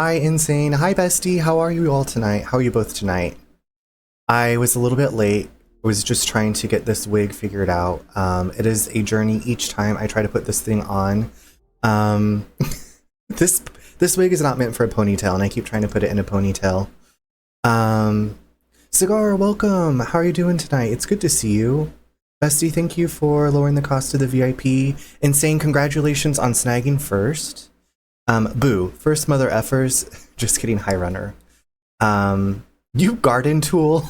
Hi, Insane. Hi, Bestie. How are you all tonight? How are you both tonight? I was a little bit late. I was just trying to get this wig figured out. It is a journey each time I try to put this thing on. Um, this this wig is not meant for a ponytail, and I keep trying to put it in a ponytail. Um, Cigar, welcome. How are you doing tonight? It's good to see you. Bestie, thank you for lowering the cost of the VIP. Insane, congratulations on snagging first. Boo, first mother effers. Just kidding, high runner. You garden tool.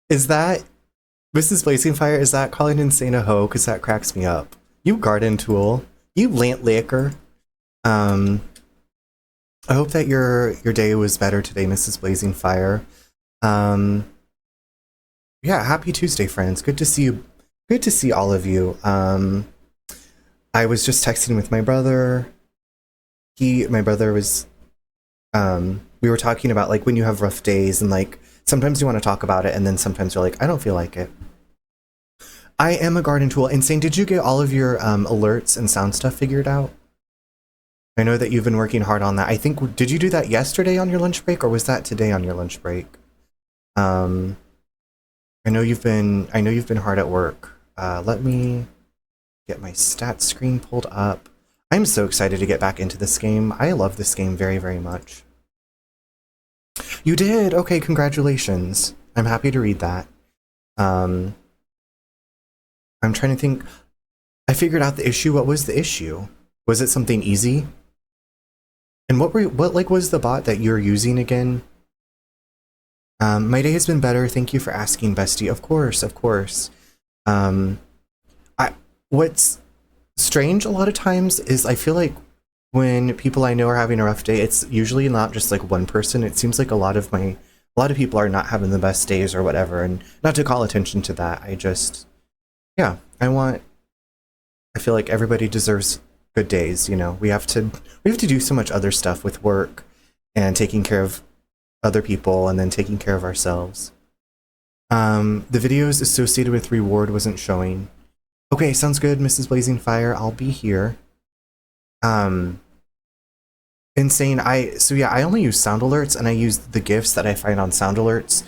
Is that Mrs. Blazing Fire? Is that calling Insane a hoe? Because that cracks me up. You garden tool. You lant licker. I hope that your day was better today, Mrs. Blazing Fire. Yeah, happy Tuesday, friends. Good to see you. Good to see all of you. I was just texting with my brother. My brother was, we were talking about like when you have rough days and like sometimes you want to talk about it and then sometimes you're like, I don't feel like it. I am a garden tool. Insane, did you get all of your alerts and sound stuff figured out? I know that you've been working hard on that. I think, did you do that yesterday on your lunch break or was that today on your lunch break? I know you've been hard at work. Let me get my stats screen pulled up. I'm so excited to get back into this game. I love this game very, very much. You did? Okay, congratulations. I'm happy to read that. I'm trying to think. I figured out the issue. What was the issue? Was it something easy? And what was the bot that you're using again? My day has been better. Thank you for asking, Bestie. Of course, of course. What's strange a lot of times is I feel like when people I know are having a rough day, it's usually not just like one person. It seems like a lot of people are not having the best days or whatever, and not to call attention to that. I feel like everybody deserves good days, you know. We have to do so much other stuff with work and taking care of other people and then taking care of ourselves. The videos associated with reward wasn't showing. Okay, sounds good, Mrs. Blazing Fire. I'll be here. Insane. I only use sound alerts and I use the GIFs that I find on sound alerts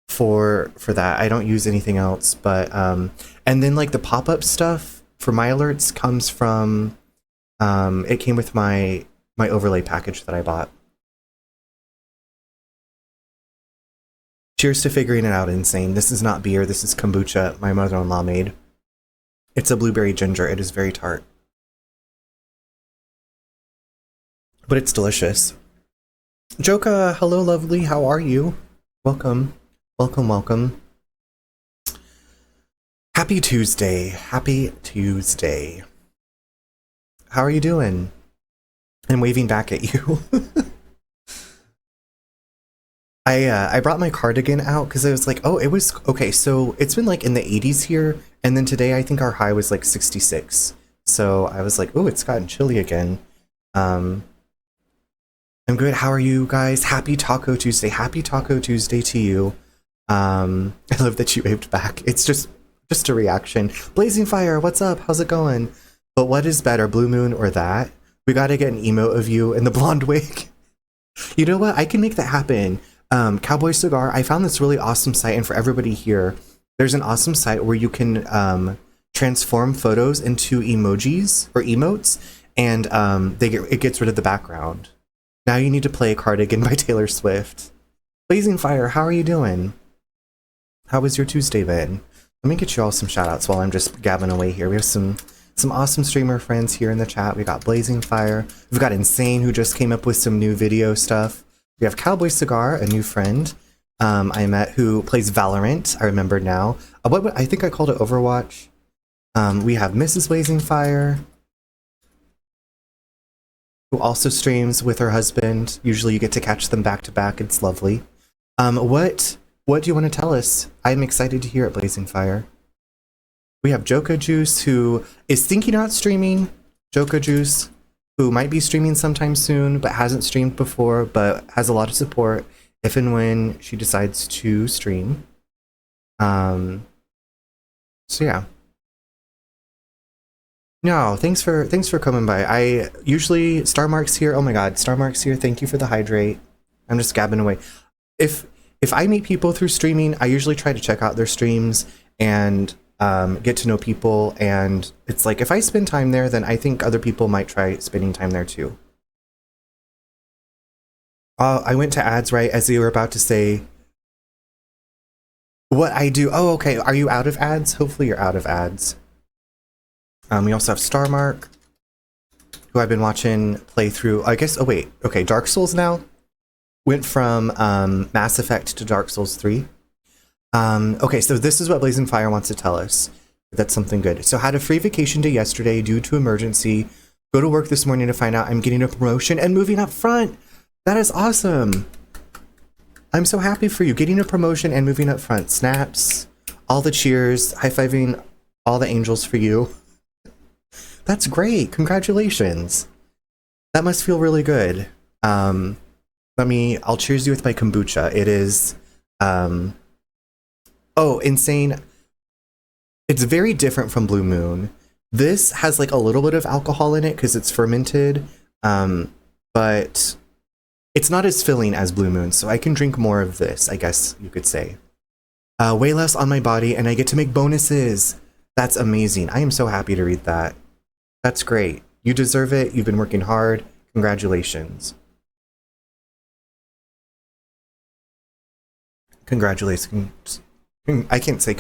for that. I don't use anything else, but and then like the pop-up stuff for my alerts comes from it came with my overlay package that I bought. Cheers to figuring it out, Insane. This is not beer, this is kombucha my mother-in-law made. It's a blueberry ginger. It is very tart. But it's delicious. Joka, hello lovely, how are you? Welcome. Welcome, welcome. Happy Tuesday. Happy Tuesday. How are you doing? I'm waving back at you. I brought my cardigan out because I was like, oh, it was okay. So it's been like in the 80s here, and then today I think our high was like 66. So I was like, oh, it's gotten chilly again. I'm good. How are you guys? Happy Taco Tuesday. Happy Taco Tuesday to you. I love that you waved back. It's just a reaction. Blazing Fire, what's up? How's it going? But what is better, Blue Moon or that? We gotta get an emote of you in the blonde wig. You know what? I can make that happen. Cowboy Cigar, I found this really awesome site, and for everybody here, there's an awesome site where you can transform photos into emojis or emotes, and it gets rid of the background. Now you need to play Cardigan by Taylor Swift. Blazing Fire, how are you doing? How was your Tuesday been? Let me get you all some shoutouts while I'm just gabbing away here. We have some awesome streamer friends here in the chat. We got Blazing Fire. We've got Insane, who just came up with some new video stuff. We have Cowboy Cigar, a new friend I met who plays Valorant. I remember now. I think I called it Overwatch. We have Mrs. Blazing Fire, who also streams with her husband. Usually you get to catch them back to back. It's lovely. What do you want to tell us? I'm excited to hear it, Blazing Fire. We have Joka Juice, who is thinking about streaming. Joka Juice, who might be streaming sometime soon, but hasn't streamed before, but has a lot of support if and when she decides to stream. So yeah. No, thanks for coming by. I usually Star Mark's here. Oh my god, Star Mark's here. Thank you for the hydrate. I'm just gabbing away. If I meet people through streaming, I usually try to check out their streams and get to know people. And it's like if I spend time there, then I think other people might try spending time there too. I went to ads right as you were about to say what I do. Oh, okay. Are you out of ads? Hopefully you're out of ads. We also have Starmark, who I've been watching play through. I guess. Oh wait. Okay. Dark Souls now went from Mass Effect to Dark Souls 3. Okay, so this is what Blazing Fire wants to tell us. That's something good. So had a free vacation day yesterday due to emergency. Go to work this morning to find out I'm getting a promotion and moving up front. That is awesome. I'm so happy for you. Getting a promotion and moving up front. Snaps. All the cheers. High-fiving all the angels for you. That's great. Congratulations. That must feel really good. I'll cheers you with my kombucha. It is, oh, insane. It's very different from Blue Moon. This has like a little bit of alcohol in it because it's fermented, but it's not as filling as Blue Moon, so I can drink more of this, I guess you could say. Way less on my body, and I get to make bonuses. That's amazing. I am so happy to read that. That's great. You deserve it. You've been working hard. Congratulations. Congratulations. I can't say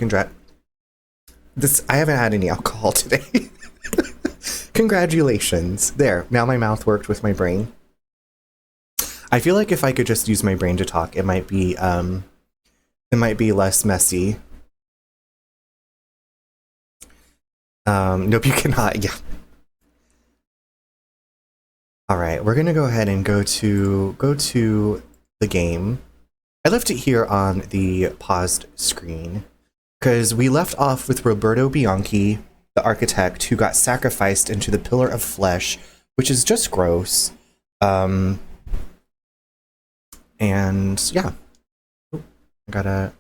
I haven't had any alcohol today. Congratulations. There. Now my mouth worked with my brain. I feel like if I could just use my brain to talk, it might be less messy. Nope, you cannot. Yeah. All right, we're gonna go ahead and go to the game. I left it here on the paused screen because we left off with Roberto Bianchi, the architect who got sacrificed into the pillar of flesh, which is just gross. And yeah, I gotta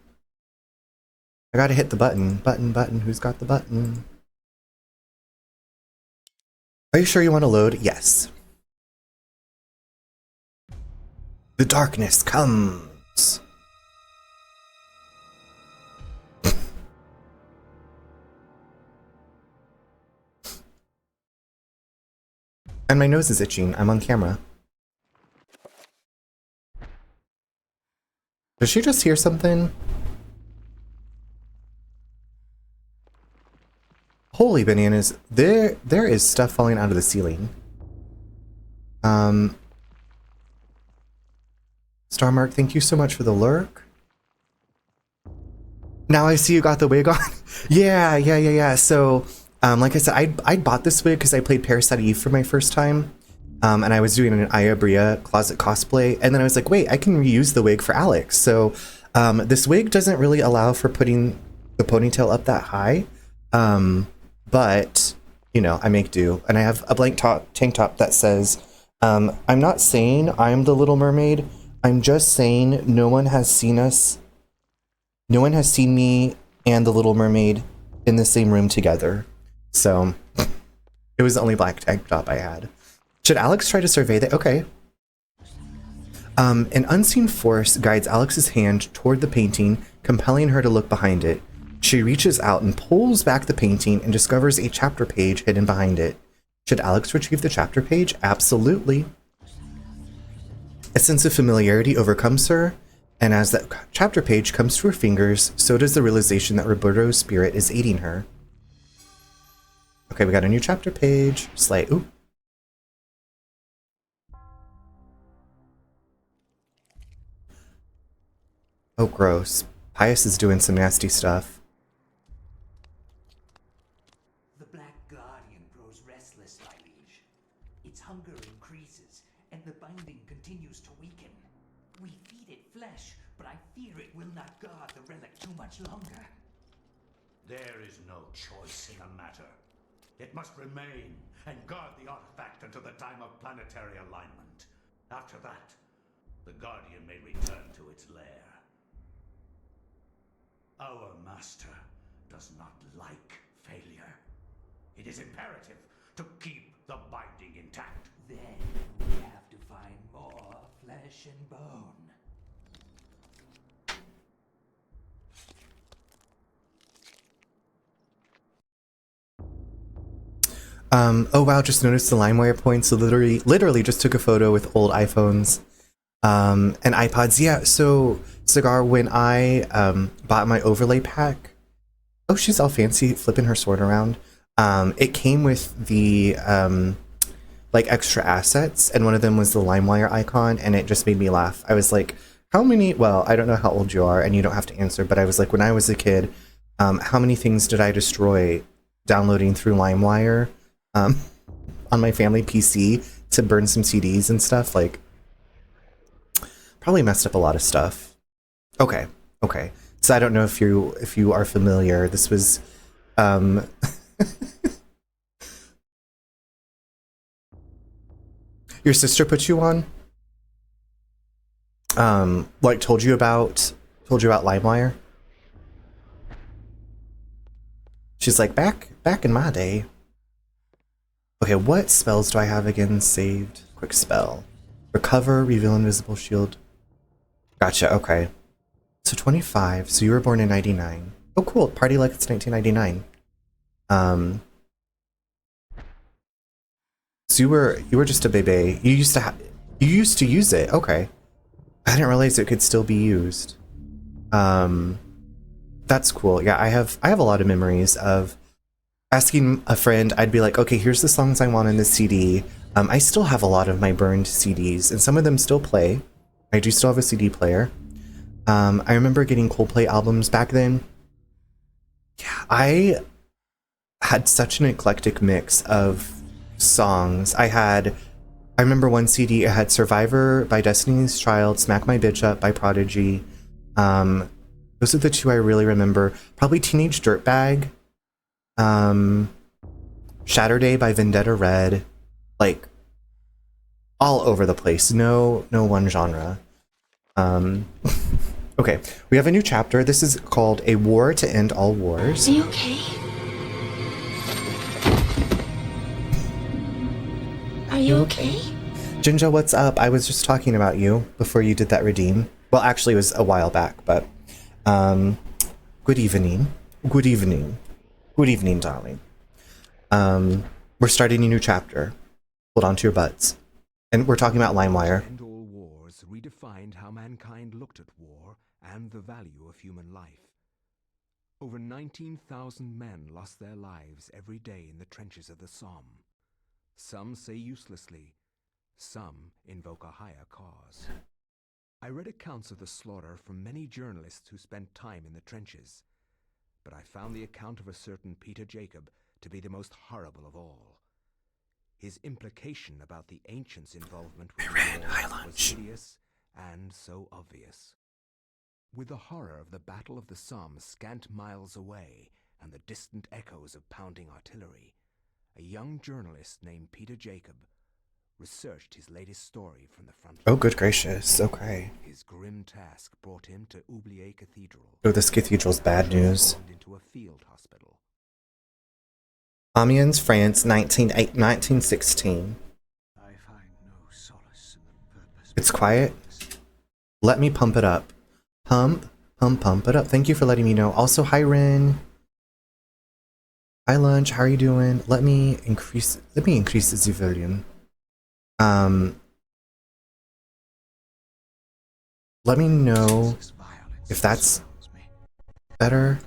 hit the button. Button. Who's got the button? Are you sure you want to load? Yes. The darkness comes. And my nose is itching. I'm on camera. Did she just hear something? Holy bananas. There is stuff falling out of the ceiling. Starmark, thank you so much for the lurk. Now I see you got the wig on. Yeah. So, like I said, I bought this wig because I played Parasite Eve for my first time. And I was doing an Aya Bria closet cosplay. And then I was like, wait, I can reuse the wig for Alex. So, this wig doesn't really allow for putting the ponytail up that high. But, you know, I make do. And I have a blank tank top that says, I'm not saying I'm the Little Mermaid. I'm just saying no one has seen me and the Little Mermaid in the same room together. So it was the only black tank top I had. Should Alex try to survey that? Okay. An unseen force guides Alex's hand toward the painting, compelling her to look behind it. She reaches out and pulls back the painting and discovers a chapter page hidden behind it. Should Alex retrieve the chapter page? Absolutely. A sense of familiarity overcomes her, and as that chapter page comes to her fingers, so does the realization that Roberto's spirit is aiding her. Okay, we got a new chapter page. Slay. Ooh. Oh, gross. Pius is doing some nasty stuff. The Black Guardian grows restless, my liege. Its hunger increases, and the binding continues to weaken. We feed it flesh, but I fear it will not guard the relic too much longer. There is no choice in the matter. It must remain and guard the artifact until the time of planetary alignment. After that, the Guardian may return to its lair. Our master does not like failure. It is imperative to keep the binding intact. Then we have to find more flesh and bone. Oh wow, just noticed the LimeWire points. So literally just took a photo with old iPhones and iPods. Yeah, so Cigar, when I bought my overlay pack, oh, she's all fancy flipping her sword around. It came with the like extra assets, and one of them was the LimeWire icon, and it just made me laugh. I was like, how many, well, I don't know how old you are, and you don't have to answer, but I was like, when I was a kid, how many things did I destroy downloading through LimeWire on my family PC to burn some CDs and stuff? Like, probably messed up a lot of stuff. Okay. So I don't know if you are familiar. This was your sister put you on? Like told you about LimeWire? She's like, back in my day. Okay, what spells do I have again saved? Quick spell. Recover, reveal invisible shield. Gotcha, okay. So 25, so you were born in 99. Oh cool, party like it's 1999. So you were just a baby. You used to use it, okay. I didn't realize it could still be used. That's cool. Yeah, I have a lot of memories of asking a friend. I'd be like, okay, here's the songs I want in this CD. I still have a lot of my burned CDs, and some of them still play. I do still have a CD player. I remember getting Coldplay albums back then. Yeah, I had such an eclectic mix of songs. I remember one CD, it had Survivor by Destiny's Child, Smack My Bitch Up by Prodigy. Those are the two I really remember. Probably Teenage Dirtbag. Saturday by Vendetta Red. Like, all over the place. No one genre. Okay, we have a new chapter. This is called A War to End All Wars. Are you okay? Are you okay? Jinja, what's up? I was just talking about you before you did that redeem. Well, actually, it was a while back, but good evening. Good evening. Good evening, darling. We're starting a new chapter. Hold on to your butts. And we're talking about LimeWire. End All Wars redefined how mankind looked at war and the value of human life. Over 19,000 men lost their lives every day in the trenches of the Somme. Some say uselessly, some invoke a higher cause. I read accounts of the slaughter from many journalists who spent time in the trenches, but I found the account of a certain Peter Jacob to be the most horrible of all. His implication about the ancients' involvement with the war was hideous and so obvious. With the horror of the Battle of the Somme scant miles away and the distant echoes of pounding artillery, a young journalist named Peter Jacob researched his latest story from the front. Oh, good gracious. Okay. His grim task brought him to Oublier Cathedral. Oh, this cathedral's bad news. Into a field hospital. Amiens, France, 1916. I find no solace in the purpose. It's quiet. Let me pump it up. Pump it up. Thank you for letting me know. Also, hi, Rin. Hi, Lunch. How are you doing? Let me increase the volume. Let me know if that's better.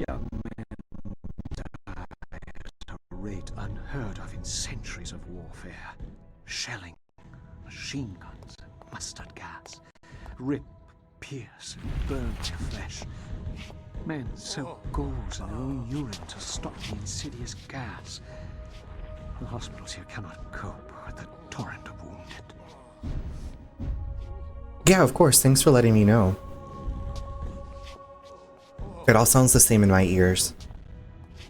Young men die at a rate unheard of in centuries of warfare. Shelling, machine guns, mustard gas, rip, pierce, and burn their flesh. Men soak gauze in their own urine to stop the insidious gas. The hospitals here cannot cope with the torrent of wounded. Yeah, of course. Thanks for letting me know. It all sounds the same in my ears.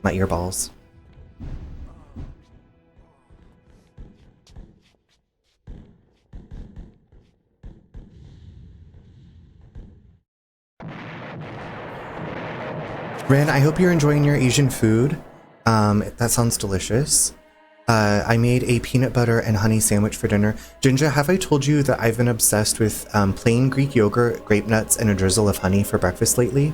My earballs. Ren, I hope you're enjoying your Asian food. That sounds delicious. I made a peanut butter and honey sandwich for dinner. Ginger, have I told you that I've been obsessed with plain Greek yogurt, grape nuts, and a drizzle of honey for breakfast lately?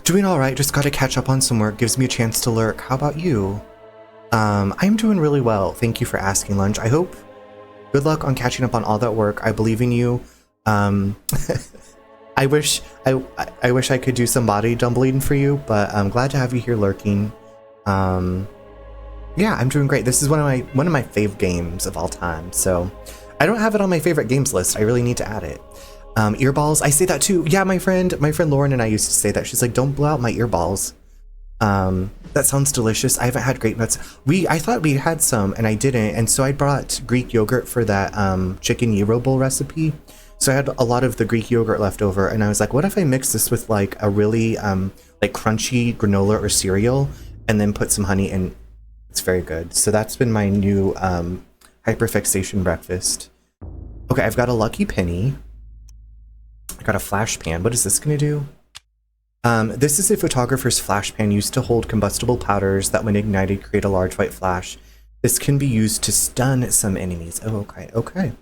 Doing all right. Just got to catch up on some work. Gives me a chance to lurk. How about you? I'm doing really well. Thank you for asking, Lunch. I hope. Good luck on catching up on all that work. I believe in you. I wish I could do some body dumpling for you, but I'm glad to have you here lurking. Yeah, I'm doing great. This is one of my fave games of all time. So I don't have it on my favorite games list. I really need to add it. Earballs, I say that too. Yeah, my friend Lauren and I used to say that. She's like, don't blow out my earballs. That sounds delicious. I haven't had grape nuts. I thought we had some and I didn't, and so I brought Greek yogurt for that chicken gyro bowl recipe. So I had a lot of the Greek yogurt left over, and I was like, what if I mix this with like a really like crunchy granola or cereal, and then put some honey in. It's very good. So that's been my new hyperfixation breakfast. Okay, I've got a lucky penny. I got a flash pan. What is this gonna do? This is a photographer's flash pan used to hold combustible powders that when ignited create a large white flash. This can be used to stun some enemies. Oh, okay, okay.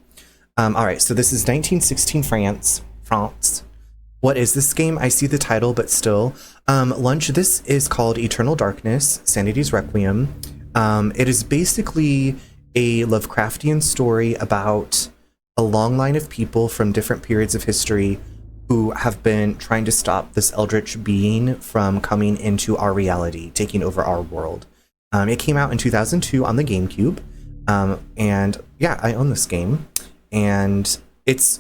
All right, so this is 1916 France. What is this game? I see the title, but still. Lunch, this is called Eternal Darkness, Sanity's Requiem. It is basically a Lovecraftian story about a long line of people from different periods of history who have been trying to stop this eldritch being from coming into our reality, taking over our world. It came out in 2002 on the GameCube. And yeah, I own this game. And it's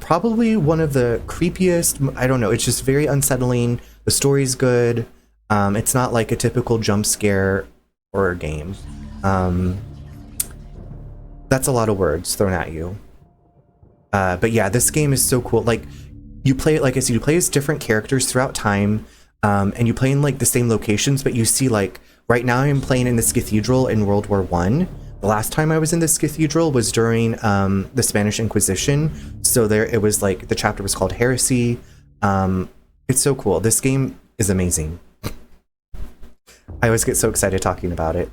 probably one of the creepiest, I don't know, it's just very unsettling. The story's good. It's not like a typical jump scare horror game. That's a lot of words thrown at you. But yeah, this game is so cool. Like, you play it, like I said, you play as different characters throughout time, and you play in like the same locations, but you see, like, right now I'm playing in this cathedral in World War I. The last time I was in this cathedral was during the Spanish Inquisition. So there, it was like, the chapter was called Heresy. It's so cool. This game is amazing. I always get so excited talking about it.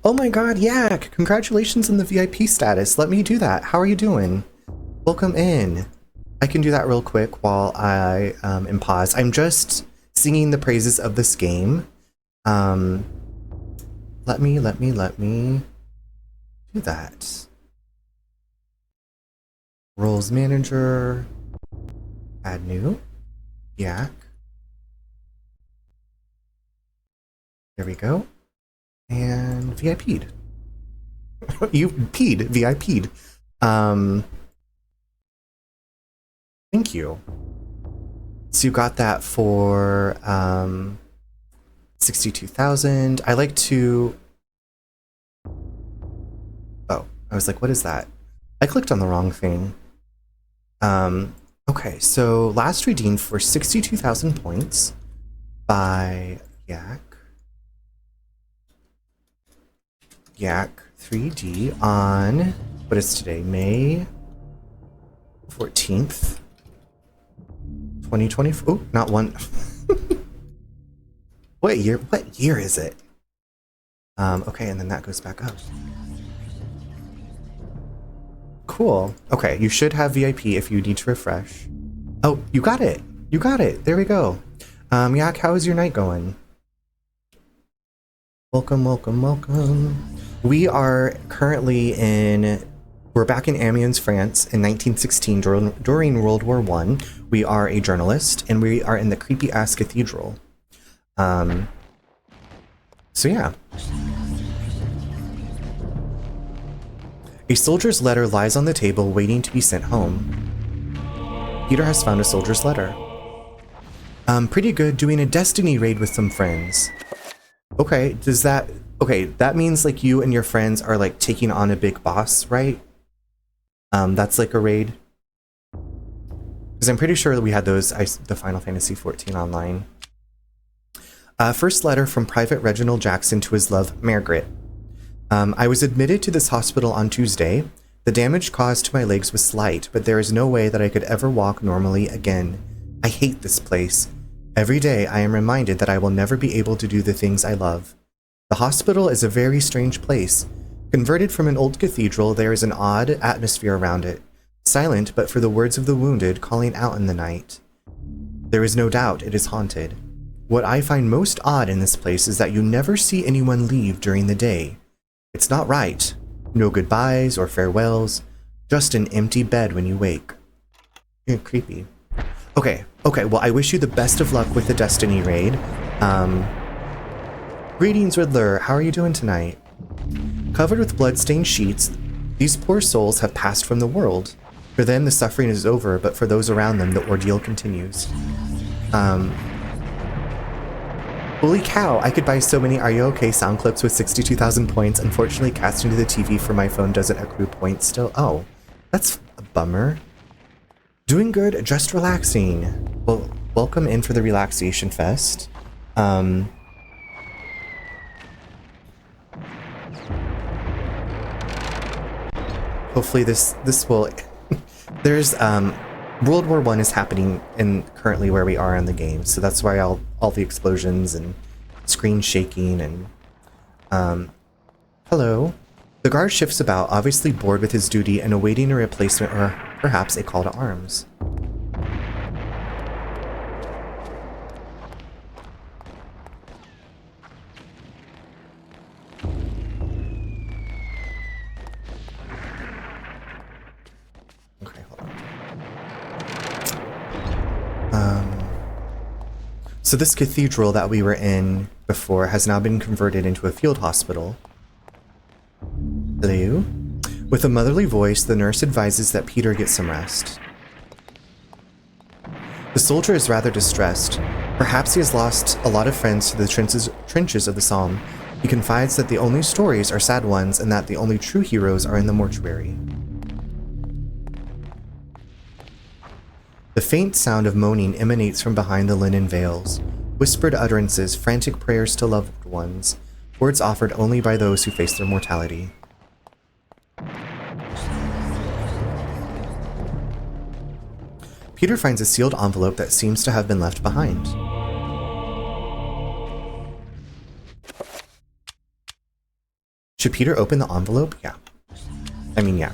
Oh my god, yeah! Congratulations on the VIP status. Let me do that. How are you doing? Welcome in. I can do that real quick while I am paused. I'm just singing the praises of this game. Let me do that. Roles manager. Add new. Yak. There we go. And VIP'd. You peed, VIP'd. Thank you. So you got that for 62,000. I like to... Oh, I was like, what is that? I clicked on the wrong thing. Okay, so last redeemed for 62,000 points by Yak. Yak 3D on, what is today? May 14th, 2020. Oh, not one. What year is it? Okay, and then that goes back up. Cool. Okay, you should have VIP if you need to refresh. Oh, you got it. You got it. There we go. Yak, how is your night going? Welcome, welcome, welcome. We are currently we're back in Amiens, France in 1916 during World War I. We are a journalist and we are in the creepy ass cathedral. So yeah. A soldier's letter lies on the table waiting to be sent home. Peter has found a soldier's letter. Pretty good, doing a destiny raid with some friends. Okay, that means like you and your friends are like taking on a big boss, right? That's like a raid. Because I'm pretty sure that we had those, the Final Fantasy XIV online. First letter from Private Reginald Jackson to his love, Margaret. I was admitted to this hospital on Tuesday. The damage caused to my legs was slight, but there is no way that I could ever walk normally again. I hate this place. Every day I am reminded that I will never be able to do the things I love. The hospital is a very strange place. Converted from an old cathedral, there is an odd atmosphere around it, silent but for the words of the wounded calling out in the night. There is no doubt it is haunted. What I find most odd in this place is that you never see anyone leave during the day. It's not right. No goodbyes or farewells, just an empty bed when you wake. Creepy. Okay, well, I wish you the best of luck with the Destiny raid. Greetings, Riddler. How are you doing tonight? Covered with blood-stained sheets, these poor souls have passed from the world. For them, the suffering is over, but for those around them, the ordeal continues. Holy cow, I could buy so many Are You Okay sound clips with 62,000 points. Unfortunately, casting to the TV for my phone doesn't accrue points still. Oh, that's a bummer. Doing good, just relaxing. Well, welcome in for the Relaxation Fest. Hopefully this will... There's, World War I is happening in currently where we are in the game, so that's why all the explosions and screen shaking and... Hello. The guard shifts about, obviously bored with his duty and awaiting a replacement or perhaps a call to arms. Okay, hold on. So this cathedral that we were in before has now been converted into a field hospital. Hello? With a motherly voice, the nurse advises that Peter get some rest. The soldier is rather distressed. Perhaps he has lost a lot of friends to the trenches of the Somme. He confides that the only stories are sad ones and that the only true heroes are in the mortuary. The faint sound of moaning emanates from behind the linen veils. Whispered utterances, frantic prayers to loved ones. Words offered only by those who face their mortality. Peter finds a sealed envelope that seems to have been left behind. Should Peter open the envelope? Yeah. I mean, yeah.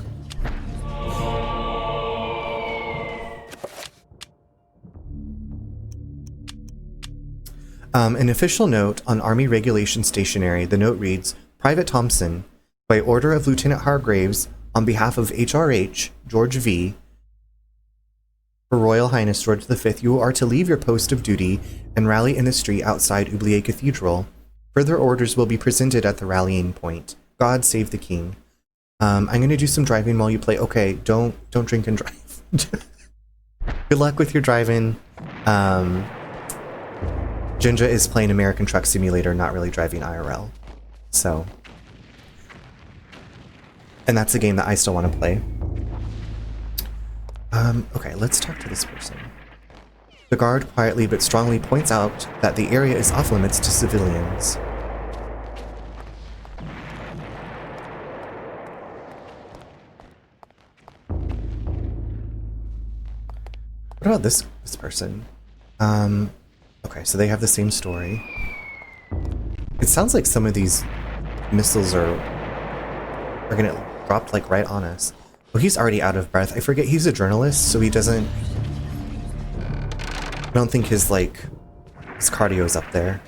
An official note on Army Regulation Stationery. The note reads, Private Thompson, by order of Lieutenant Hargraves, on behalf of HRH, George V., Her Royal Highness George V, you are to leave your post of duty and rally in the street outside Oubliette Cathedral. Further orders will be presented at the rallying point. God save the king. I'm going to do some driving while you play. Okay, don't drink and drive. Good luck with your driving. Jinja is playing American Truck Simulator, not really driving IRL. So. And that's a game that I still want to play. Okay, let's talk to this person. The guard quietly but strongly points out that the area is off limits to civilians. What about this person? Okay, so they have the same story. It sounds like some of these missiles are gonna drop like right on us. Oh, he's already out of breath. I forget he's a journalist, so he doesn't... I don't think his cardio's up there.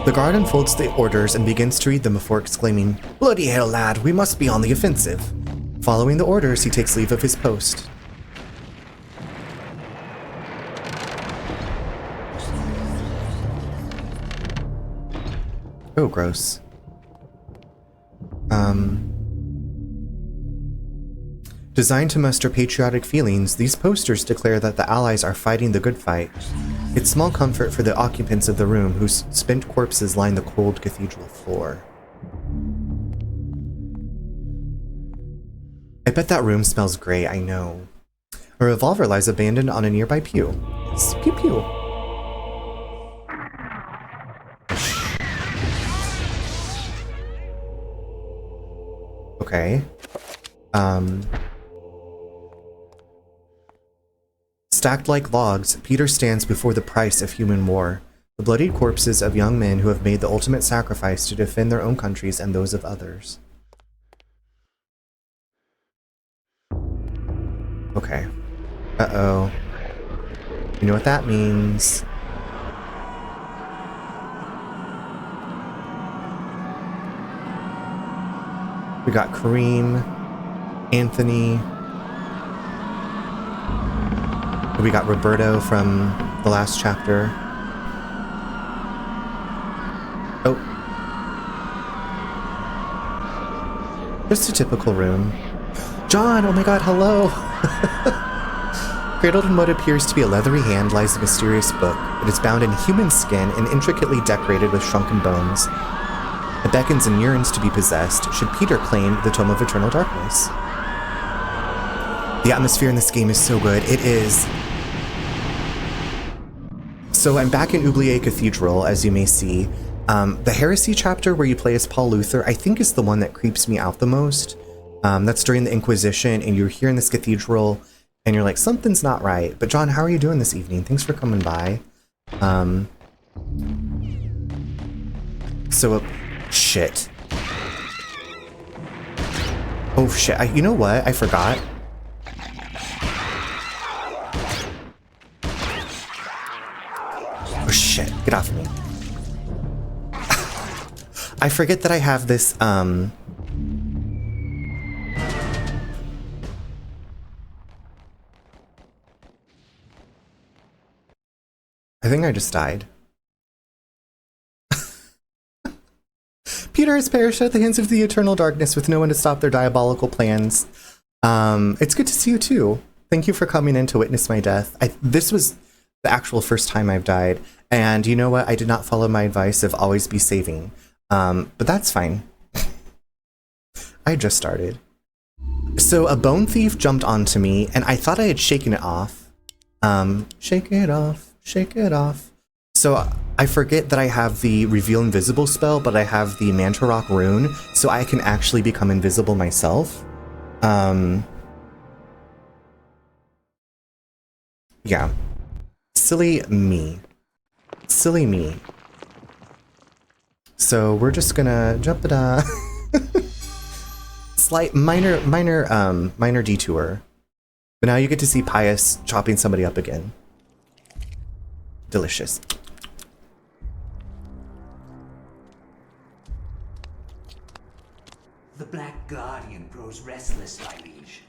The guard unfolds the orders and begins to read them before exclaiming, Bloody hell, lad, we must be on the offensive. Following the orders, he takes leave of his post. Oh, gross. Designed to muster patriotic feelings, these posters declare that the Allies are fighting the good fight. It's small comfort for the occupants of the room whose spent corpses line the cold cathedral floor. I bet that room smells great, I know. A revolver lies abandoned on a nearby pew. Yes, pew pew. Okay. Stacked like logs, Peter stands before the price of human war. The bloodied corpses of young men who have made the ultimate sacrifice to defend their own countries and those of others. Okay. Uh-oh. You know what that means. We got Kareem, Anthony. We got Roberto from the last chapter. Oh. Just a typical room. John, oh my god, hello! Cradled in what appears to be a leathery hand lies a mysterious book. It is bound in human skin and intricately decorated with shrunken bones. It beckons and yearns to be possessed, should Peter claim the Tome of Eternal Darkness. The atmosphere in this game is so good. It is. So I'm back in Oubliette Cathedral, as you may see. The Heresy chapter where you play as Paul Luther, I think is the one that creeps me out the most. That's during the Inquisition, and you're here in this cathedral, and you're like, something's not right. But John, how are you doing this evening? Thanks for coming by. Shit. Oh shit, you know what? I forgot. Oh shit, get off of me. I forget that I have this, I think I just died. Peter has perished at the hands of the eternal darkness with no one to stop their diabolical plans. It's good to see you too. Thank you for coming in to witness my death. This was the actual first time I've died. And you know what? I did not follow my advice of always be saving. But that's fine. I just started. So a bone thief jumped onto me and I thought I had shaken it off. Shake it off, shake it off. So I forget that I have the Reveal Invisible spell, but I have the Mantra Rock rune, so I can actually become invisible myself. Yeah. Silly me. Silly me. So we're just gonna jump it slight minor detour. But now you get to see Pius chopping somebody up again. Delicious. The Black Guardian grows restless, my liege.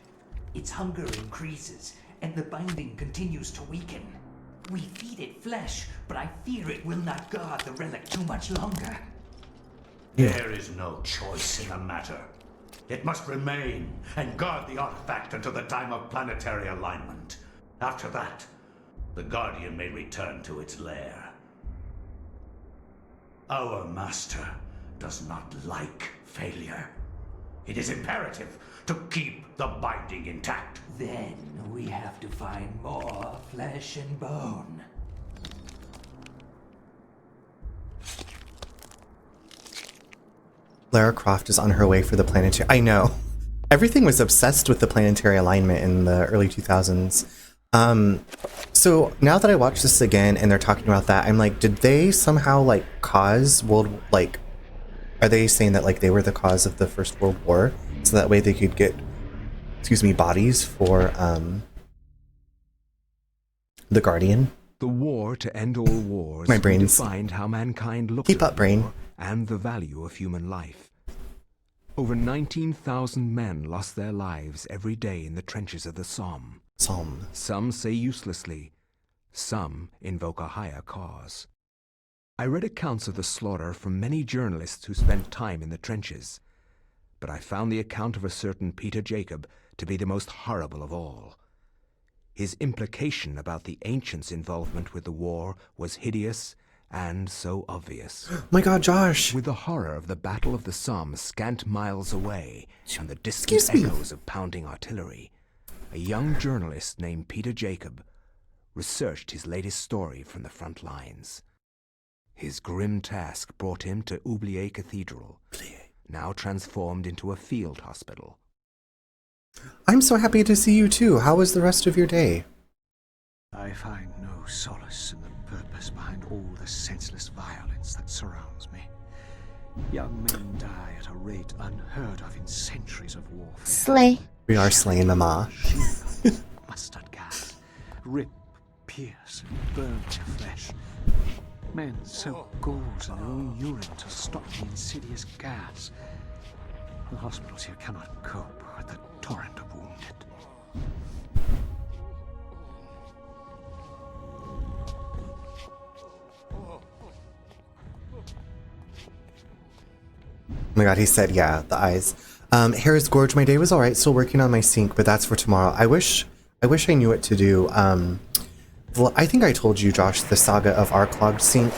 Its hunger increases, and the binding continues to weaken. We feed it flesh, but I fear it will not guard the relic too much longer. There is no choice in the matter. It must remain and guard the artifact until the time of planetary alignment. After that, the Guardian may return to its lair. Our master does not like failure. It is imperative to keep the binding intact. Then we have to find more flesh and bone. Lara Croft is on her way for the planetary. I know. Everything was obsessed with the planetary alignment in the early 2000s. So now that I watch this again and they're talking about that, I'm like, did they somehow like cause are they saying that like they were the cause of the First World War? So that way they could get, bodies for the Guardian? The war to end all wars My brain's defined how mankind looked keep at up, brain. war and the value of human life. Over 19,000 men lost their lives every day in the trenches of the Somme. Some say uselessly, some invoke a higher cause. I read accounts of the slaughter from many journalists who spent time in the trenches, but I found the account of a certain Peter Jacob to be the most horrible of all. His implication about the ancients' involvement with the war was hideous and so obvious. My god, Josh! With the horror of the Battle of the Somme scant miles away and the distant echoes of pounding artillery, a young journalist named Peter Jacob researched his latest story from the front lines. His grim task brought him to Oubliette Cathedral, now transformed into a field hospital. I'm so happy to see you too. How was the rest of your day? I find no solace in the purpose behind all the senseless violence that surrounds me. Young men die at a rate unheard of in centuries of warfare. Slay. We are slaying Mama. Mustard gas, rip, pierce, and burn their flesh. Men soak gauze in their own urine to stop the insidious gas. The hospitals here cannot cope with the torrent of wounded. Oh my god, he said, yeah, the eyes. Harris Gorge, my day was alright, still working on my sink, but that's for tomorrow. I wish I knew what to do. I think I told you, Josh, the saga of our clogged sink.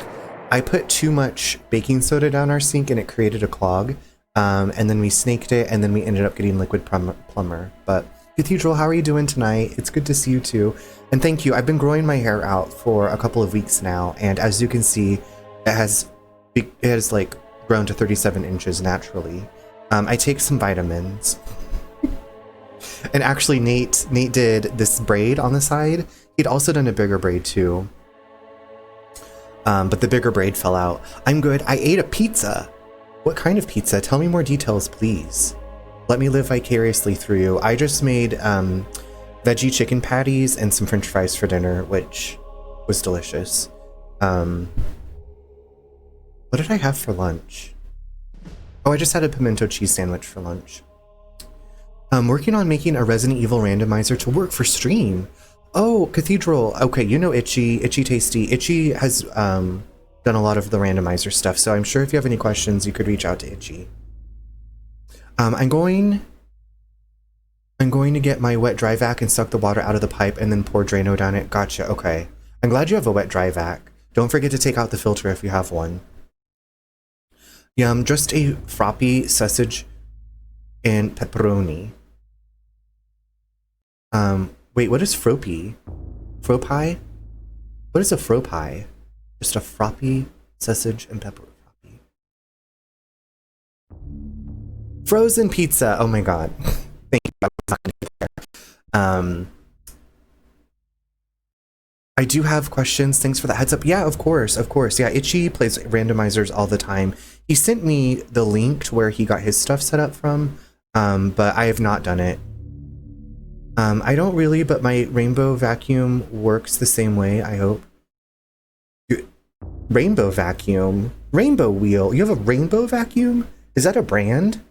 I put too much baking soda down our sink and it created a clog. And then we snaked it, and then we ended up getting liquid plumber. But Cathedral, how are you doing tonight? It's good to see you too. And thank you. I've been growing my hair out for a couple of weeks now, and as you can see, it has like grown to 37 inches naturally. I take some vitamins. And actually Nate did this braid on the side. He'd also done a bigger braid too. But the bigger braid fell out. I'm good. I ate a pizza. What kind of pizza? Tell me more details, please. Let me live vicariously through you. I just made veggie chicken patties and some french fries for dinner, which was delicious. What did I have for lunch? Oh, I just had a pimento cheese sandwich for lunch. I'm working on making a Resident Evil randomizer to work for stream. Oh, Cathedral. Okay, you know Itchy Tasty. Itchy has done a lot of the randomizer stuff, so I'm sure if you have any questions, you could reach out to Itchy. I'm going to get my wet dry vac and suck the water out of the pipe and then pour Drano down it. Gotcha, okay. I'm glad you have a wet dry vac. Don't forget to take out the filter if you have one. Yum, just a froppy sausage and pepperoni. Wait, what is froppy? Fropie? What is a fropie? Just a froppy sausage and pepperoni. Frozen pizza. Oh my god. Thank you. I was not gonna get there. I do have questions. Thanks for the heads up. Yeah, of course. Yeah, Itchy plays randomizers all the time. He sent me the link to where he got his stuff set up from, but I have not done it. I don't really, but my rainbow vacuum works the same way, I hope. Rainbow vacuum? Rainbow wheel? You have a rainbow vacuum? Is that a brand?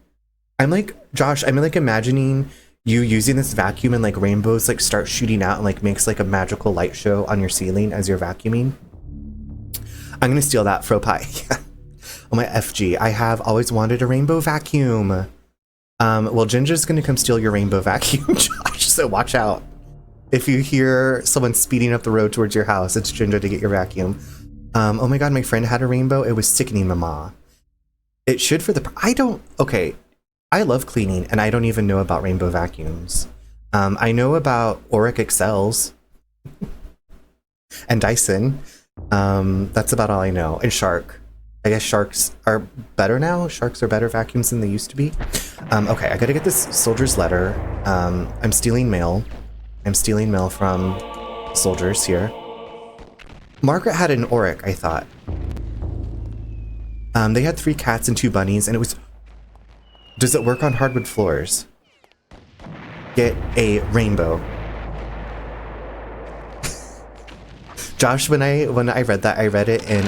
I'm like, Josh, I'm like imagining you using this vacuum and like rainbows like start shooting out and like makes like a magical light show on your ceiling as you're vacuuming. I'm gonna steal that Fropi. Oh my FG, I have always wanted a rainbow vacuum. Well, Ginger's gonna come steal your rainbow vacuum, Josh, so watch out. If you hear someone speeding up the road towards your house, it's Ginger to get your vacuum. Oh my god, my friend had a rainbow. It was sickening, mama. It should for the... Okay, I love cleaning, and I don't even know about rainbow vacuums. I know about Auric Excels. And Dyson. That's about all I know. And Shark. I guess Sharks are better now. Sharks are better vacuums than they used to be. Okay, I gotta get this soldier's letter. I'm stealing mail. I'm stealing mail from soldiers here. Margaret had an Auric, I thought. They had 3 cats and 2 bunnies, and it was... Does it work on hardwood floors? Get a rainbow. Josh, when I read that, I read it in,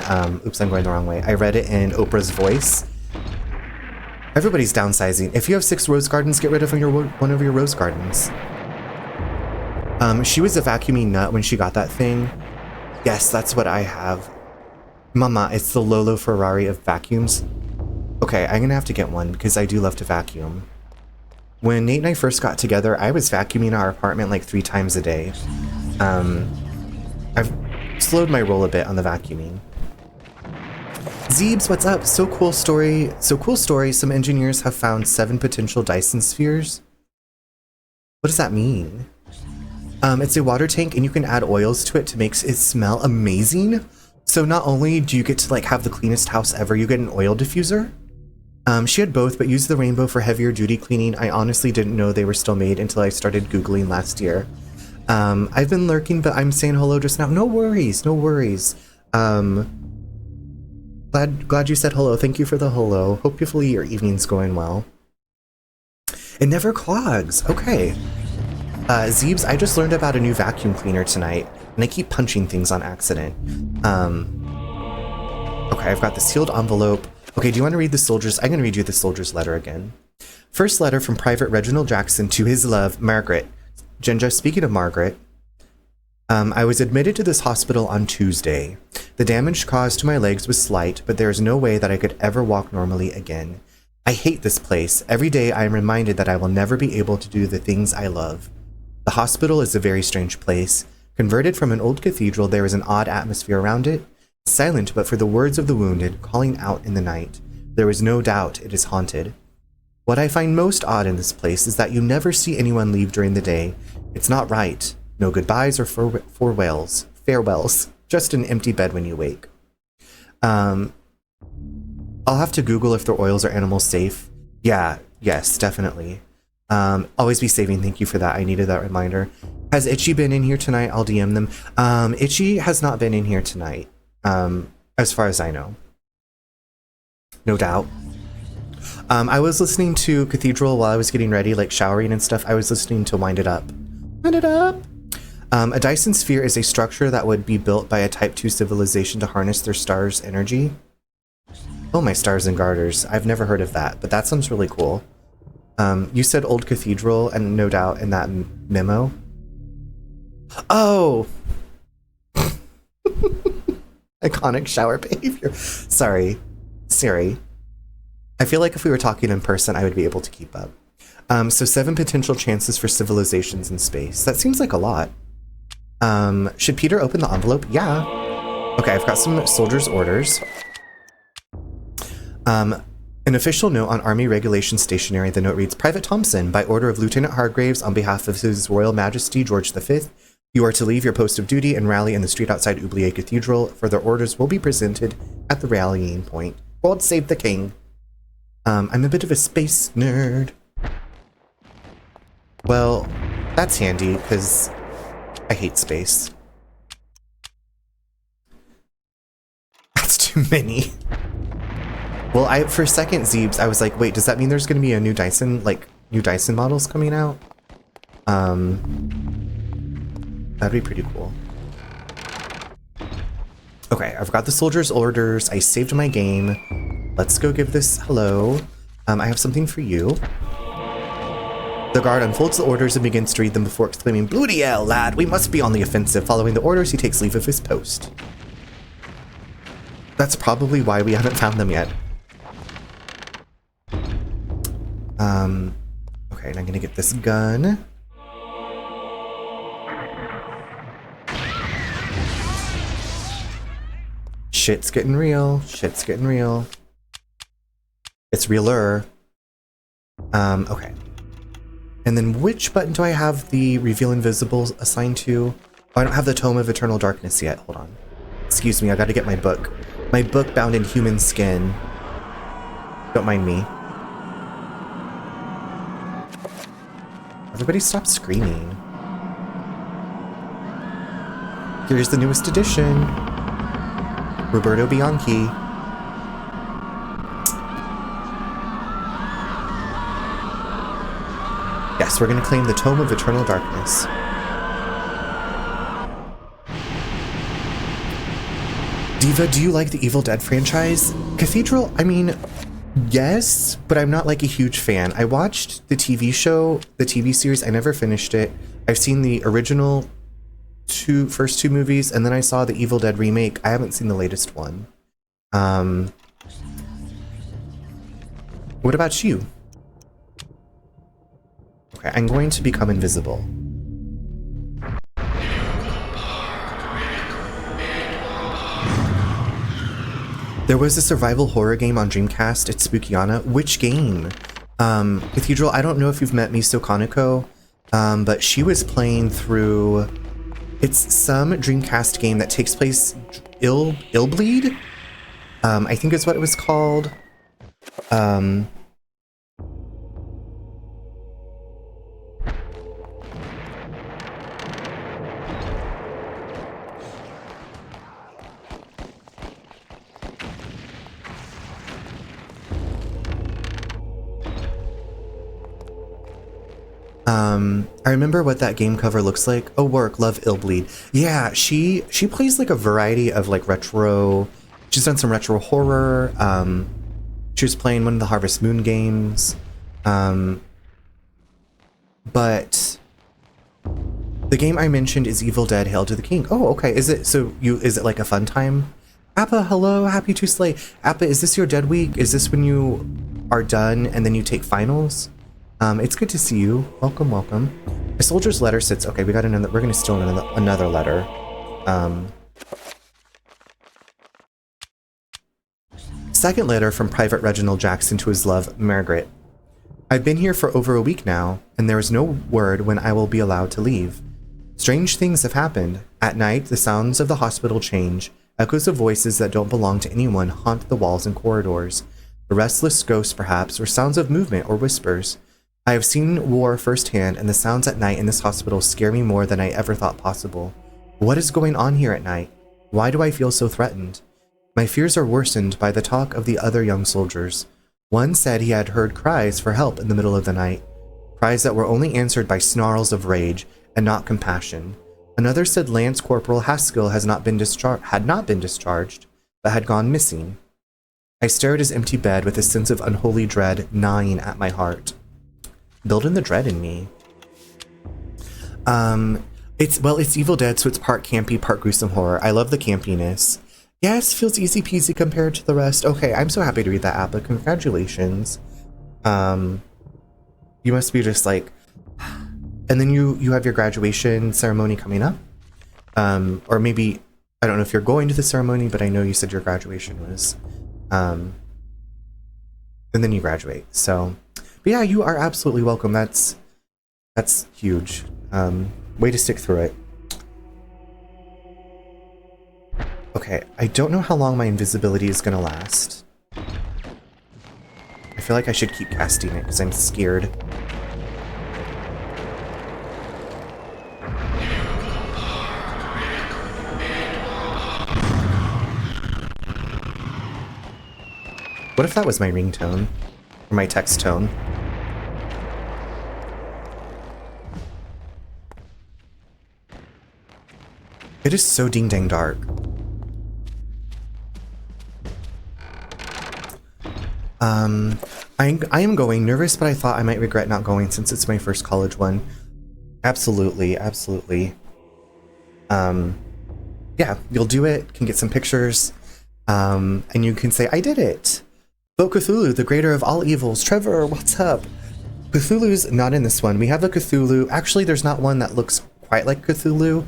oops, I'm going the wrong way. I read it in Oprah's voice. Everybody's downsizing. If you have 6 rose gardens, get rid of one of your rose gardens. She was a vacuuming nut when she got that thing. Yes, that's what I have. Mama, it's the Lolo Ferrari of vacuums. Okay, I'm gonna have to get one because I do love to vacuum. When Nate and I first got together, I was vacuuming our apartment like 3 times a day. I've slowed my roll a bit on the vacuuming. Zeebs, what's up? So cool story. Some engineers have found 7 potential Dyson spheres. What does that mean? It's a water tank and you can add oils to it to make it smell amazing. So not only do you get to like have the cleanest house ever, you get an oil diffuser. She had both, but used the rainbow for heavier duty cleaning. I honestly didn't know they were still made until I started Googling last year. I've been lurking, but I'm saying hello just now. No worries, no worries. Glad you said hello. Thank you for the hello. Hopefully your evening's going well. It never clogs. Okay. Zeebs, I just learned about a new vacuum cleaner tonight, and I keep punching things on accident. Okay, I've got the sealed envelope. Okay, do you want to read the soldiers? I'm going to read you the soldier's letter again. First letter from Private Reginald Jackson to his love, Margaret. Jinja, speaking of Margaret, I was admitted to this hospital on Tuesday. The damage caused to my legs was slight, but there is no way that I could ever walk normally again. I hate this place. Every day I am reminded that I will never be able to do the things I love. The hospital is a very strange place. Converted from an old cathedral, there is an odd atmosphere around it. Silent but for the words of the wounded, calling out in the night. There is no doubt it is haunted. What I find most odd in this place is that you never see anyone leave during the day. It's not right. No goodbyes or farewells. Just an empty bed when you wake. I'll have to Google if their oils are animal safe. Yeah, yes, definitely. Always be saving. Thank you for that. I needed that reminder. Has Itchy been in here tonight? I'll DM them. Itchy has not been in here tonight. As far as I know. No doubt. I was listening to Cathedral while I was getting ready, like showering and stuff. I was listening to Wind It Up. Wind It Up! A Dyson sphere is a structure that would be built by a Type 2 civilization to harness their star's energy. Oh, my stars and garters. I've never heard of that, but that sounds really cool. You said Old Cathedral, and no doubt in that memo. Oh! Iconic shower behavior. Sorry. Siri. I feel like if we were talking in person, I would be able to keep up. So 7 potential chances for civilizations in space. That seems like a lot. Should Peter open the envelope? Yeah. Okay, I've got some soldiers' orders. An official note on Army Regulation Stationery. The note reads, Private Thompson, by order of Lieutenant Hargraves, on behalf of His Royal Majesty George V, you are to leave your post of duty and rally in the street outside Oubliette Cathedral. Further orders will be presented at the rallying point. God save the king. I'm a bit of a space nerd. Well, that's handy, because I hate space. That's too many. Well, for a second, Zeebs, I was like, wait, does that mean there's going to be a new Dyson, new Dyson models coming out? That'd be pretty cool. Okay, I've got the soldiers' orders. I saved my game. Let's go give this hello. I have something for you. The guard unfolds the orders and begins to read them before exclaiming, Bloody hell, lad, we must be on the offensive. Following the orders, he takes leave of his post. That's probably why we haven't found them yet. Okay, and I'm gonna get this gun. Shit's getting real. Shit's getting real. It's realer. Okay. And then which button do I have the Reveal Invisible assigned to? Oh, I don't have the Tome of Eternal Darkness yet. Hold on. Excuse me, I gotta get my book. My book bound in human skin. Don't mind me. Everybody stop screaming. Here's the newest edition. Roberto Bianchi. Yes, we're gonna claim the Tome of Eternal Darkness. Diva, do you like the Evil Dead franchise? Cathedral, I mean, yes, but I'm not like a huge fan. I watched the TV show, the TV series, I never finished it. I've seen the original first two movies, and then I saw the Evil Dead remake. I haven't seen the latest one. What about you? Okay, I'm going to become invisible. There was a survival horror game on Dreamcast. It's Spookiana. Which game? Cathedral, I don't know if you've met Miso Kaneko, but she was playing through... It's some Dreamcast game that takes place... Illbleed? I think is what it was called. Um, I remember what that game cover looks like. Oh, work, love Illbleed. Yeah, she plays like a variety of like retro. She's done some retro horror. She was playing one of the Harvest Moon games. But the game I mentioned is Evil Dead: Hail to the King. Oh, okay. Is it like a fun time? Appa, hello, happy to slay. Appa, is this your dead week? Is this when you are done and then you take finals? It's good to see you. Welcome, welcome. A soldier's letter sits. Okay, we got another. We're gonna steal another letter. Second letter from Private Reginald Jackson to his love, Margaret. I've been here for over a week now, and there is no word when I will be allowed to leave. Strange things have happened. At night, the sounds of the hospital change. Echoes of voices that don't belong to anyone haunt the walls and corridors. A restless ghost, perhaps, or sounds of movement or whispers. I have seen war firsthand, and the sounds at night in this hospital scare me more than I ever thought possible. What is going on here at night? Why do I feel so threatened? My fears are worsened by the talk of the other young soldiers. One said he had heard cries for help in the middle of the night, cries that were only answered by snarls of rage and not compassion. Another said Lance Corporal Haskell had not been discharged, but had gone missing. I stared at his empty bed with a sense of unholy dread gnawing at my heart. Building the dread in me. It's Evil Dead, so it's part campy, part gruesome horror. I love the campiness. Yes, feels easy peasy compared to the rest. Okay, I'm so happy to read that, Appa. Congratulations. You must be just like, and then you have your graduation ceremony coming up. Or maybe, I don't know if you're going to the ceremony, but I know you said your graduation was, and then you graduate. So, but yeah, you are absolutely welcome. That's huge. Way to stick through it. Okay, I don't know how long my invisibility is gonna last. I feel like I should keep casting it because I'm scared. What if that was my ringtone? Or my text tone? It is so ding-dang dark. I am going, nervous, but I thought I might regret not going since it's my first college one. Absolutely, absolutely. Yeah, you'll do it, can get some pictures, and you can say, I did it! Bo Cthulhu, the greater of all evils. Trevor, what's up? Cthulhu's not in this one. We have a Cthulhu. Actually, there's not one that looks quite like Cthulhu.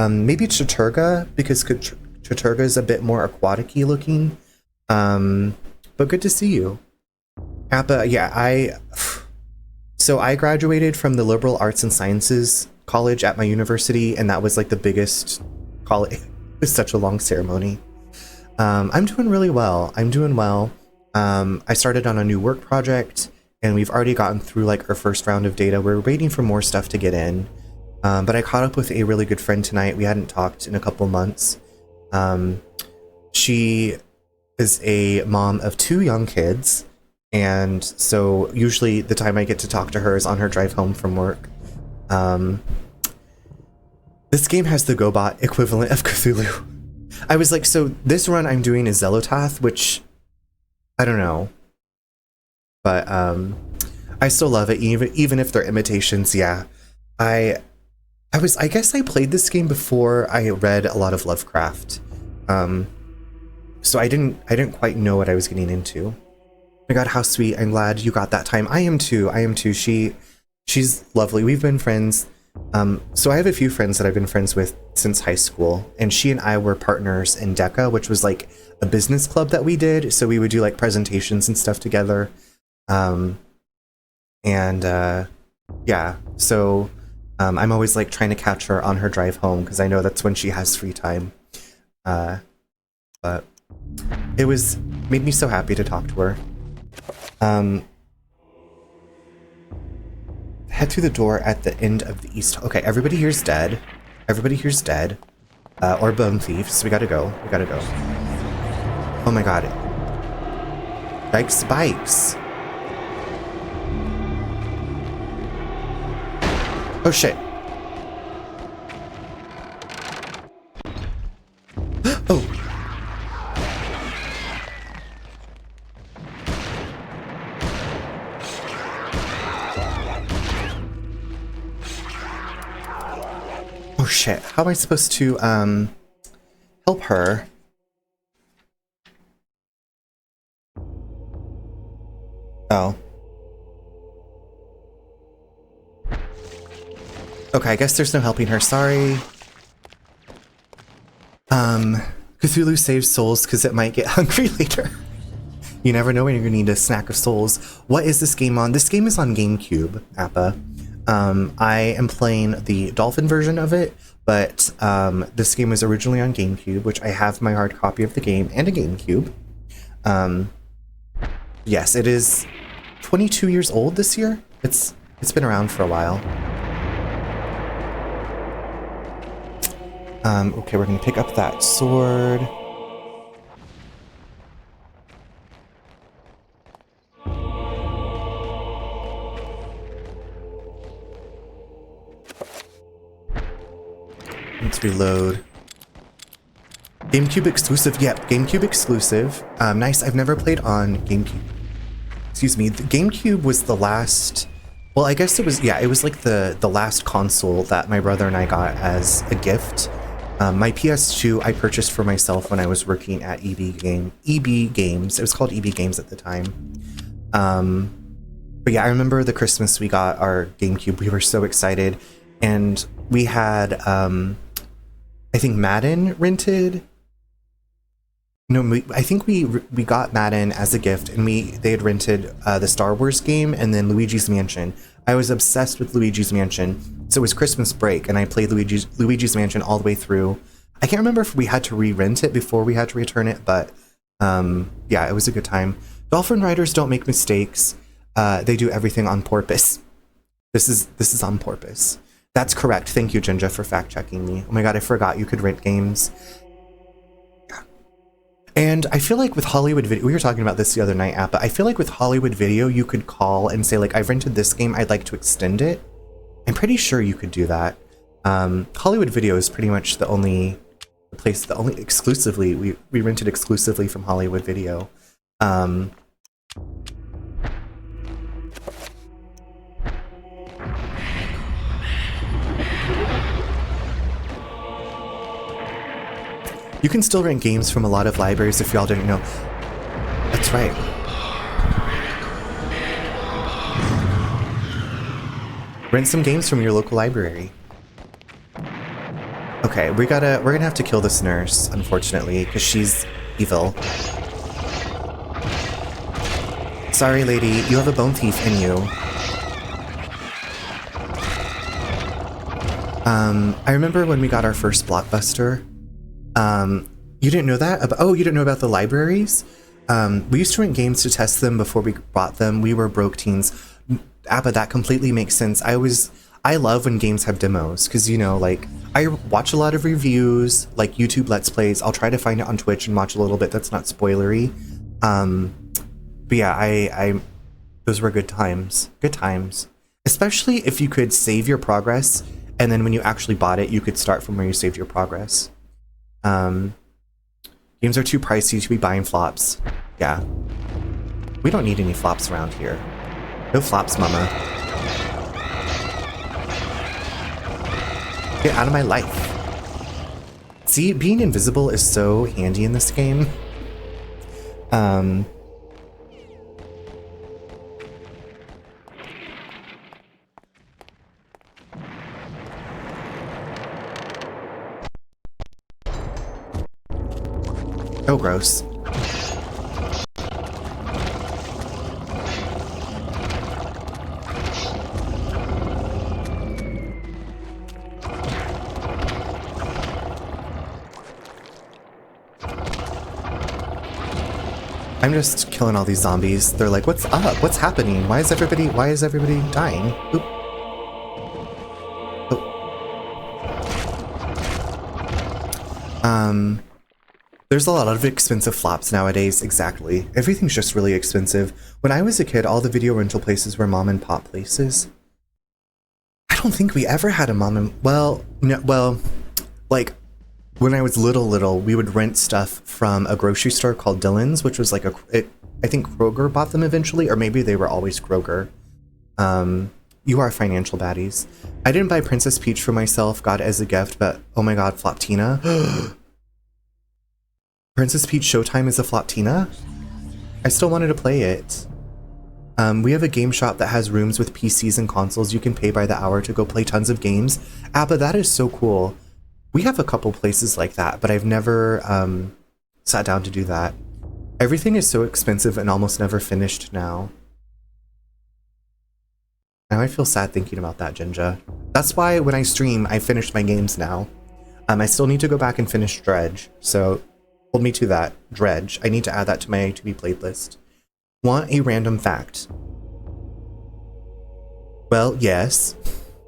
Maybe Chaturga, because Chaturga is a bit more aquatic-y looking. But good to see you. Appa, yeah, I graduated from the Liberal Arts and Sciences college at my university, and that was like the biggest college. It was such a long ceremony. I'm doing really well. I'm doing well. I started on a new work project, and we've already gotten through like our first round of data. We're waiting for more stuff to get in. But I caught up with a really good friend tonight. We hadn't talked in a couple months. She is a mom of 2 young kids, and so usually the time I get to talk to her is on her drive home from work. This game has the GoBot equivalent of Cthulhu. I was like, so this run I'm doing is Xelotath, which I don't know, but I still love it, even if they're imitations. Yeah, I guess I played this game before I read a lot of Lovecraft. So I didn't quite know what I was getting into. Oh my god, how sweet. I'm glad you got that time. I am too. She's lovely. We've been friends. So I have a few friends that I've been friends with since high school, and she and I were partners in DECA, which was like a business club that we did. So we would do like presentations and stuff together. Yeah, so I'm always like trying to catch her on her drive home because I know that's when she has free time. But it made me so happy to talk to her. Head through the door at the end of the east. Okay, everybody here's dead. Everybody here's dead. Or bone thief, so we gotta go. We gotta go. Oh my god. Yikes bikes. Oh shit. Oh. Oh shit. How am I supposed to help her? Oh. Okay, I guess there's no helping her. Sorry. Cthulhu saves souls because it might get hungry later. You never know when you're gonna need a snack of souls. What is this game on? This game is on GameCube, Appa. I am playing the Dolphin version of it, but this game was originally on GameCube, which I have my hard copy of the game and a GameCube. Yes, it is 22 years old this year. It's been around for a while. Okay, we're gonna pick up that sword. Let's reload. GameCube exclusive. Yep, GameCube exclusive. Nice. I've never played on GameCube. Excuse me. The GameCube was the last. Well, I guess it was. Yeah, it was like the last console that my brother and I got as a gift. My PS2 I purchased for myself when I was working at EB Games. It was called EB Games at the time. But yeah, I remember the Christmas we got our GameCube. We were so excited, and we had I think Madden rented. No, I think we got Madden as a gift, and they had rented the Star Wars game and then Luigi's Mansion. I was obsessed with Luigi's Mansion, so it was Christmas break, and I played Luigi's Mansion all the way through. I can't remember if we had to re-rent it before we had to return it, but yeah, it was a good time. Dolphin Riders don't make mistakes. They do everything on purpose. This is on purpose. That's correct. Thank you, Jinja, for fact-checking me. Oh my god, I forgot you could rent games. Yeah. And I feel like with Hollywood Video, we were talking about this the other night, Appa. I feel like with Hollywood Video, you could call and say, like, I've rented this game, I'd like to extend it. I'm pretty sure you could do that. Hollywood Video is pretty much the only place, exclusively, we rented exclusively from Hollywood Video. You can still rent games from a lot of libraries if y'all didn't know. That's right. Rent some games from your local library. Okay, we're gonna have to kill this nurse, unfortunately, because she's evil. Sorry, lady, you have a bone thief in you. I remember when we got our first Blockbuster. You didn't know that? Oh, you didn't know about the libraries? We used to rent games to test them before we bought them. We were broke teens. Appa, that completely makes sense. I love when games have demos, because, you know, like, I watch a lot of reviews, like YouTube Let's Plays. I'll try to find it on Twitch and watch a little bit that's not spoilery. But yeah, those were good times. Good times. Especially if you could save your progress, and then when you actually bought it, you could start from where you saved your progress. Games are too pricey to be buying flops. Yeah. We don't need any flops around here. No flops, mama. Get out of my life. See, being invisible is so handy in this game. Oh, gross. I'm just killing all these zombies. They're like, what's up? What's happening? Why is everybody dying? Oop. There's a lot of expensive flops nowadays, exactly. Everything's just really expensive. When I was a kid, all the video rental places were mom and pop places. I don't think we ever had a mom and... Well, no, well, like, when I was little, we would rent stuff from a grocery store called Dillon's, which was like I think Kroger bought them eventually, or maybe they were always Kroger. You are financial baddies. I didn't buy Princess Peach for myself, got it as a gift, but oh my god, Floptina. Princess Peach Showtime is a Floptina? I still wanted to play it. We have a game shop that has rooms with PCs and consoles. You can pay by the hour to go play tons of games. Abba, that is so cool. We have a couple places like that, but I've never sat down to do that. Everything is so expensive and almost never finished now. Now I feel sad thinking about that, Jinja. That's why when I stream, I finish my games now. I still need to go back and finish Dredge, so hold me to that. Dredge. I need to add that to my to be played list. Want a random fact? Well, yes.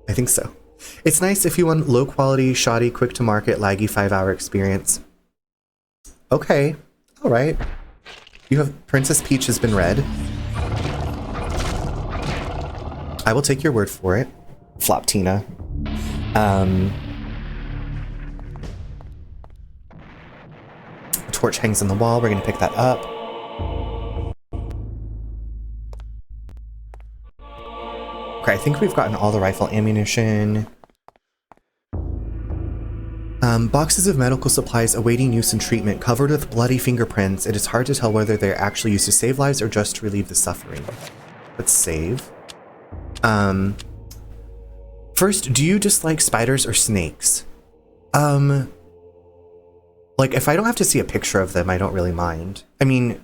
I think so. It's nice if you want low quality, shoddy, quick to market, laggy 5-hour experience. Okay. Alright. You have Princess Peach has been read. I will take your word for it. Floptina. Torch hangs on the wall. We're gonna pick that up. Okay, I think we've gotten all the rifle ammunition. Boxes of medical supplies awaiting use and treatment covered with bloody fingerprints. It is hard to tell whether they're actually used to save lives or just to relieve the suffering. Let's save. First, do you dislike spiders or snakes? Like, if I don't have to see a picture of them, I don't really mind. I mean,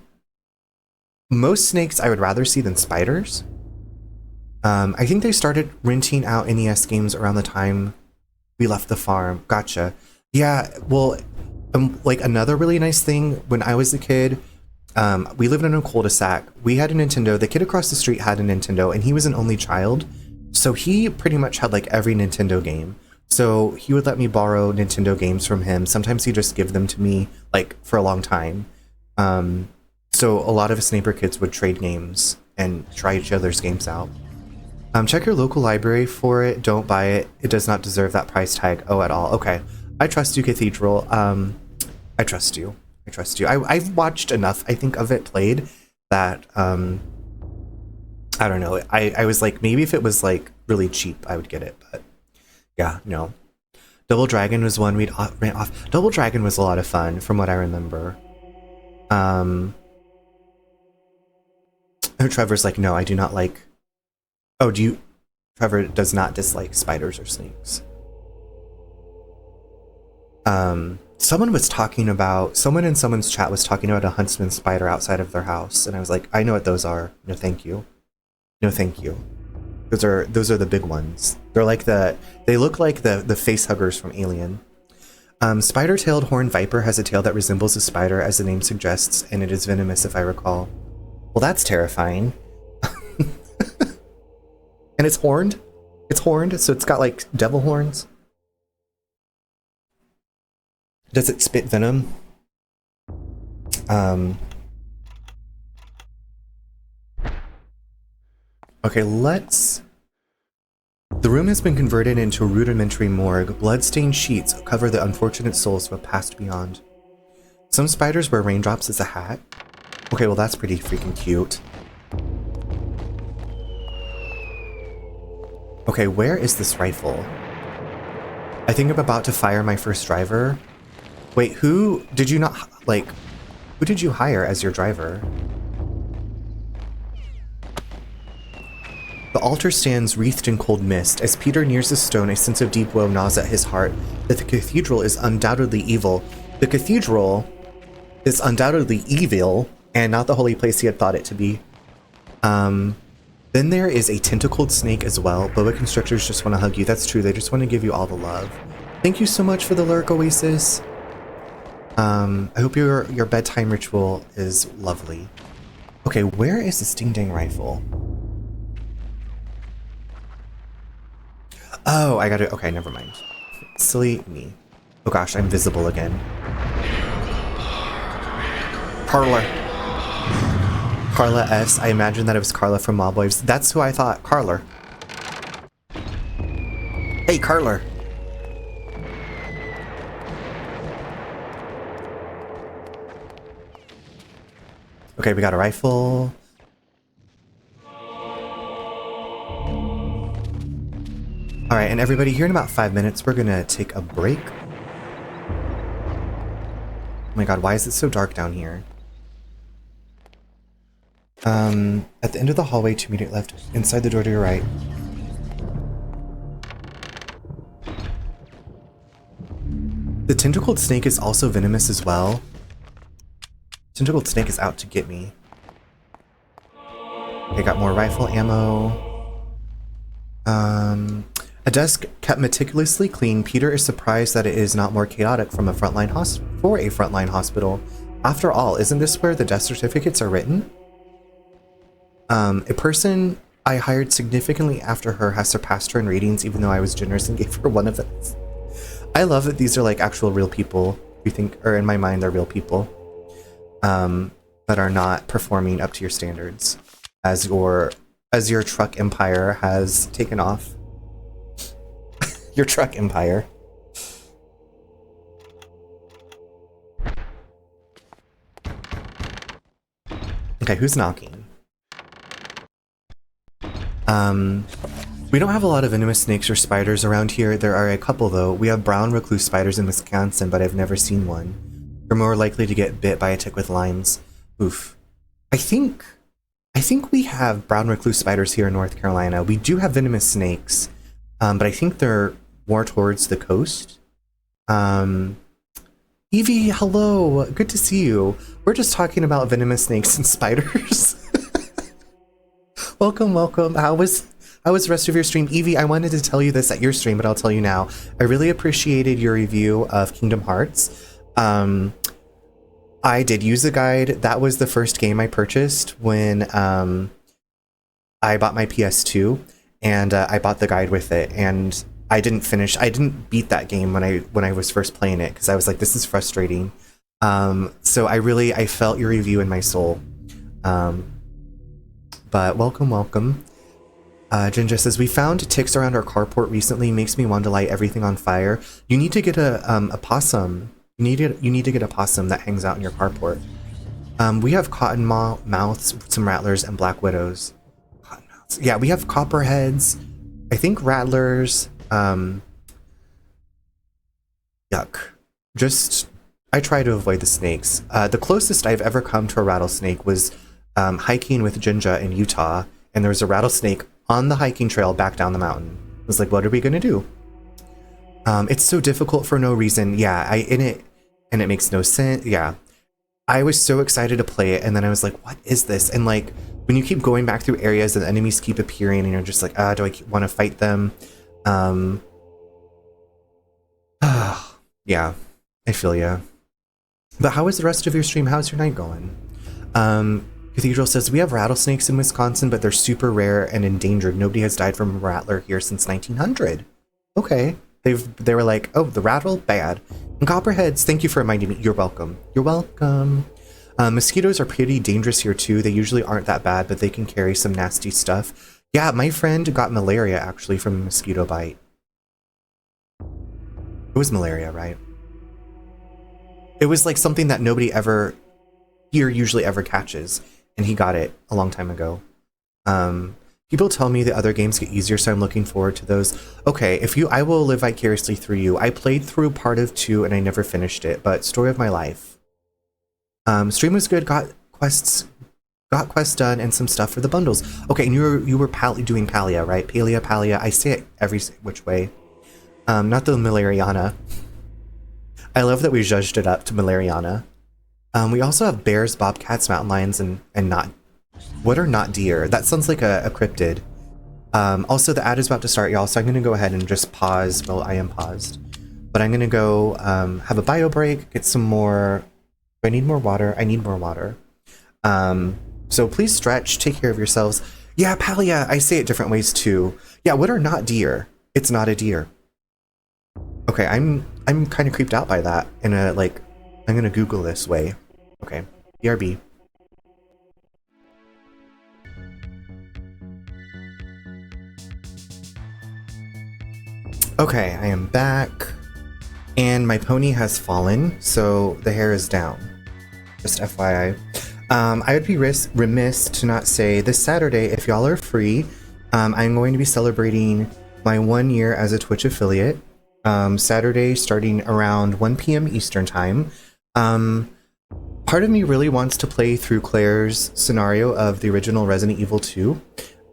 most snakes I would rather see than spiders. I think they started renting out NES games around the time we left the farm. Gotcha. Yeah, well, like another really nice thing, when I was a kid, we lived in a cul-de-sac. We had a Nintendo. The kid across the street had a Nintendo, and he was an only child. So he pretty much had like every Nintendo game. So he would let me borrow Nintendo games from him. Sometimes he'd just give them to me like for a long time. So a lot of us neighbor kids would trade games and try each other's games out. Check your local library for it. Don't buy it. It does not deserve that price tag. Oh, at all. Okay. I trust you, Cathedral. I trust you. I trust you. I've watched enough, I think, of it played that, I don't know. I was like, maybe if it was like really cheap, I would get it. But yeah, no. Double Dragon was one we'd ran off. Double Dragon was a lot of fun from what I remember. Trevor's like, no, I do not like... Oh, do you... Trevor does not dislike spiders or snakes. Someone was talking about... Someone in someone's chat was talking about a huntsman spider outside of their house, and I was like, I know what those are. No, thank you. No, thank you. Those are the big ones. They're like they look like the face huggers from Alien. Spider-tailed horned viper has a tail that resembles a spider, as the name suggests, and it is venomous if I recall. Well, that's terrifying. And it's horned? It's horned, so it's got like devil horns? Does it spit venom? Okay, let's... The room has been converted into a rudimentary morgue. Blood-stained sheets cover the unfortunate souls who have passed beyond. Some spiders wear raindrops as a hat. Okay, well that's pretty freaking cute. Okay, where is this rifle? I think I'm about to fire my first driver. Wait, who did you not, like, who did you hire as your driver? The altar stands wreathed in cold mist. As Peter nears the stone, a sense of deep woe gnaws at his heart that the cathedral is undoubtedly evil. The cathedral is undoubtedly evil, and not the holy place he had thought it to be. Then there is a tentacled snake as well. Boa constrictors just want to hug you. That's true, they just want to give you all the love. Thank you so much for the lurk, Oasis. I hope your bedtime ritual is lovely. Okay, where is the Sting Dang rifle? Oh, I got it. Okay, never mind. Silly me. Oh gosh, I'm visible again. Carla. Carla S. I imagine that it was Carla from Mob Waves. That's who I thought. Carla. Hey, Carla. Okay, we got a rifle. Alright, and everybody, here in about 5 minutes, we're gonna take a break. Oh my god, why is it so dark down here? At the end of the hallway, 2 meters left, inside the door to your right. The tentacled snake is also venomous as well. Tentacled snake is out to get me. Okay, got more rifle ammo. A desk kept meticulously clean. Peter is surprised that it is not more chaotic for a frontline hospital. After all, isn't this where the death certificates are written? A person I hired significantly after her has surpassed her in ratings, even though I was generous and gave her one of them. I love that these are like actual real people. You think, or in my mind, they're real people, that are not performing up to your standards, as your truck empire has taken off. Your truck empire. Okay, who's knocking? We don't have a lot of venomous snakes or spiders around here. There are a couple though. We have brown recluse spiders in Wisconsin, but I've never seen one. You're more likely to get bit by a tick with limes. Oof. I think we have brown recluse spiders here in North Carolina. We do have venomous snakes, but I think they're more towards the coast. Evie, hello. Good to see you. We're just talking about venomous snakes and spiders. Welcome, welcome. How was the rest of your stream? Evie, I wanted to tell you this at your stream, but I'll tell you now. I really appreciated your review of Kingdom Hearts. I did use a guide. That was the first game I purchased when I bought my PS2, and I bought the guide with it, and I didn't beat that game when I was first playing it, because I was like, this is frustrating. So I felt your review in my soul. But welcome. Ginger says, we found ticks around our carport recently. Makes me want to light everything on fire. You need to get a possum. You need to get a possum that hangs out in your carport. We have cottonmouths, some rattlers, and black widows. Cottonmouths. Yeah, we have copperheads. I think rattlers. Yuck. I try to avoid the snakes. The closest I've ever come to a rattlesnake was hiking with Jinja in Utah, and there was a rattlesnake on the hiking trail back down the mountain. I was like, what are we gonna do? It's so difficult for no reason. Yeah, and it makes no sense. Yeah, I was so excited to play it, and then I was like, what is this? And like, when you keep going back through areas and enemies keep appearing, and you're just like, do I want to fight them? Yeah, I feel ya. But how was the rest of your stream? How's your night going? Cathedral says, we have rattlesnakes in Wisconsin, but they're super rare and endangered. Nobody has died from a rattler here since 1900. Okay. They were like, oh, the rattle? Bad. And copperheads, thank you for reminding me. You're welcome. You're welcome. Mosquitoes are pretty dangerous here too. They usually aren't that bad, but they can carry some nasty stuff. Yeah, my friend got malaria actually from a mosquito bite. It was malaria, right? It was like something that nobody ever here usually ever catches, and he got it a long time ago. People tell me the other games get easier, so I'm looking forward to those. Okay, I will live vicariously through you. I played through part of 2 and I never finished it, but story of my life. Stream was good, got quests done, and some stuff for the bundles. Okay, and you were doing Palia, right? Palia. I say it every which way. Not the Malariana. I love that we judged it up to Malariana. We also have bears, bobcats, mountain lions, and not. What are not deer? That sounds like a cryptid. Also, the ad is about to start, y'all, so I'm going to go ahead and just pause while I am paused. but I'm gonna go have a bio break, get some more. Do I need more water? I need more water. So please stretch, take care of yourselves. Yeah, Palia, I say it different ways too. Yeah, what are not deer? It's not a deer. Okay, I'm kind of creeped out by that. In a like, I'm gonna Google this way. Okay, BRB. Okay, I am back, and my pony has fallen, so the hair is down. Just FYI. I would be remiss to not say this Saturday, if y'all are free, I'm going to be celebrating my 1 year as a Twitch affiliate. Saturday, starting around 1 p.m. Eastern time. Part of me really wants to play through Claire's scenario of the original Resident Evil 2.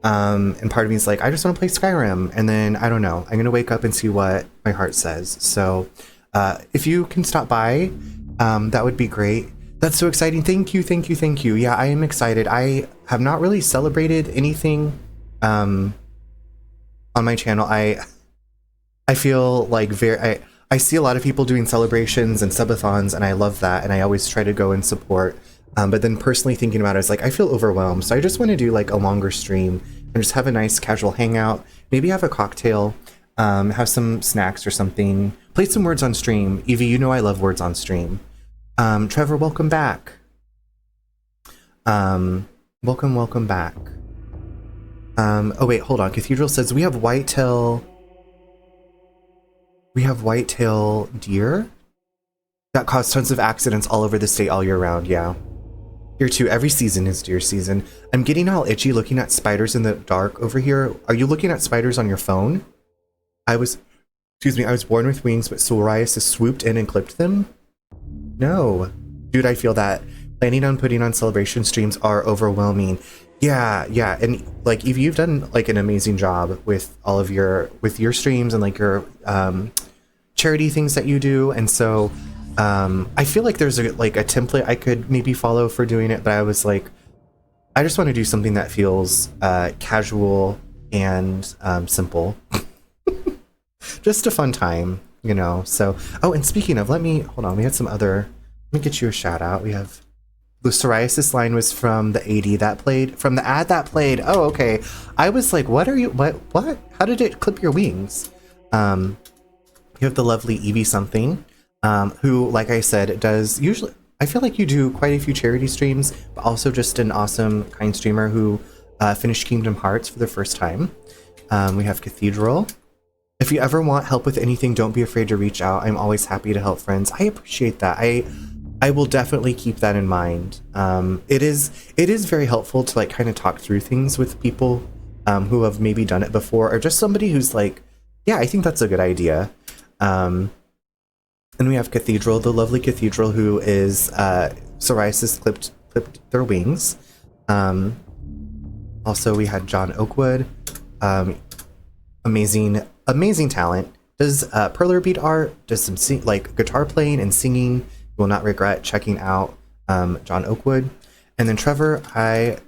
And part of me is like, I just want to play Skyrim. And then, I don't know, I'm going to wake up and see what my heart says. So, if you can stop by, that would be great. That's so exciting. Thank you, thank you, thank you. Yeah, I am excited. I have not really celebrated anything on my channel. I feel like I see a lot of people doing celebrations and subathons, and I love that, and I always try to go and support. But then personally thinking about it, it's like I feel overwhelmed. So I just want to do like a longer stream and just have a nice casual hangout, maybe have a cocktail, have some snacks or something, play some words on stream. Evie, you know I love words on stream. Trevor, welcome back. Welcome back. Oh wait, hold on. Cathedral says we have whitetail deer that cause tons of accidents all over the state all year round. Yeah. Here too, every season is deer season. I'm getting all itchy looking at spiders in the dark over here. Are you looking at spiders on your phone? I was born with wings, but psoriasis swooped in and clipped them? No. Dude, I feel that. Planning on putting on celebration streams are overwhelming. Yeah, and like Evie, you've done like an amazing job with all of your streams and like your charity things that you do, and so I feel like there's a template I could maybe follow for doing it, but I was like, I just want to do something that feels casual and simple. Just a fun time, you know. So, oh, and speaking of, hold on, we had some other, let me get you a shout out. We have the psoriasis line was from the from the ad that played. Oh, okay. I was like, what? How did it clip your wings? You have the lovely Evie something, who, like I said, does usually, I feel like you do quite a few charity streams, but also just an awesome, kind streamer who finished Kingdom Hearts for the first time. We have Cathedral. If you ever want help with anything, don't be afraid to reach out. I'm always happy to help friends. I appreciate that. I will definitely keep that in mind. It is very helpful to like kind of talk through things with people who have maybe done it before, or just somebody who's like, yeah, I think that's a good idea. And we have Cathedral, the lovely Cathedral, who is psoriasis clipped their wings. Also, we had John Oakwood, amazing talent. Does perler bead art, does some guitar playing and singing. You will not regret checking out John Oakwood. And then Trevor, I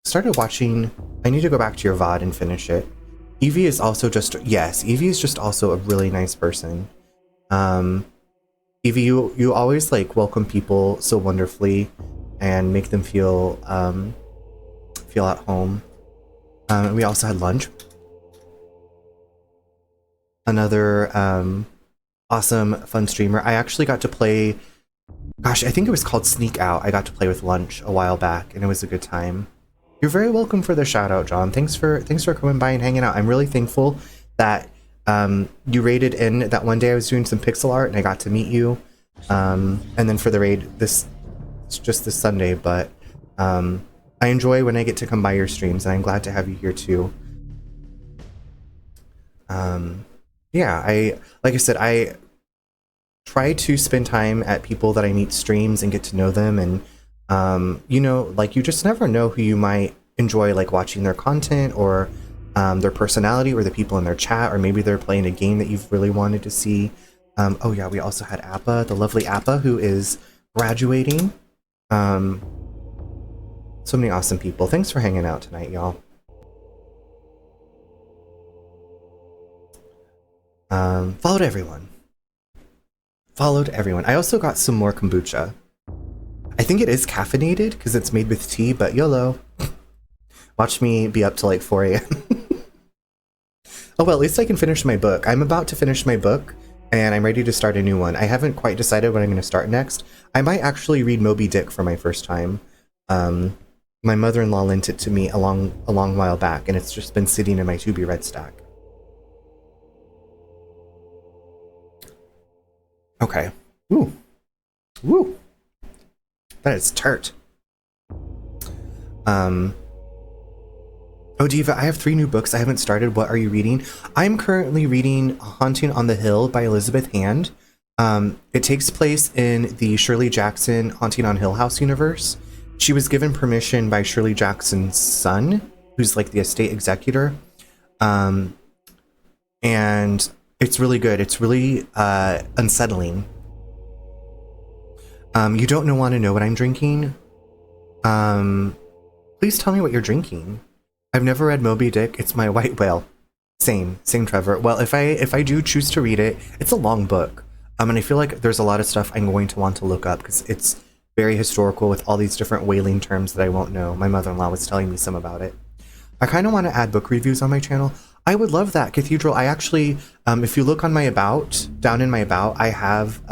started watching. I need to go back to your VOD and finish it. Evie is also Evie is just also a really nice person. Evie, you always like welcome people so wonderfully and make them feel at home. And we also had lunch. Another awesome fun streamer. I actually got to play, gosh, I think it was called Sneak Out. I got to play with Lunch a while back, and it was a good time. You're very welcome for the shout out, John. Thanks for coming by and hanging out. I'm really thankful that you raided in that one day I was doing some pixel art and I got to meet you. And then for the raid it's just this Sunday, but I enjoy when I get to come by your streams, and I'm glad to have you here too. Yeah, like I said, I try to spend time at people that I meet streams and get to know them, and you know, like you just never know who you might enjoy like watching their content, or their personality, or the people in their chat, or maybe they're playing a game that you've really wanted to see. Oh yeah, we also had Appa, the lovely Appa, who is graduating. So many awesome people. Thanks for hanging out tonight, y'all. Followed everyone. Followed everyone. I also got some more kombucha. I think it is caffeinated because it's made with tea, but YOLO. Watch me be up till like 4 a.m. Oh well, at least I can finish my book. I'm about to finish my book, and I'm ready to start a new one. I haven't quite decided what I'm going to start next. I might actually read Moby Dick for my first time. My mother-in-law lent it to me a long while back, and it's just been sitting in my to-be-read stack. Okay. Ooh. Woo. That is tart. Oh, Diva, I have 3 new books I haven't started. What are you reading? I'm currently reading Haunting on the Hill by Elizabeth Hand. It takes place in the Shirley Jackson Haunting on Hill House universe. She was given permission by Shirley Jackson's son, who's like the estate executor. And it's really good. It's really unsettling. You don't want to know what I'm drinking? Please tell me what you're drinking. I've never read Moby Dick. It's my white whale. Same, Trevor. Well, if I do choose to read it, it's a long book. And I feel like there's a lot of stuff I'm going to want to look up because it's very historical with all these different whaling terms that I won't know. My mother-in-law was telling me some about it. I kind of want to add book reviews on my channel. I would love that, Cathedral. I actually, if you look on my About, down in my About, I have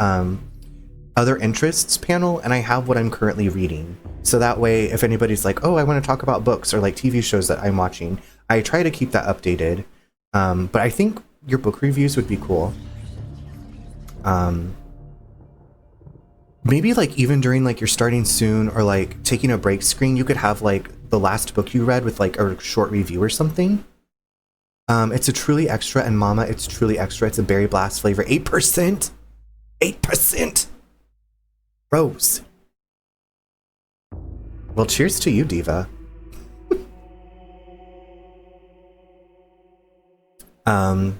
other interests panel, and I have what I'm currently reading. So that way, if anybody's like, oh, I want to talk about books or like TV shows that I'm watching, I try to keep that updated. But I think your book reviews would be cool. Maybe like even during like you're starting soon or like taking a break screen, you could have like the last book you read with like a short review or something. It's a Truly Extra, and Mama, it's Truly Extra. It's a berry blast flavor. 8%. 8%. Rose. Well, cheers to you, Diva. All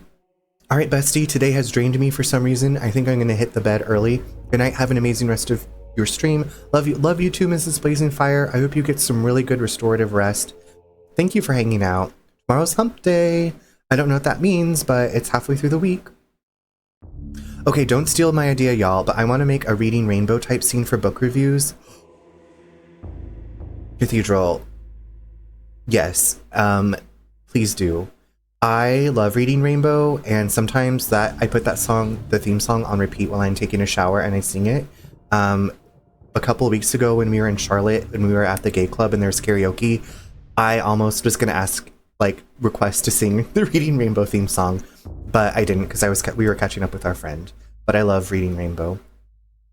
right, bestie, today has drained me for some reason. I think I'm going to hit the bed early. Good night. Have an amazing rest of your stream. Love you too, Mrs. Blazing Fire. I hope you get some really good restorative rest. Thank you for hanging out. Tomorrow's hump day. I don't know what that means, but it's halfway through the week. Okay, don't steal my idea, y'all, but I want to make a Reading Rainbow type scene for book reviews. Cathedral. Yes, please do. I love Reading Rainbow, and sometimes that I put that song, the theme song, on repeat while I'm taking a shower and I sing it. A couple of weeks ago when we were in Charlotte and we were at the gay club and there's karaoke, I almost was gonna ask, like, request to sing the Reading Rainbow theme song, but I didn't because we were catching up with our friend. But I love Reading Rainbow.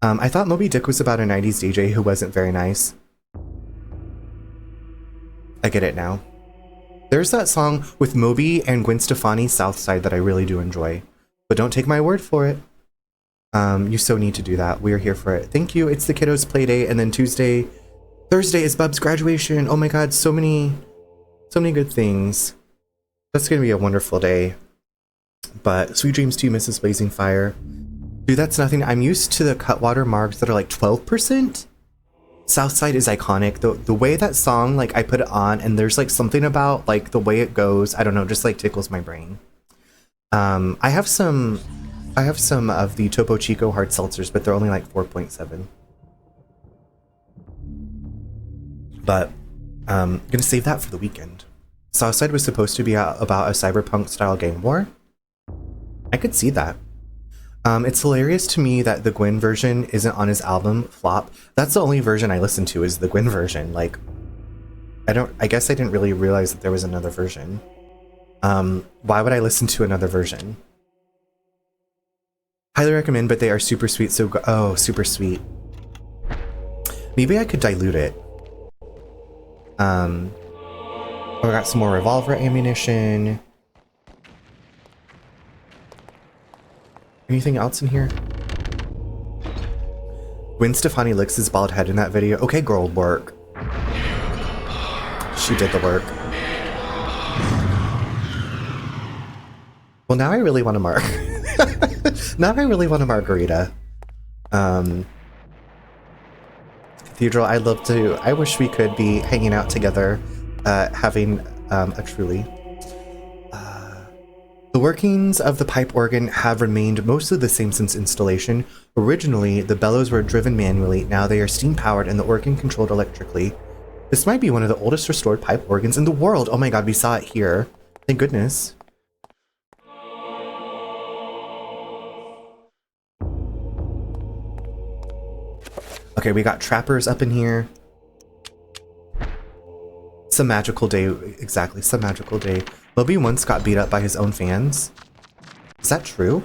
I thought Moby Dick was about a 90s DJ who wasn't very nice. I get it now. There's that song with Moby and Gwen Stefani, Southside, that I really do enjoy. But don't take my word for it. You so need to do that. We're here for it. Thank you. It's the kiddos' play day, and then Thursday is Bub's graduation. Oh my god, so many good things. That's gonna be a wonderful day. But sweet dreams to you, Mrs. Blazing Fire. Dude, that's nothing. I'm used to the Cutwater margs that are like 12%. Southside is iconic. The way that song, like, I put it on and there's like something about like the way it goes, I don't know, just like tickles my brain. I have some of the Topo Chico hard seltzers, but they're only like 4.7. But gonna save that for the weekend. Southside was supposed to be about a cyberpunk style gang war. I could see that. It's hilarious to me that the Gwen version isn't on his album, Flop. That's the only version I listen to is the Gwen version. Like, I guess I didn't really realize that there was another version. Why would I listen to another version? Highly recommend, but they are super sweet, oh, super sweet. Maybe I could dilute it. I got some more revolver ammunition. Anything else in here? Gwen Stefani licks his bald head in that video. Okay, girl, work. She did the work. Well, now I really want to now I really want a margarita. Cathedral, I wish we could be hanging out together, having a Truly. The workings of the pipe organ have remained mostly the same since installation. Originally, the bellows were driven manually. Now they are steam-powered and the organ controlled electrically. This might be one of the oldest restored pipe organs in the world. Oh my god, we saw it here. Thank goodness. Okay, we got trappers up in here. Some magical day, exactly, some magical day. Moby once got beat up by his own fans. Is that true?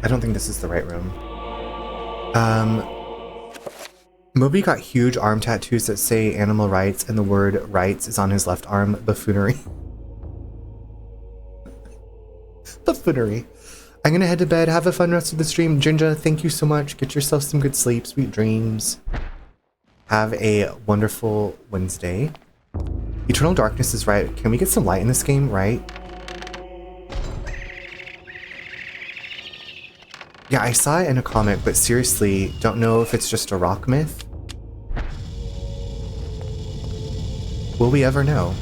I don't think this is the right room. Moby got huge arm tattoos that say animal rights, and the word rights is on his left arm. Buffoonery. Buffoonery. I'm gonna head to bed. Have a fun rest of the stream. Jinja, thank you so much. Get yourself some good sleep, sweet dreams. Have a wonderful Wednesday. Eternal darkness is right. Can we get some light in this game, right? Yeah, I saw it in a comic, but seriously, don't know if it's just a rock myth. Will we ever know?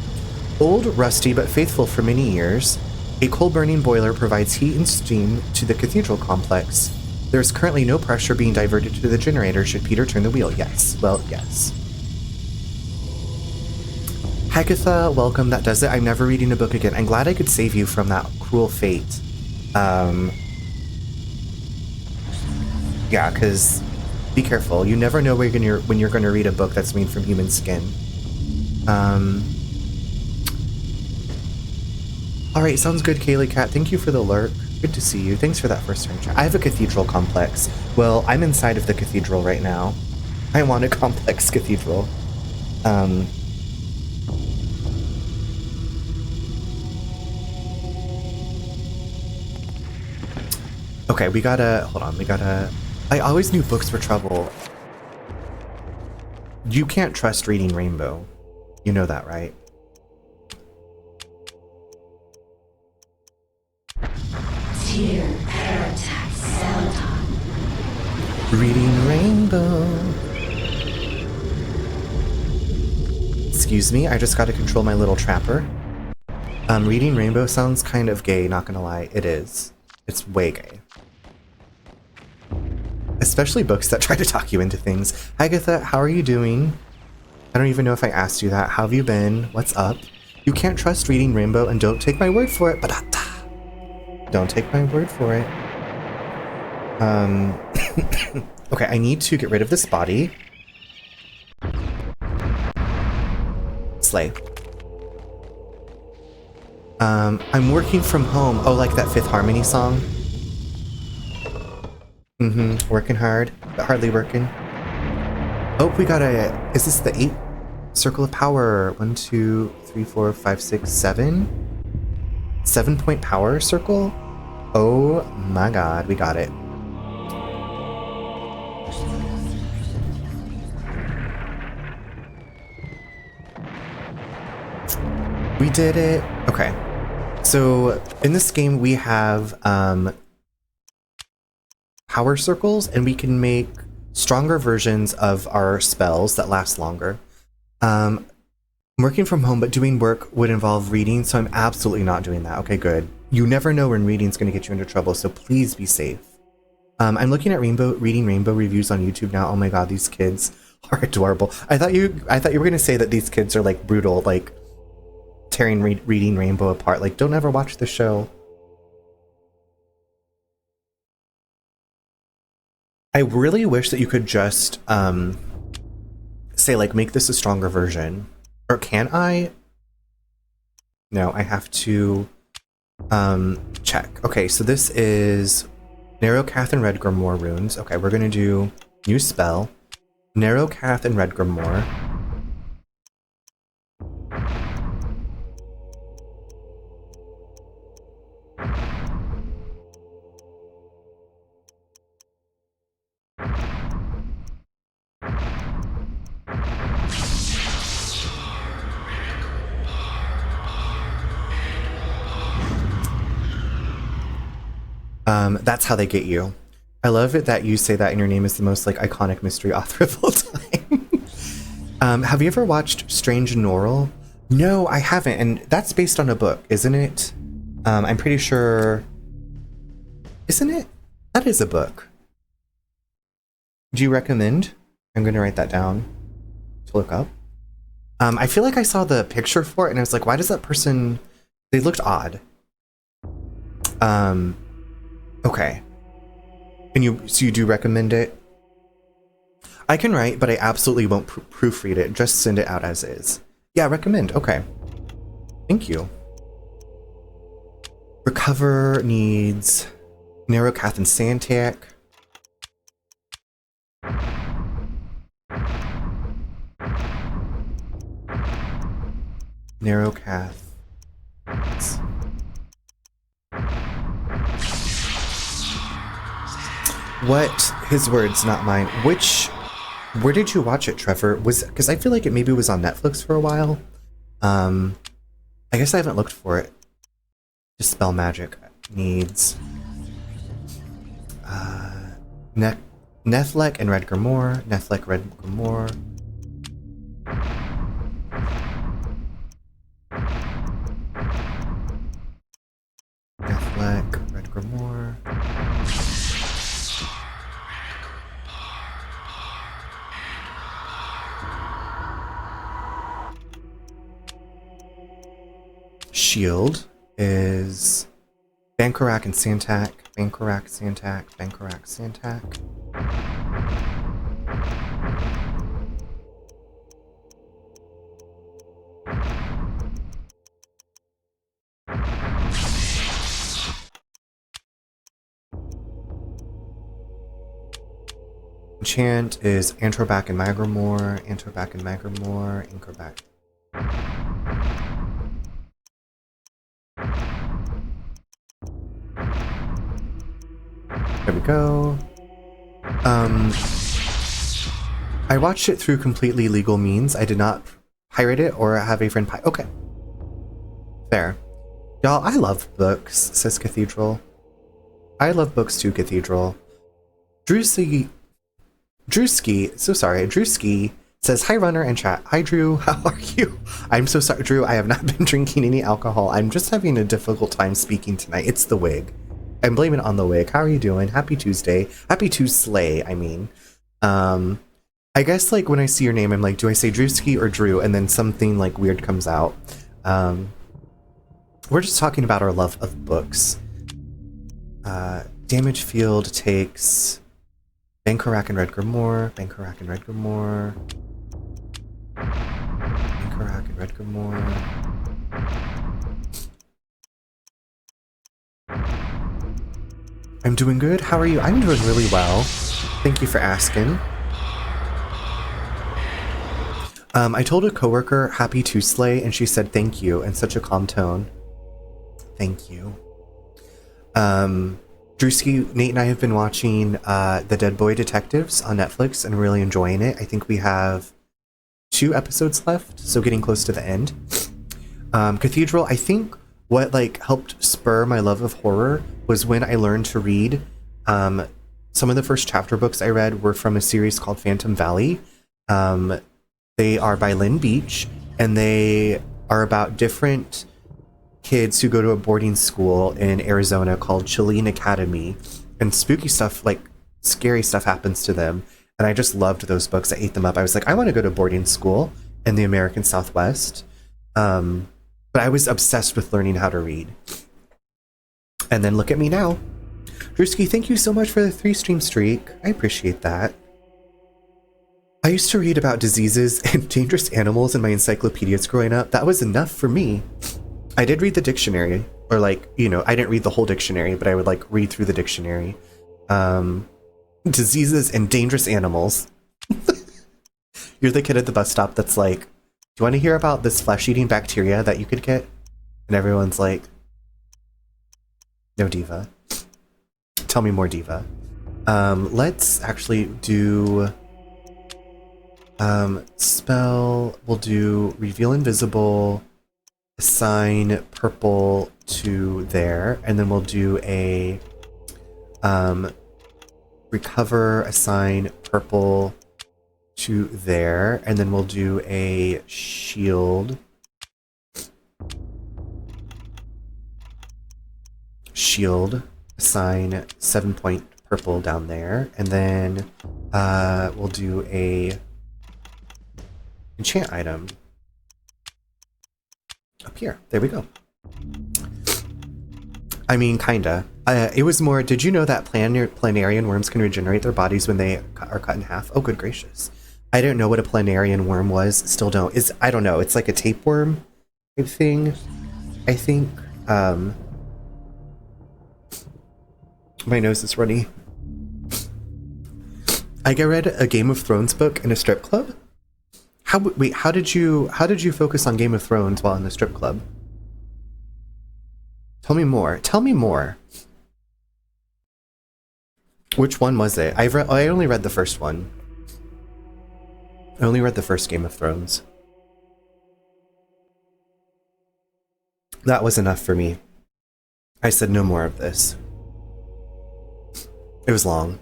Old, rusty, but faithful for many years, a coal-burning boiler provides heat and steam to the cathedral complex. There is currently no pressure being diverted to the generator should Peter turn the wheel. Yes. Well, yes. Hagatha, welcome. That does it. I'm never reading a book again. I'm glad I could save you from that cruel fate. Yeah, because be careful. You never know when you're going to read a book that's made from human skin. Alright, sounds good, Kaylee Cat. Thank you for the lurk. Good to see you. Thanks for that first time chat. I have a cathedral complex. Well, I'm inside of the cathedral right now. I want a complex cathedral. Okay, we gotta... Hold on, we gotta... I always knew books were trouble. You can't trust reading Rainbow. You know that, right? Tear, air attack, Celadon. Reading Rainbow. Excuse me, I just gotta control my little trapper. Reading Rainbow sounds kind of gay, not gonna lie. It is. It's way gay. Especially books that try to talk you into things. Agatha, how are you doing? I don't even know if I asked you that. How have you been? What's up? You can't trust reading Rainbow, and don't take my word for it. Don't take my word for it. Okay, I need to get rid of this body. Slay. I'm working from home. Oh, like that Fifth Harmony song? Working hard, but hardly working. Oh, we got a... Is this the 8 circle of power? 1, 2, 3, 4, 5, 6, 7? 7-point power circle? Oh my god, we got it. We did it. Okay. So in this game we have power circles, and we can make stronger versions of our spells that last longer. I'm working from home, but doing work would involve reading, so I'm absolutely not doing that. Okay, good. You never know when reading's going to get you into trouble, so please be safe. I'm looking at reading Rainbow reviews on YouTube now. Oh my god, these kids are adorable. I thought you were going to say that these kids are like brutal, like tearing reading Rainbow apart. Like, don't ever watch the show. I really wish that you could just say, like, make this a stronger version. Or can I? No, I have to Check. Okay, so this is Narrow Cath and Red Grimoire runes. Okay, we're gonna do new spell. Narrow Cath and Red Grimoire. That's how they get you. I love it that you say that and your name is the most like iconic mystery author of all time. Have you ever watched Strange Norrell? No, I haven't, and that's based on a book, isn't it? I'm pretty sure. Isn't it? That is a book. Do you recommend? I'm going to write that down to look up. I feel like I saw the picture for it and I was like, why does that person... They looked odd. Okay. And so you do recommend it? I can write, but I absolutely won't proofread it. Just send it out as is. Yeah, recommend. Okay. Thank you. Recover needs Narrow Cath and Santac. Narrow Cath. What? His words, not mine. Where did you watch it, Trevor? Because I feel like it maybe was on Netflix for a while. I guess I haven't looked for it. Dispel magic needs Nethlek and Red Grimoire. Nethlek, Red Grimoire. Nethlek, Red Grimoire. Shield is Bankarak and Santac. Bankarak, Santac, Bankarak, Santac. Enchant is Antrobac and Magrimore. Antrobac and Magrimore. Anchorback. There we go. I watched it through completely legal means. I did not pirate it or have a friend Okay. Fair. Y'all, I love books, says Cathedral. I love books too, Cathedral. Drewski, so sorry. Drewski says, hi, Runner and chat. Hi, Drew. How are you? I'm so sorry, Drew. I have not been drinking any alcohol. I'm just having a difficult time speaking tonight. It's the wig. I'm blaming it on the wig. How are you doing? Happy Tuesday. Happy Tuesday, I mean. I guess, like, when I see your name, I'm like, do I say Drewski or Drew? And then something, like, weird comes out. We're just talking about our love of books. Damage field takes Bankarak and Red Grimoire. Bankarak and Red Grimoire. Bankarak and Red Grimoire. I'm doing good. How are you? I'm doing really well. Thank you for asking. I told a coworker Happy Tuesday, and she said thank you in such a calm tone. Thank you. Drewski, Nate and I have been watching The Dead Boy Detectives on Netflix and really enjoying it. I think we have 2 episodes left, so getting close to the end. Cathedral, I think what like helped spur my love of horror was when I learned to read. Some of the first chapter books I read were from a series called Phantom Valley. They are by Lynn Beach, and they are about different kids who go to a boarding school in Arizona called Chilean Academy, and spooky stuff, like scary stuff, happens to them. And I just loved those books. I ate them up. I was like, I want to go to boarding school in the American Southwest. But I was obsessed with learning how to read. And then look at me now. Drewski, thank you so much for the 3-stream streak. I appreciate that. I used to read about diseases and dangerous animals in my encyclopedias growing up. That was enough for me. I did read the dictionary, or like, I didn't read the whole dictionary, but I would like read through the dictionary. Diseases and dangerous animals. You're the kid at the bus stop that's like, do you want to hear about this flesh-eating bacteria that you could get? And everyone's like, no, diva. Tell me more, diva. Let's actually do spell. We'll do reveal invisible, assign purple to there, and then we'll do a recover, assign purple to there, and then we'll do a shield. Assign 7-point purple down there, and then we'll do a enchant item up here. There we go. I mean, kinda. It was more, did you know that planarian worms can regenerate their bodies when they are cut in half? Oh, good gracious. I didn't know what a planarian worm was. Still don't. I don't know. It's like a tapeworm type thing, I think. My nose is runny. I read a Game of Thrones book in a strip club. How did you focus on Game of Thrones while in the strip club? Tell me more. Tell me more. Which one was it? I only read the first one. I only read the first Game of Thrones. That was enough for me. I said no more of this. It was long.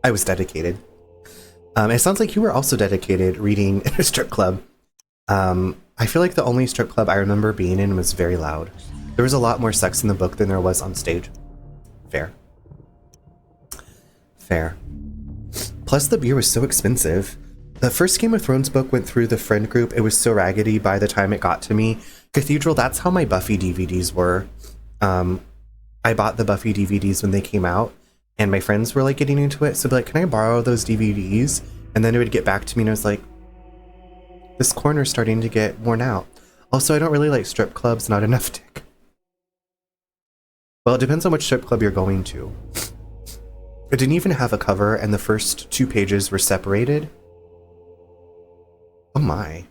I was dedicated. It sounds like you were also dedicated reading in a strip club. I feel like the only strip club I remember being in was very loud. There was a lot more sex in the book than there was on stage. Fair. Fair. Plus the beer was so expensive. The first Game of Thrones book went through the friend group. It was so raggedy by the time it got to me. Cathedral, that's how my Buffy DVDs were. I bought the Buffy DVDs when they came out, and my friends were like getting into it. So I'd be like, can I borrow those DVDs? And then it would get back to me and I was like, this corner's starting to get worn out. Also, I don't really like strip clubs, not enough dick. Well, it depends on which strip club you're going to. It didn't even have a cover, and the first 2 pages were separated. Oh my.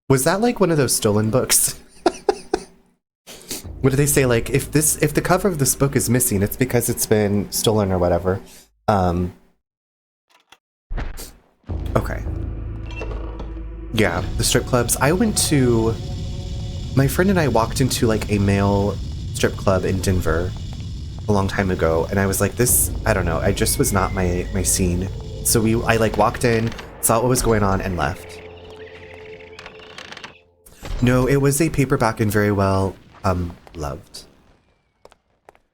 Was that like one of those stolen books? What do they say? Like, if the cover of this book is missing, it's because it's been stolen or whatever. Okay. Yeah, the strip clubs. My friend and I walked into like a male strip club in Denver a long time ago, and I was like, I don't know, I just was not my scene. So I like walked in, saw what was going on, and left. No, it was a paperback and very well loved.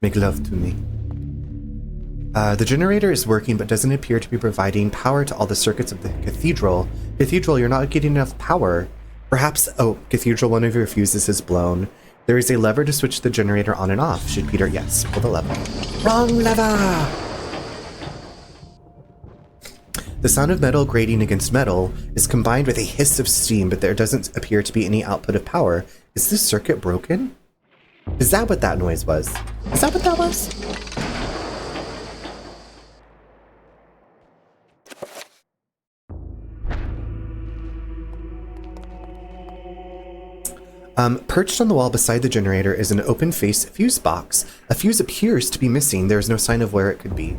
Make love to me. The generator is working but doesn't appear to be providing power to all the circuits of the cathedral. Cathedral, you're not getting enough power. Perhaps, Cathedral, one of your fuses is blown. There is a lever to switch the generator on and off. Should Peter, yes, pull the lever. Wrong lever! The sound of metal grating against metal is combined with a hiss of steam, but there doesn't appear to be any output of power. Is this circuit broken? Is that what that noise was? Is that what that was? Perched on the wall beside the generator is an open-face fuse box. A fuse appears to be missing. There is no sign of where it could be.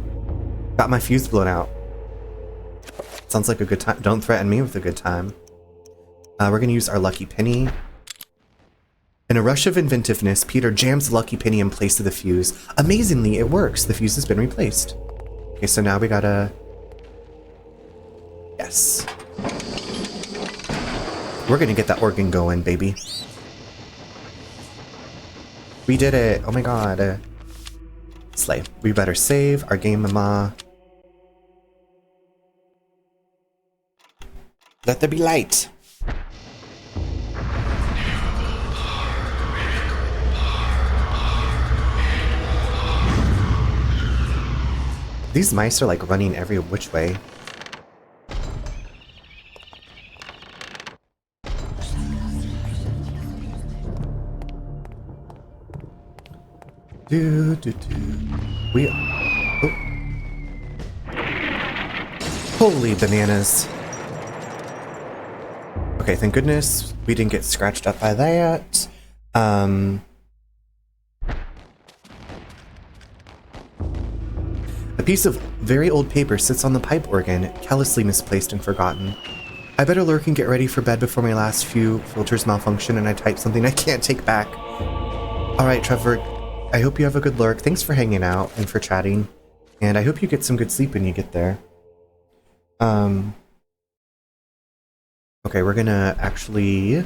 Got my fuse blown out. Sounds like a good time. Don't threaten me with a good time. We're going to use our lucky penny. In a rush of inventiveness, Peter jams the lucky penny in place of the fuse. Amazingly, it works. The fuse has been replaced. Okay, so now we gotta... Yes. We're going to get that organ going, baby. We did it! Oh my god. Slay. We better save our game, mama. Let there be light. These mice are like running every which way. Do, do, do. We. Oh. Holy bananas. Okay, thank goodness we didn't get scratched up by that. A piece of very old paper sits on the pipe organ, callously misplaced and forgotten. I better lurk and get ready for bed before my last few filters malfunction and I type something I can't take back. Alright, Trevor, I hope you have a good lurk. Thanks for hanging out and for chatting. And I hope you get some good sleep when you get there. Okay, we're gonna actually...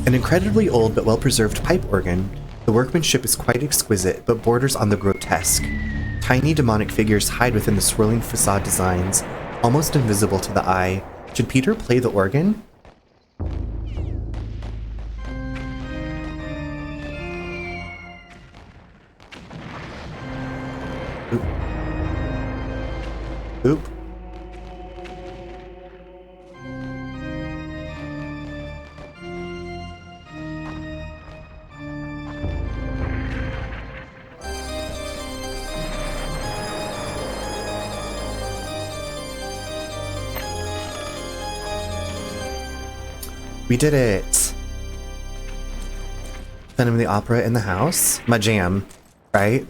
An incredibly old but well-preserved pipe organ. The workmanship is quite exquisite, but borders on the grotesque. Tiny demonic figures hide within the swirling facade designs, almost invisible to the eye. Should Peter play the organ? Oop. Oop. We did it! Phantom of the Opera in the house. My jam, right?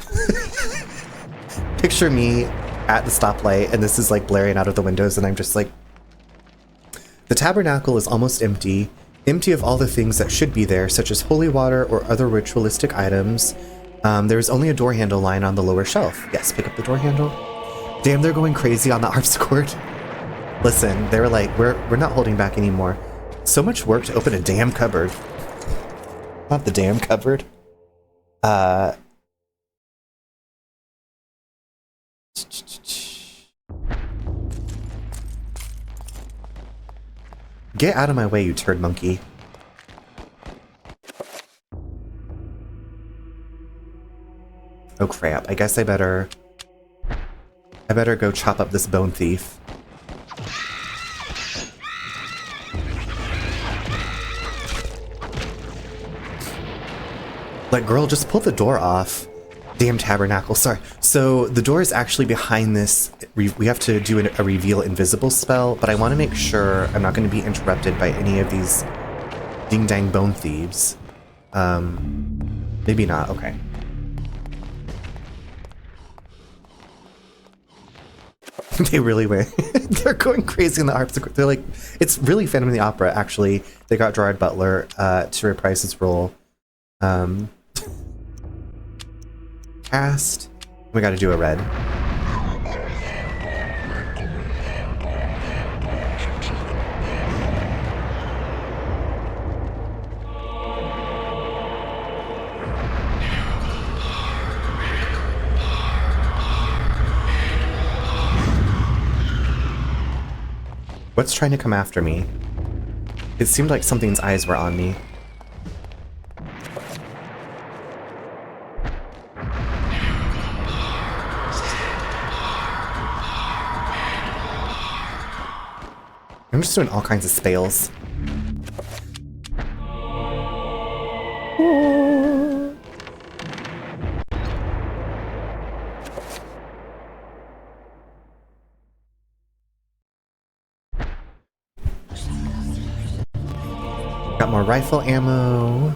Picture me at the stoplight and this is like blaring out of the windows and I'm just like... The tabernacle is almost empty. Empty of all the things that should be there, such as holy water or other ritualistic items. There is only a door handle lying on the lower shelf. Yes, pick up the door handle. Damn, they're going crazy on the harpsichord. Listen, they were like, we're not holding back anymore. So much work to open a damn cupboard. Not the damn cupboard. Get out of my way, you turd monkey. Oh crap, I guess I better go chop up this bone thief. Like, girl, just pull the door off. Damn tabernacle, sorry. So, the door is actually behind this. We have to do a reveal invisible spell, but I want to make sure I'm not going to be interrupted by any of these ding-dang bone thieves. Maybe not, okay. They really went. They're going crazy in the harpsichord. They're like, it's really Phantom of the Opera, actually. They got Gerard Butler to reprise his role. Cast. We gotta do a red. What's trying to come after me? It seemed like something's eyes were on me. I'm just doing all kinds of spells. Got more rifle ammo.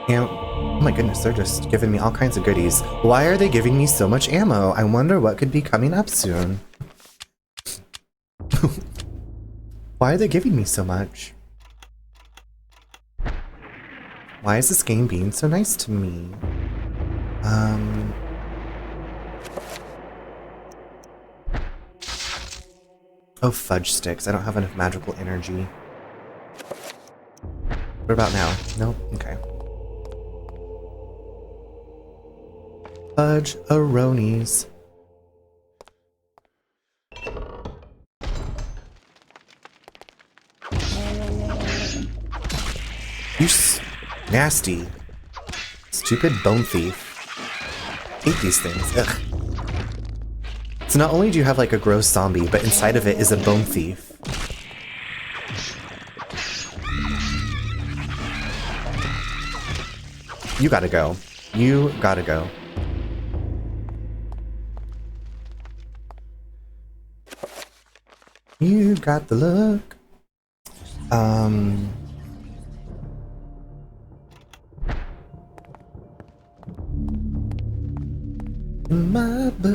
Oh my goodness, they're just giving me all kinds of goodies. Why are they giving me so much ammo? I wonder what could be coming up soon. Why are they giving me so much? Why is this game being so nice to me? Oh, fudge sticks. I don't have enough magical energy. What about now? Nope. Okay. Fudge-a-ronies. You nasty, stupid bone thief. Hate these things. Ugh. So not only do you have like a gross zombie, but inside of it is a bone thief. You gotta go. You gotta go. You got the look.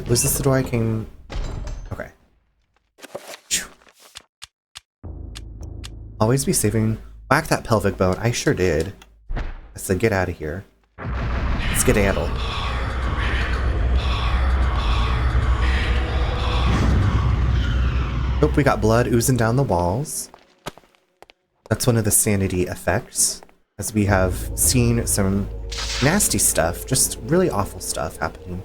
Was this the door I came? Okay. Always be saving. Whack that pelvic bone. I sure did. I said, get out of here. Skedaddle. Oh, we got blood oozing down the walls. That's one of the sanity effects, as we have seen some nasty stuff, just really awful stuff happening.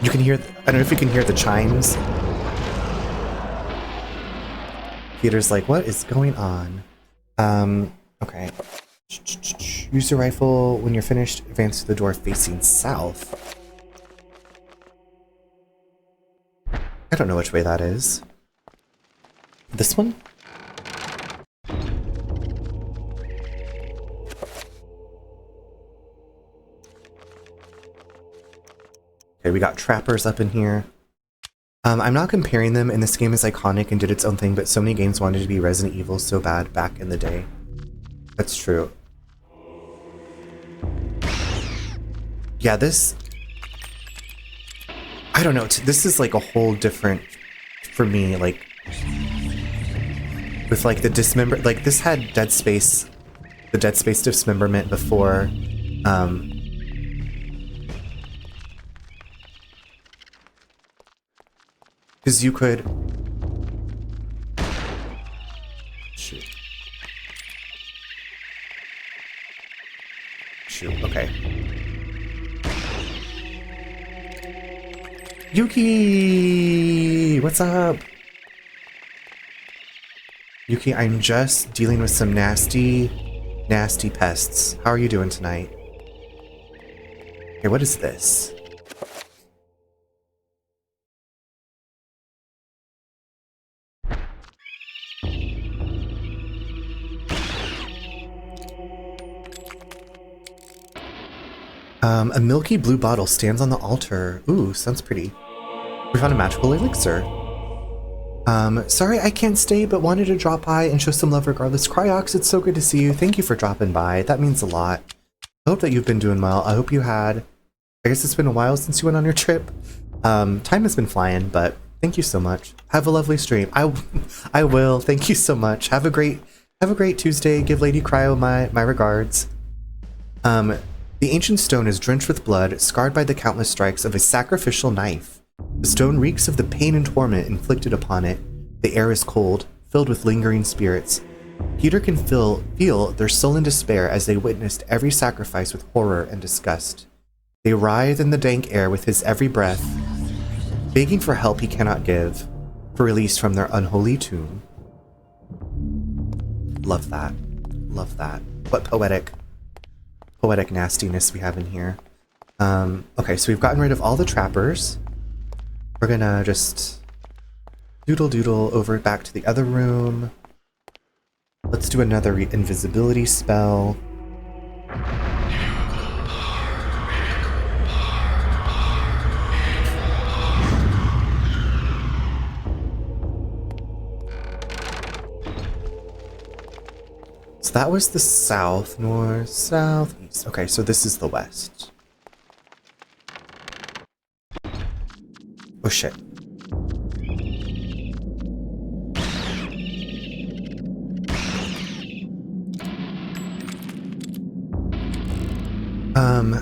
You can hear, I don't know if you can hear the chimes. Peter's like, what is going on? Okay. Use your rifle when you're finished. Advance to the door facing south. I don't know which way that is. This one? Okay, we got trappers up in here. I'm not comparing them, and this game is iconic and did its own thing, but so many games wanted to be Resident Evil so bad back in the day. That's true. Yeah, this... I don't know, this is like a whole different, for me, like... With like the dismember... Like, this had Dead Space... The Dead Space dismemberment before... Because you could... Shoot. Shoot, okay. Yuki! What's up? Yuki, I'm just dealing with some nasty pests. How are you doing tonight? Okay, what is this? A milky blue bottle stands on the altar. Ooh, sounds pretty. We found a magical elixir. Sorry I can't stay, but wanted to drop by and show some love regardless. Cryox, it's so good to see you. Thank you for dropping by. That means a lot. I hope that you've been doing well. I hope you had... I guess it's been a while since you went on your trip. Time has been flying, but thank you so much. Have a lovely stream. I will. Thank you so much. Have a great Tuesday. Give Lady Cryo my regards. The ancient stone is drenched with blood, scarred by the countless strikes of a sacrificial knife. The stone reeks of the pain and torment inflicted upon it. The air is cold, filled with lingering spirits. Peter can feel their sullen despair as they witnessed every sacrifice with horror and disgust. They writhe in the dank air with his every breath, begging for help he cannot give, for release from their unholy tomb. Love that. Love that. What poetic nastiness we have in here. Okay, so we've gotten rid of all the trappers. We're gonna just doodle over back to the other room. Let's do another invisibility spell. So that was the south, north, south, east. Okay, so this is the west. Oh shit.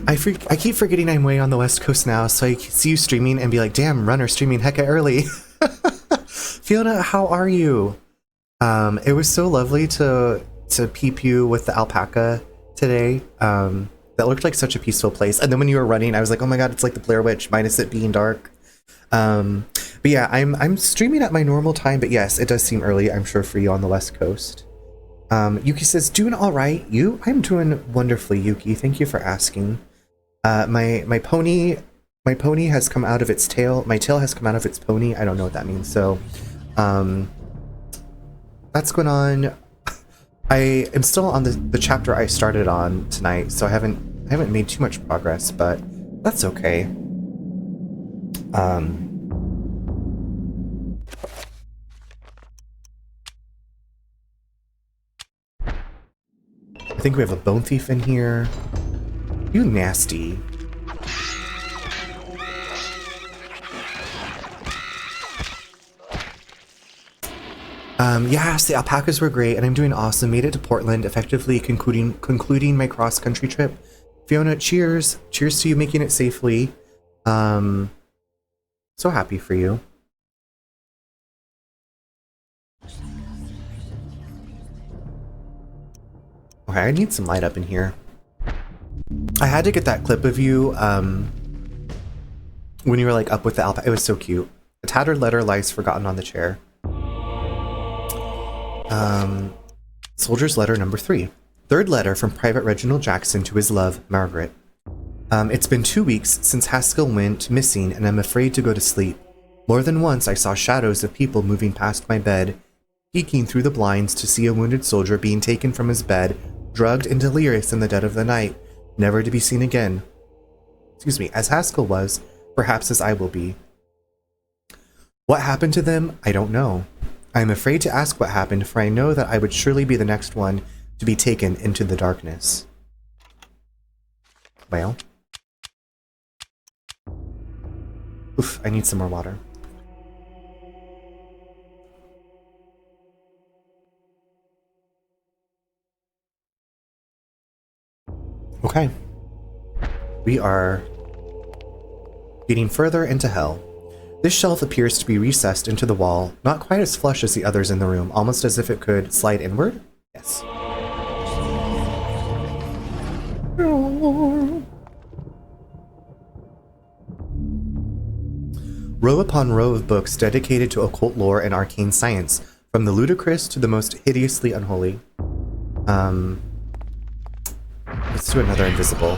I keep forgetting I'm way on the west coast now, so I see you streaming and be like, damn, Runner streaming hecka early. Fiona, how are you? It was so lovely to peep you with the alpaca today. That looked like such a peaceful place. And then when you were running, I was like, oh my god, it's like the Blair Witch, minus it being dark. But yeah, I'm streaming at my normal time, but yes, it does seem early, I'm sure, for you on the west coast. Yuki says, doing all right. You? I'm doing wonderfully, Yuki. Thank you for asking. My pony has come out of its tail. My tail has come out of its pony. I don't know what that means. So, that's going on. I am still on the chapter I started on tonight, so I haven't made too much progress, but that's okay. I think we have a bone thief in here. You nasty. Yes, the alpacas were great, and I'm doing awesome. Made it to Portland, effectively concluding my cross-country trip. Fiona, cheers. Cheers to you making it safely. So happy for you. Okay, I need some light up in here. I had to get that clip of you, when you were like up with the alpaca. It was so cute. A tattered letter lies forgotten on the chair. Soldier's letter number 3. Third letter from Private Reginald Jackson to his love, Margaret. It's been 2 weeks since Haskell went missing, and I'm afraid to go to sleep. More than once I saw shadows of people moving past my bed, peeking through the blinds to see a wounded soldier being taken from his bed, drugged and delirious in the dead of the night, never to be seen again. Excuse me, as Haskell was, perhaps as I will be. What happened to them, I don't know. I am afraid to ask what happened, for I know that I would surely be the next one to be taken into the darkness. Well. Oof, I need some more water. Okay. We are getting further into hell. This shelf appears to be recessed into the wall, not quite as flush as the others in the room, almost as if it could slide inward? Yes. Row upon row of books dedicated to occult lore and arcane science, from the ludicrous to the most hideously unholy. Let's do another invisible.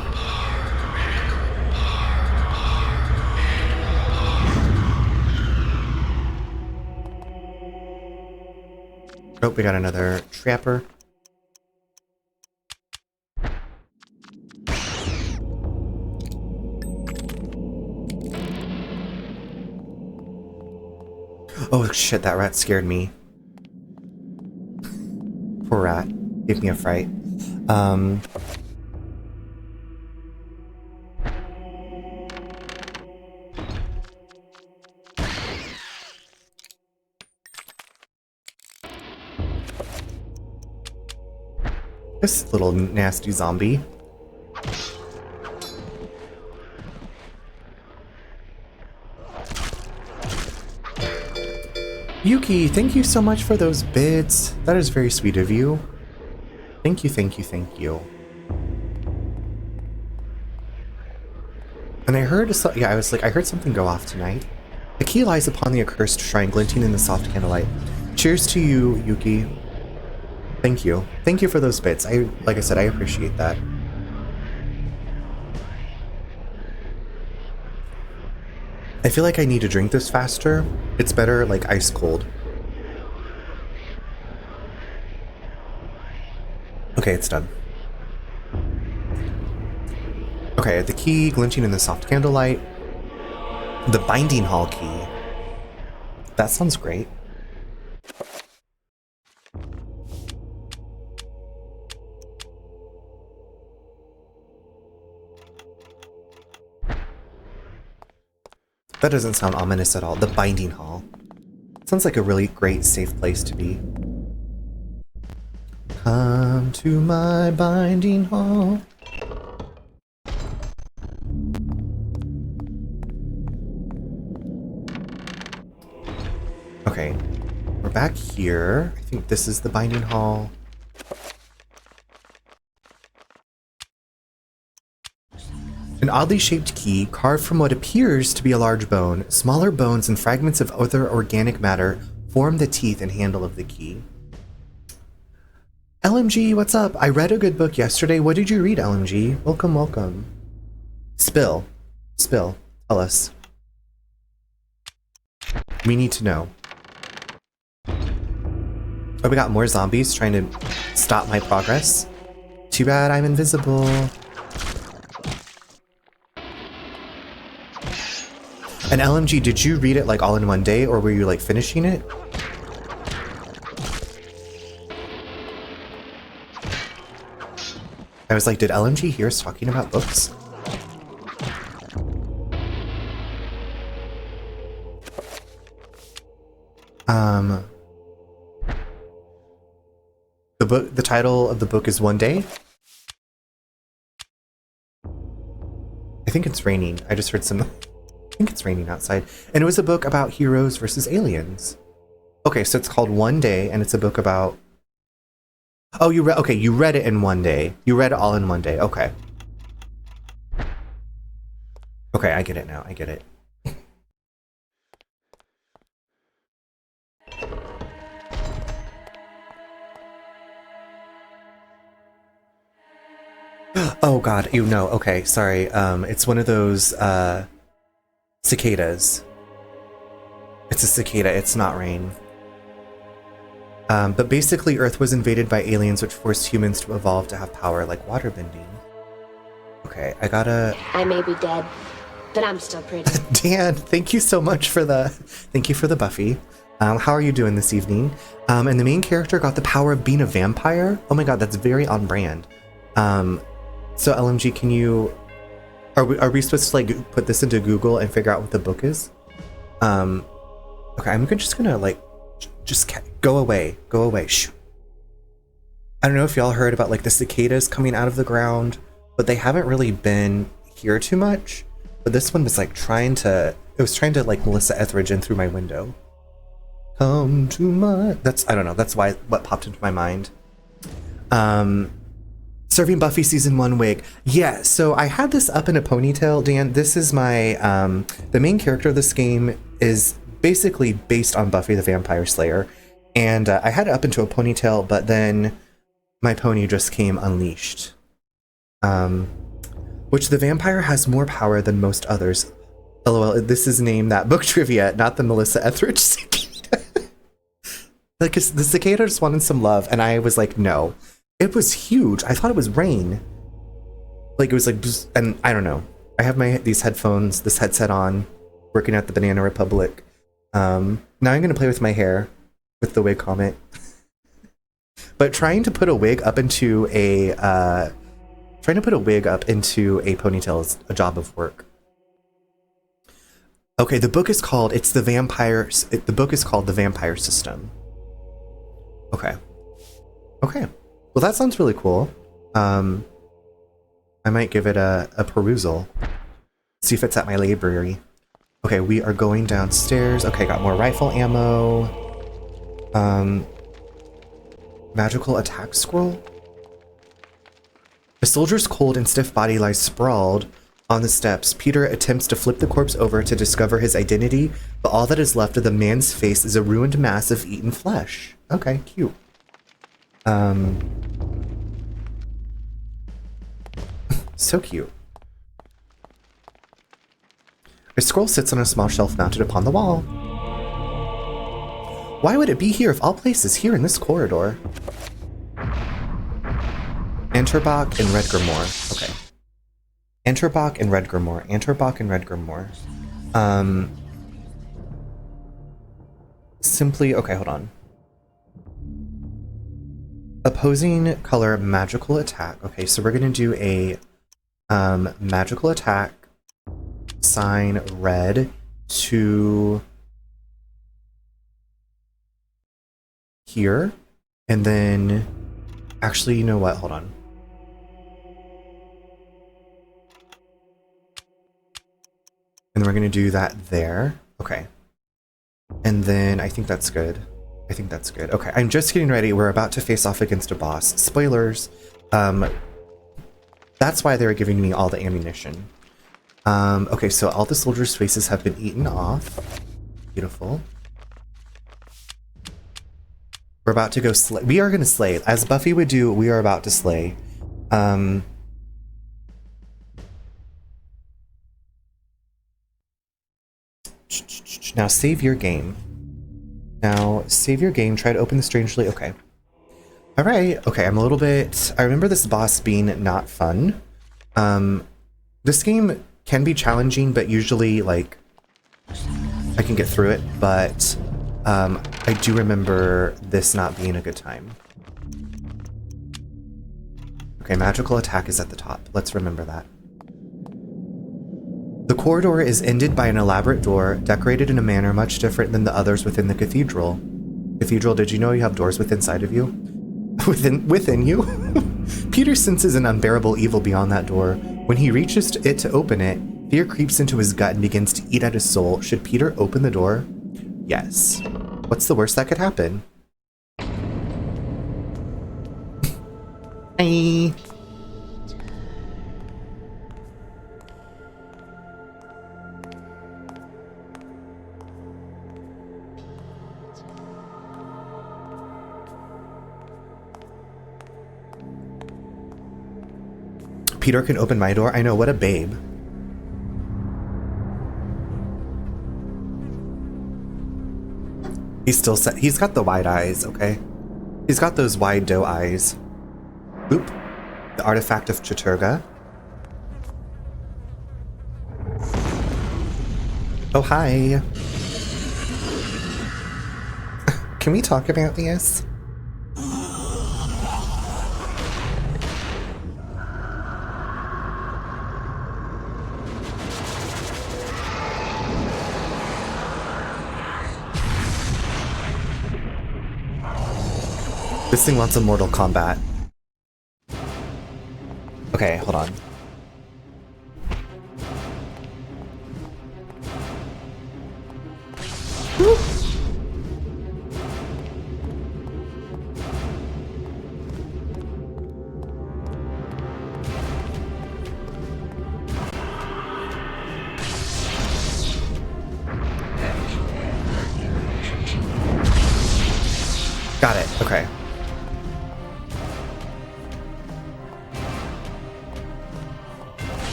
Oh, we got another trapper. Oh shit, that rat scared me. Poor rat. Gave me a fright. This little nasty zombie. Yuki, thank you so much for those bits. That is very sweet of you. Thank you, thank you, thank you. And I heard, yeah, I was like, I heard something go off tonight. The key lies upon the accursed shrine, glinting in the soft candlelight. Cheers to you, Yuki. Thank you. Thank you for those bits. Like I said, I appreciate that. I feel like I need to drink this faster. It's better like ice cold. Okay, it's done. Okay, the key glinting in the soft candlelight. The binding hall key. That sounds great. That doesn't sound ominous at all. The binding hall. Sounds like a really great, safe place to be. Come to my binding hall. Okay, we're back here. I think this is the binding hall. An oddly shaped key carved from what appears to be a large bone. Smaller bones and fragments of other organic matter form the teeth and handle of the key. LMG, what's up? I read a good book yesterday. What did you read, LMG? Welcome, welcome. Spill. Spill. Tell us. We need to know. Oh, we got more zombies trying to stop my progress. Too bad I'm invisible. And LMG, did you read it like all in one day, or were you like finishing it? I was like, did LMG hear us talking about books? The title of the book is One Day. I think it's raining. I just heard some. I think it's raining outside, and it was a book about heroes versus aliens. Okay, so it's called One Day, and it's a book about. Oh, you read. Okay, you read it in one day. You read it all in one day. Okay. Okay, I get it now. I get it. Oh God, you know. Okay, sorry. It's one of those cicadas. It's a cicada. It's not rain. But basically, Earth was invaded by aliens, which forced humans to evolve to have power like waterbending. Okay, I gotta. I may be dead, but I'm still pretty. Dan, thank you so much for the. Thank you for the Buffy. How are you doing this evening? And the main character got the power of being a vampire. Oh my God, that's very on brand. So LMG, can you? Are we supposed to like put this into Google and figure out what the book is? Okay, I'm just gonna like. Just go away. Go away. Shh. I don't know if y'all heard about like the cicadas coming out of the ground, but they haven't really been here too much. But this one was like trying to like Melissa Etheridge in through my window. Come to my. I don't know. That's what popped into my mind. Serving Buffy season 1 wig. Yeah. So I had this up in a ponytail, Dan. This is my the main character of this game is basically based on Buffy the Vampire Slayer, and I had it up into a ponytail, but then my pony just came unleashed. Which the vampire has more power than most others. LOL, this is named that book trivia, not the Melissa Etheridge cicada. Like, the cicada just wanted some love, and I was like, no. It was huge. I thought it was rain. Like, it was like, and I don't know. I have this headset on, working at the Banana Republic. Now I'm going to play with my hair with the wig comment. But trying to put a wig up into a ponytail is a job of work. Okay, the book is called The book is called The Vampire System. Okay. Okay. Well, that sounds really cool. I might give it a perusal. See if it's at my library. Okay, we are going downstairs. Okay, got more rifle ammo. Magical attack scroll. A soldier's cold and stiff body lies sprawled on the steps. Peter attempts to flip the corpse over to discover his identity, but all that is left of the man's face is a ruined mass of eaten flesh. Okay, cute. So cute. A scroll sits on a small shelf mounted upon the wall. Why would it be here of all places here in this corridor? Enterbach and Redgermore. Okay. Enterbach and Redgermore. Enterbach and Redgermore. Simply, okay, hold on. Opposing color magical attack. Okay, so we're gonna do a magical attack. Sign red to here, and then actually, you know what? Hold on. And then we're gonna do that there. Okay. And then I think that's good. I think that's good. Okay, I'm just getting ready. We're about to face off against a boss. Spoilers. That's why they were giving me all the ammunition. Okay, so all the soldiers' faces have been eaten off. Beautiful. We're about to go slay. We are going to slay. As Buffy would do, we are about to slay. Now save your game. Now save your game. Try to open the strangely. Okay. All right. Okay. I'm a little bit. I remember this boss being not fun. This game can be challenging, but usually like I can get through it. But I do remember this not being a good time. Okay. Magical attack is at the top. Let's remember that. The corridor is ended by an elaborate door, decorated in a manner much different than the others within the cathedral. Cathedral, did you know you have doors within inside of you? Within you? Peter senses an unbearable evil beyond that door. When he reaches it to open it, fear creeps into his gut and begins to eat at his soul. Should Peter open the door? Yes. What's the worst that could happen? Bye. Peter can open my door. I know, what a babe. He's still set. He's got the wide eyes, okay? He's got those wide doe eyes. Oop. The artifact of Chaturga. Oh, hi. Can we talk about this? This thing wants a Mortal Kombat. Okay, hold on. Woo. Got it, okay.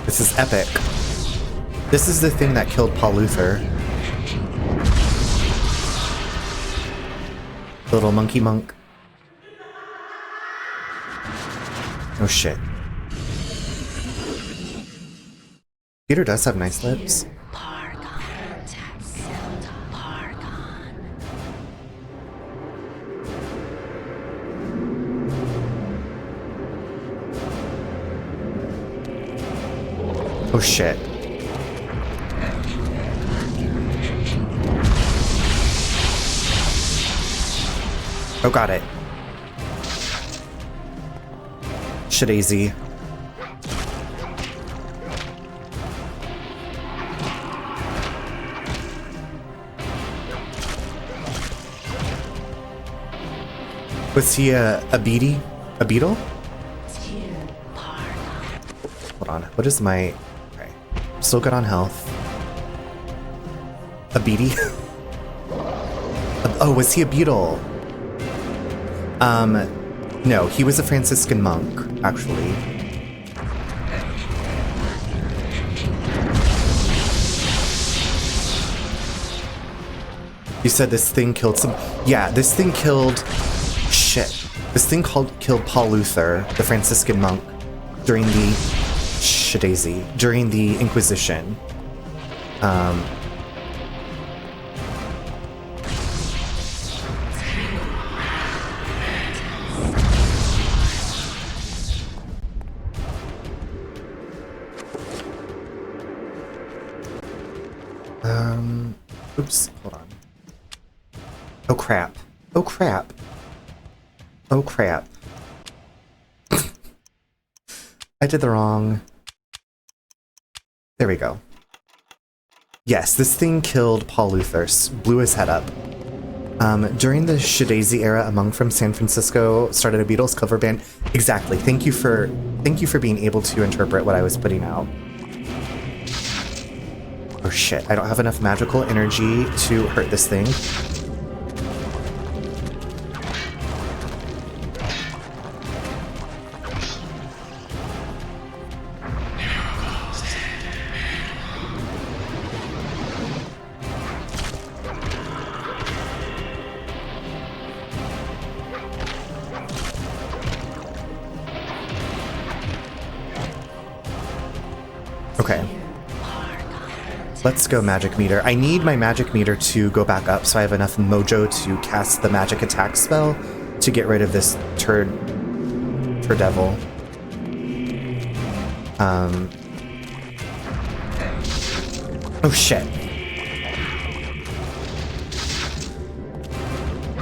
This is epic. This is the thing that killed Paul Luther. Little monkey monk. Oh shit. Peter does have nice lips. Oh shit. Oh, got it. Shadazy. Was he a beady? A beetle? Hold on. What is my... Okay. Still good on health. A beady? Oh, was he a beetle? No, he was a Franciscan monk, actually. You said this thing killed some... Yeah, this thing killed... Shit. This thing killed Paul Luther, the Franciscan monk, during the... Shadazy. During the Inquisition. Oops, hold on. Oh crap. Oh crap. Oh crap. I did the wrong... There we go. Yes, this thing killed Paul Luther, blew his head up. During the Shadazy era, a monk from San Francisco started a Beatles cover band. Exactly. Thank you for being able to interpret what I was putting out. Oh shit, I don't have enough magical energy to hurt this thing. Okay. Let's go magic meter. I need my magic meter to go back up so I have enough mojo to cast the magic attack spell to get rid of this devil. Oh shit.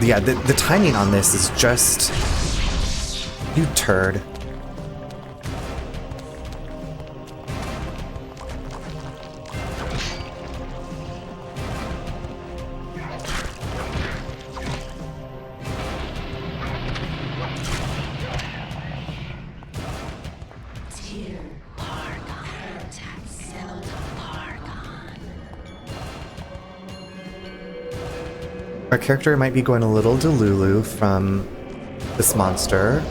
Yeah, the timing on this is just... You turd. Our character might be going a little delulu from this monster.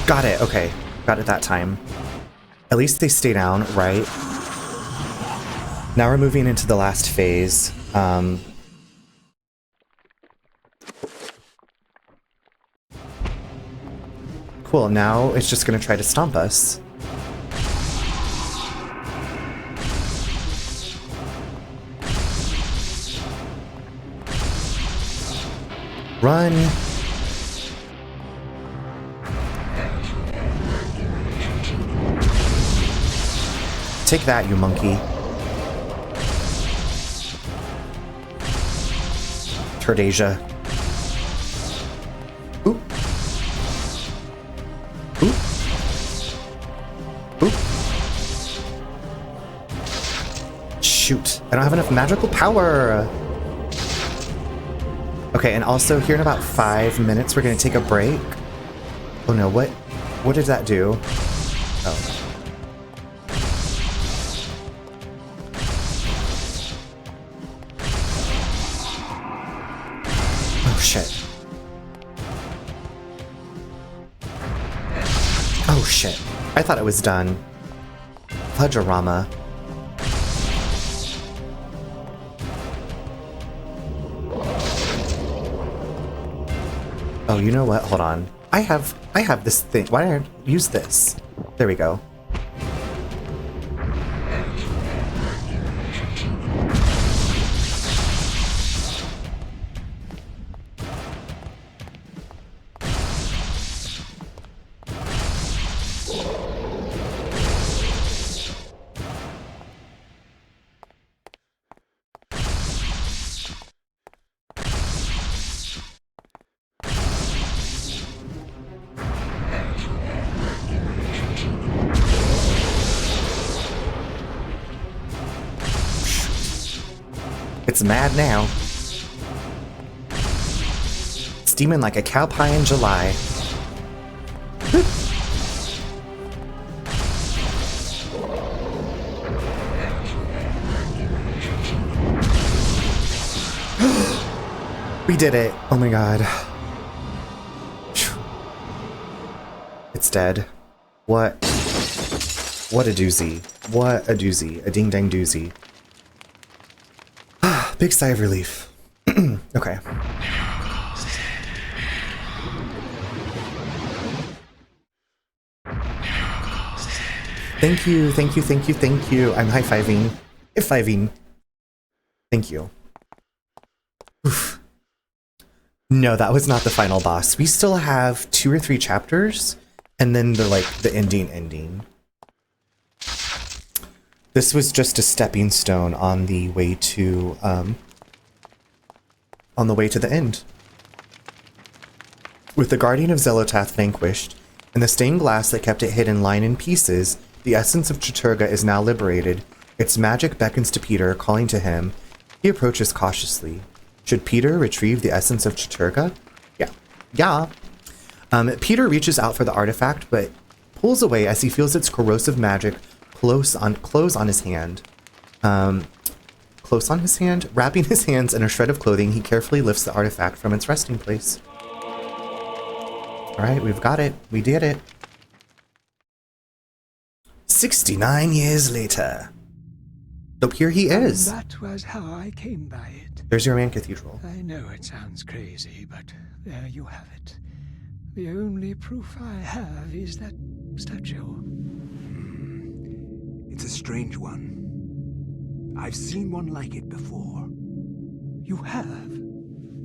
Got it, okay. Got it that time. At least they stay down, right? Now we're moving into the last phase. Cool, now it's just gonna try to stomp us. Run! Take that, you monkey. Turdasia. Oop. Oop. Oop. Shoot, I don't have enough magical power. Okay, and also here in about 5 minutes we're gonna take a break. Oh no, what did that do? Oh. Oh shit. Oh shit. I thought it was done. Fudgerama. Oh, you know what? Hold on. I have this thing. Why don't I use this? There we go. It's mad now. It's steaming like a cow pie in July. We did it. Oh my god. It's dead. What a doozy. What a doozy. A ding dang doozy. Big sigh of relief. Okay. Thank you, thank you, thank you, thank you. I'm high-fiving. High-fiving. Thank you. Oof. No, that was not the final boss. We still have 2 or 3 chapters, and then the ending. This was just a stepping stone on the way to the end. With the Guardian of Zelotath vanquished In the stained glass that kept it hidden lying in pieces, the essence of Chaturga is now liberated. Its magic beckons to Peter, calling to him. He approaches cautiously. Should Peter retrieve the essence of Chaturga? Yeah. Peter reaches out for the artifact, but pulls away as he feels its corrosive magic close on his hand. Close on his hand? Wrapping his hands in a shred of clothing, he carefully lifts the artifact from its resting place. Alright, we've got it. We did it. 69 years later. So here he is. And that was how I came by it. There's your man cathedral. I know it sounds crazy, but there you have it. The only proof I have is that statue. It's a strange one. I've seen one like it before. You have?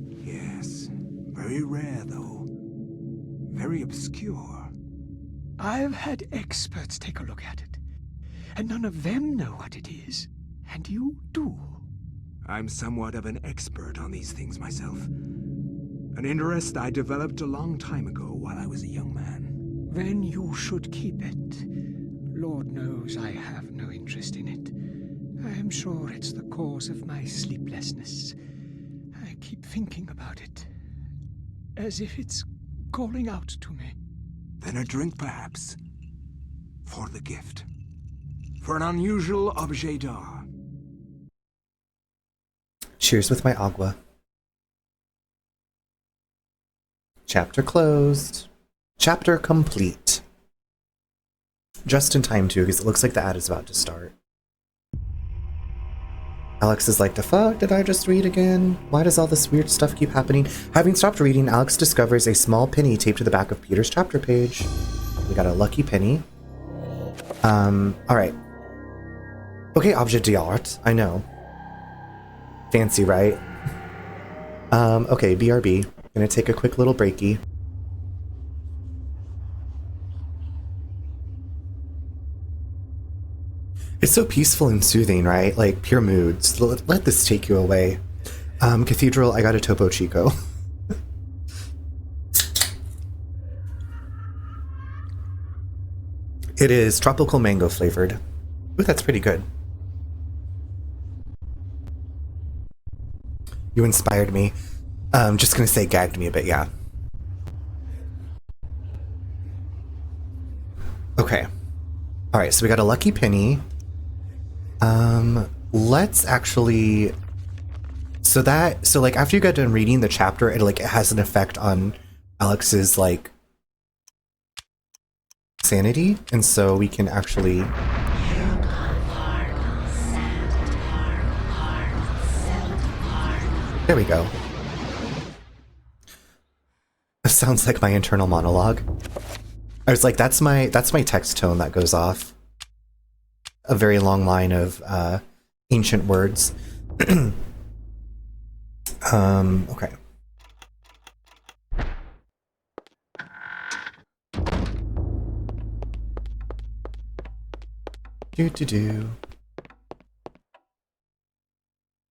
Yes. Very rare, though. Very obscure. I've had experts take a look at it, and none of them know what it is. And you do. I'm somewhat of an expert on these things myself. An interest I developed a long time ago while I was a young man. Then you should keep it. Lord knows I have no interest in it. I am sure it's the cause of my sleeplessness. I keep thinking about it, as if it's calling out to me. Then a drink, perhaps. For the gift. For an unusual objet d'art. Cheers with my agua. Chapter closed. Chapter complete. Just in time, too, because it looks like the ad is about to start. Alex is like, the fuck did I just read again? Why does all this weird stuff keep happening? Having stopped reading, Alex discovers a small penny taped to the back of Peter's chapter page. We got a lucky penny. Alright. Okay, objet d'art, I know. Fancy, right? Okay, BRB. Gonna take a quick little breaky. It's so peaceful and soothing, right? Like, pure moods. Let this take you away. Cathedral, I got a Topo Chico. It is tropical mango flavored. Ooh, that's pretty good. You inspired me. Just gonna say gagged me a bit, yeah. Okay. Alright, so we got a lucky penny. Let's actually... So like, after you get done reading the chapter, it has an effect on Alex's, like, sanity, and so we can actually... There we go. This sounds like my internal monologue. I was like, that's my text tone that goes off. A very long line of ancient words. Okay. Do.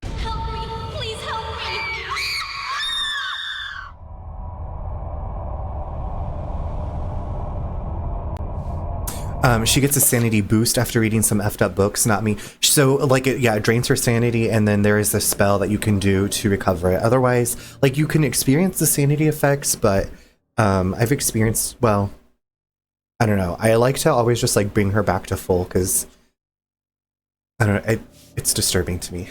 Help me! Please help me! She gets a sanity boost after reading some effed up books, not me. So, like, it drains her sanity, and then there is this spell that you can do to recover it. Otherwise, like, you can experience the sanity effects, but I've experienced, well, I don't know. I like to always just, like, bring her back to full, because, I don't know, it's disturbing to me.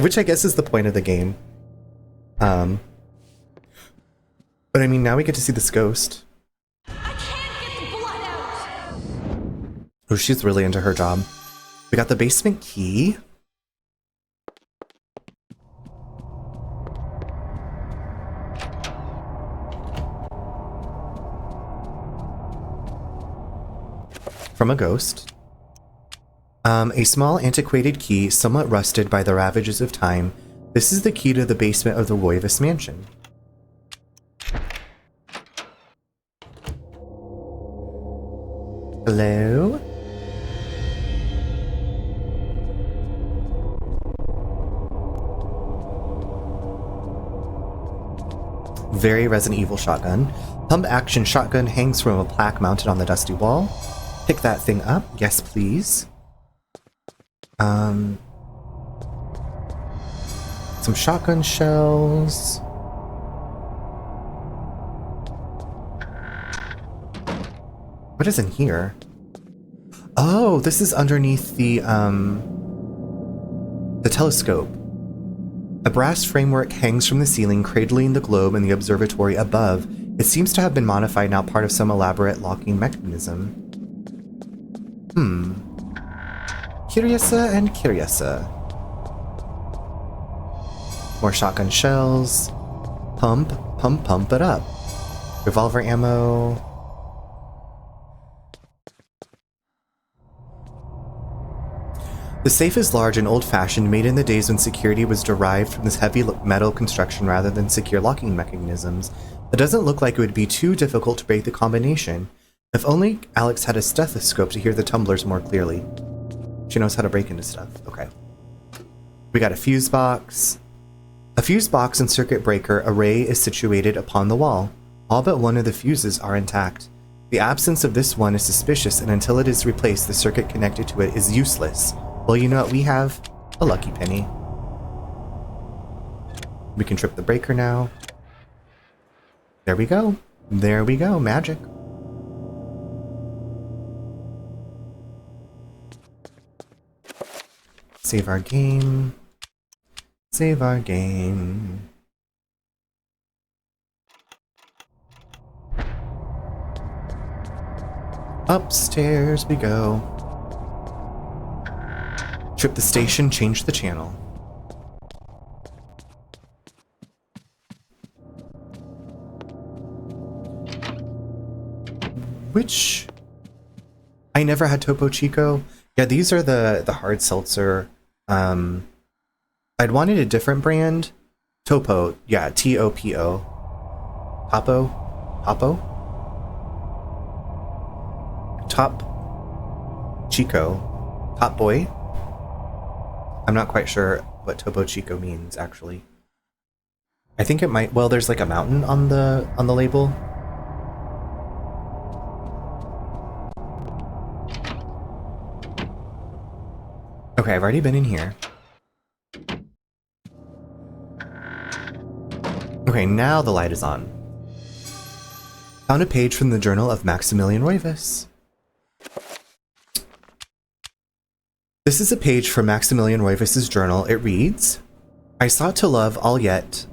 Which I guess is the point of the game. But I mean, now we get to see this ghost. I can't get the blood out! Oh, she's really into her job. We got the basement key. From a ghost. A small antiquated key, somewhat rusted by the ravages of time. This is the key to the basement of the Roivas mansion. Hello? Very Resident Evil shotgun. Pump action shotgun hangs from a plaque mounted on the dusty wall. Pick that thing up. Yes, please. Some shotgun shells. What is in here? Oh, this is underneath the telescope. A brass framework hangs from the ceiling, cradling the globe in the observatory above. It seems to have been modified, now part of some elaborate locking mechanism. Curiouser and curiouser. More shotgun shells. Pump it up. Revolver ammo. The safe is large and old-fashioned, made in the days when security was derived from this heavy metal construction rather than secure locking mechanisms. It doesn't look like it would be too difficult to break the combination. If only Alex had a stethoscope to hear the tumblers more clearly. She knows how to break into stuff. Okay. We got a fuse box. A fuse box and circuit breaker array is situated upon the wall. All but one of the fuses are intact. The absence of this one is suspicious, and until it is replaced, the circuit connected to it is useless. Well, you know what? We have a lucky penny. We can trip the breaker now. There we go. There we go. Magic. Save our game. Save our game. Upstairs we go. Trip the station, change the channel. Which... I never had Topo Chico. Yeah, these are the hard seltzer. I'd wanted a different brand. Topo, yeah, T-O-P-O. Topo? Top Chico. Top Boy? I'm not quite sure what Topo Chico means, actually. I think it might... Well, there's like a mountain on the label. Okay, I've already been in here. Okay, now the light is on. Found a page from the journal of Maximilian Roivas. This is a page from Maximilian Roivas' journal. It reads, I sought to love all yet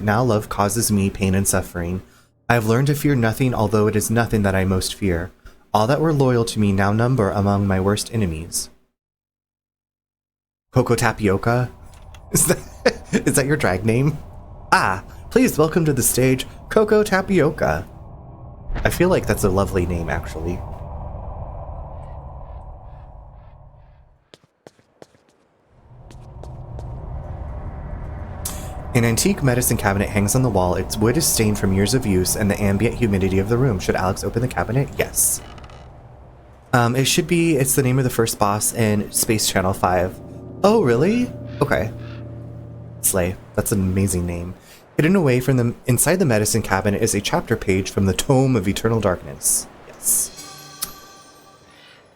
now love causes me pain and suffering. I have learned to fear nothing, although it is nothing that I most fear. All that were loyal to me now number among my worst enemies. Coco Tapioca? Is that your drag name? Ah, please welcome to the stage, Coco Tapioca. I feel like that's a lovely name, actually. An antique medicine cabinet hangs on the wall. Its wood is stained from years of use and the ambient humidity of the room. Should Alex open the cabinet? Yes. It should be, it's the name of the first boss in Space Channel 5. Oh, really? Okay. Slay. That's an amazing name. Hidden away from the inside the medicine cabinet is a chapter page from the Tome of Eternal Darkness. Yes.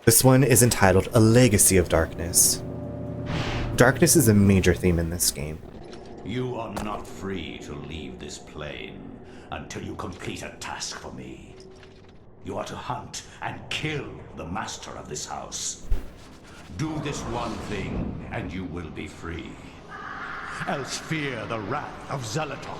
This one is entitled A Legacy of Darkness. Darkness is a major theme in this game. You are not free to leave this plane until you complete a task for me. You are to hunt and kill the master of this house. Do this one thing and you will be free. Else fear the wrath of Zelatoth.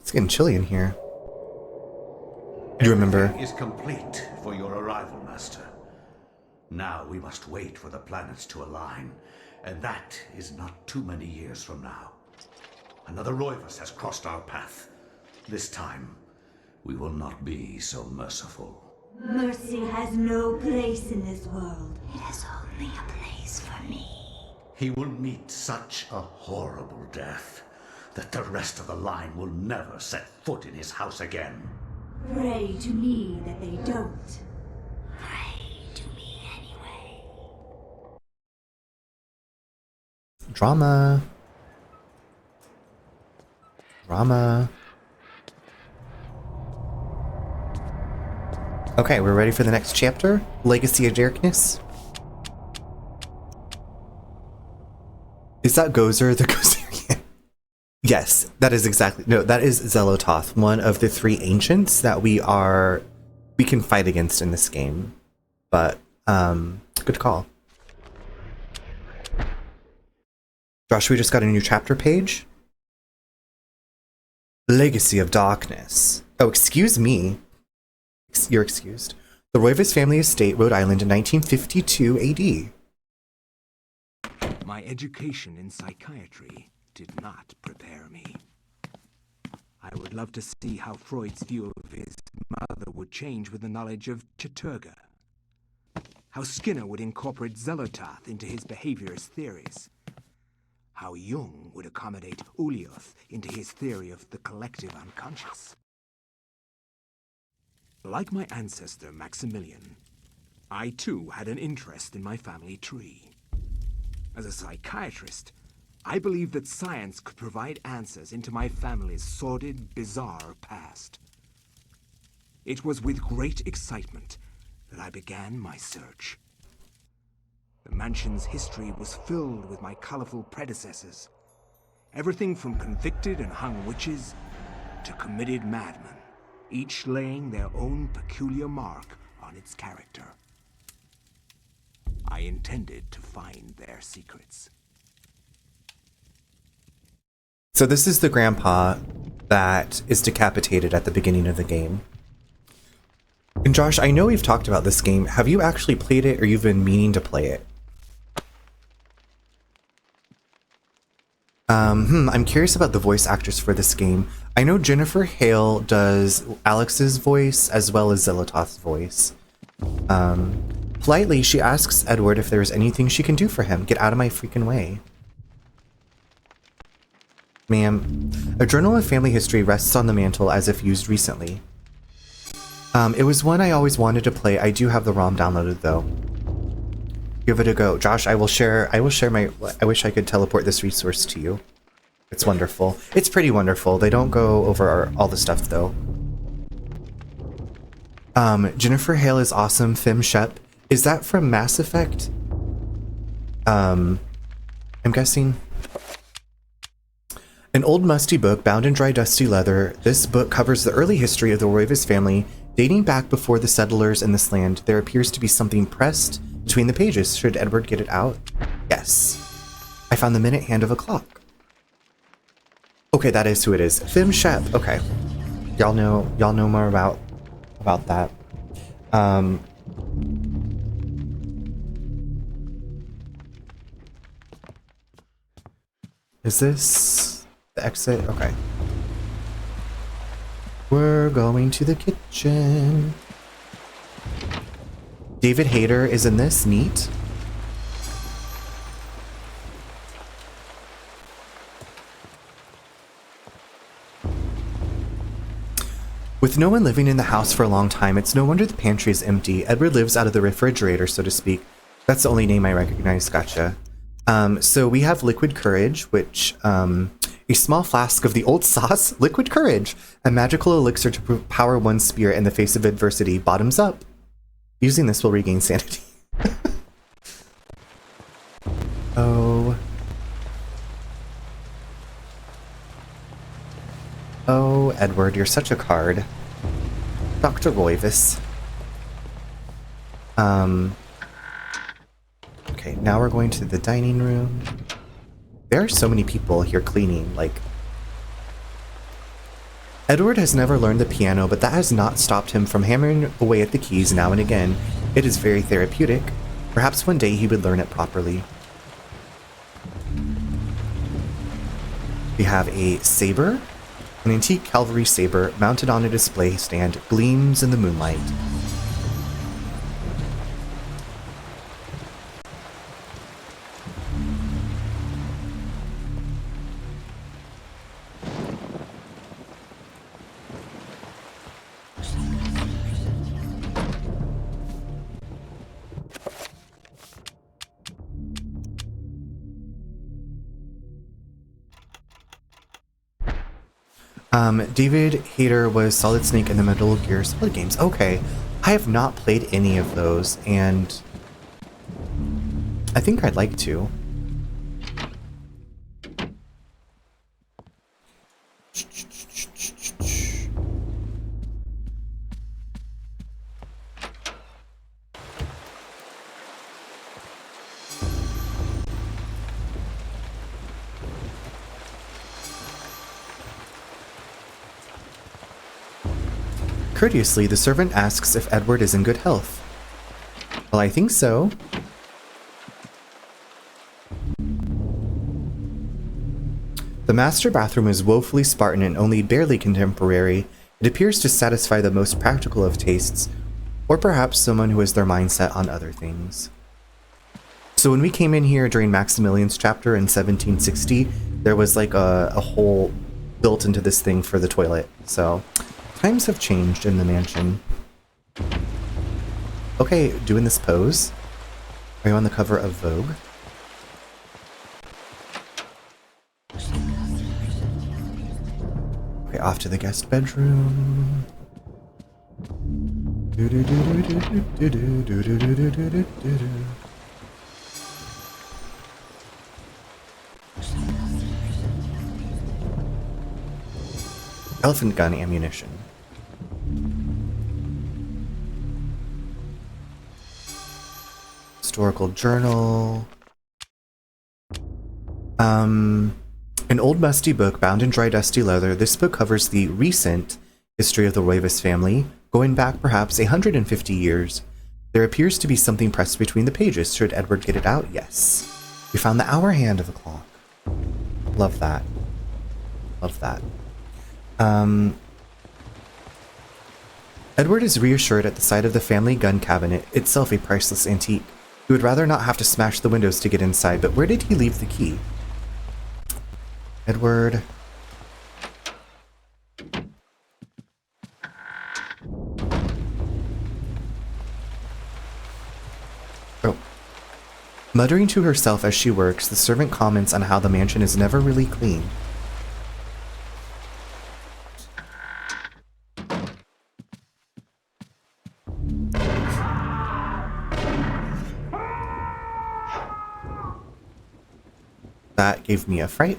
It's getting chilly in here. Do you remember? Everything is complete for your arrival, Master. Now we must wait for the planets to align, and that is not too many years from now. Another Roivas has crossed our path. This time, we will not be so merciful. Mercy has no place in this world. It has only a place for me. He will meet such a horrible death that the rest of the line will never set foot in his house again. Pray to me that they don't. Drama. Drama. Okay, we're ready for the next chapter. Legacy of Darkness. Is that Gozer the Gozerian? Yes, that is exactly. No, that is Zelototh, one of the 3 ancients that we can fight against in this game. But, good call. Josh, we just got a new chapter page. Legacy of Darkness. Oh, excuse me. You're excused. The Roivas family estate, Rhode Island, in 1952 AD. My education in psychiatry did not prepare me. I would love to see how Freud's view of his mother would change with the knowledge of Chaturga. How Skinner would incorporate Zelototh into his behaviorist theories. How Jung would accommodate Ulioth into his theory of the collective unconscious. Like my ancestor Maximilian, I too had an interest in my family tree. As a psychiatrist, I believed that science could provide answers into my family's sordid, bizarre past. It was with great excitement that I began my search. The mansion's history was filled with my colorful predecessors. Everything from convicted and hung witches to committed madmen, each laying their own peculiar mark on its character. I intended to find their secrets. So this is the grandpa that is decapitated at the beginning of the game. And Josh, I know we've talked about this game. Have you actually played it, or you've been meaning to play it? I'm curious about the voice actors for this game. I know Jennifer Hale does Alex's voice as well as Zelototh's voice. Politely, she asks Edward if there's anything she can do for him. Get out of my freaking way. Ma'am, a journal of family history rests on the mantle as if used recently. It was one I always wanted to play. I do have the ROM downloaded though. Give it a go. Josh, I will share my, I wish I could teleport this resource to you. It's wonderful. It's pretty wonderful. They don't go over all the stuff though. Jennifer Hale is awesome. Fim Shep. Is that from Mass Effect? I'm guessing. An old musty book bound in dry dusty leather, this book covers the early history of the Roivas family, dating back before the settlers in this land. There appears to be something pressed between the pages. Should Edward get it out? Yes. I found the minute hand of a clock. Okay, that is who it is. Fim Shep. Okay. Y'all know more about that. Is this the exit? Okay. We're going to the kitchen. David Hayter is in this. Neat. With no one living in the house for a long time, it's no wonder the pantry is empty. Edward lives out of the refrigerator, so to speak. That's the only name I recognize. Gotcha. So we have Liquid Courage, which, a small flask of the old sauce, Liquid Courage, a magical elixir to power one's spirit in the face of adversity. Bottoms up. Using this will regain sanity. Oh. Oh, Edward, you're such a card. Dr. Roivas. Okay, now we're going to the dining room. There are so many people here cleaning, like... Edward has never learned the piano, but that has not stopped him from hammering away at the keys now and again. It is very therapeutic. Perhaps one day he would learn it properly. We have a saber. An antique cavalry saber mounted on a display stand gleams in the moonlight. David Hayter was Solid Snake in the Metal Gear Solid games. Okay. I have not played any of those, and I think I'd like to. Courteously, the servant asks if Edward is in good health. Well, I think so. The master bathroom is woefully Spartan and only barely contemporary. It appears to satisfy the most practical of tastes, or perhaps someone who has their mindset on other things. So when we came in here during Maximilian's chapter in 1760, there was like a hole built into this thing for the toilet, so times have changed in the mansion. Okay, doing this pose. Are you on the cover of Vogue? Okay, off to the guest bedroom. Elephant gun ammunition. Historical journal. An old musty book bound in dry dusty leather. This book covers the recent history of the Roivas family, going back perhaps 150 years. There appears to be something pressed between the pages. Should Edward get it out? Yes. We found the hour hand of the clock. Love that. Love that. Edward is reassured at the sight of the family gun cabinet, itself a priceless antique. He would rather not have to smash the windows to get inside, but where did he leave the key? Edward. Oh. Muttering to herself as she works, the servant comments on how the mansion is never really clean. That gave me a fright.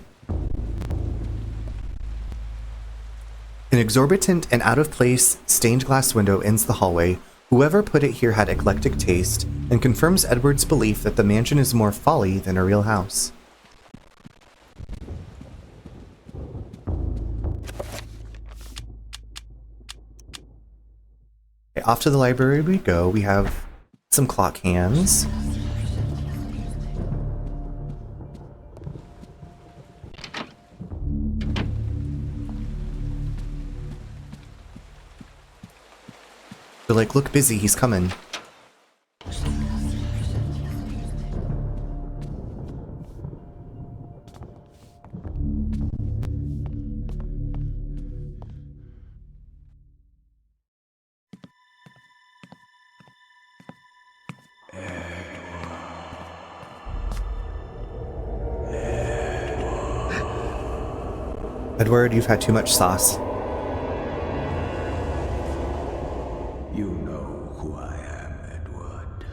An exorbitant and out-of-place stained glass window ends the hallway. Whoever put it here had eclectic taste, and confirms Edward's belief that the mansion is more folly than a real house. Okay, off to the library we go. We have some clock hands. They're like, look busy, he's coming. Edward, you've had too much sauce. You know who I am, Edward.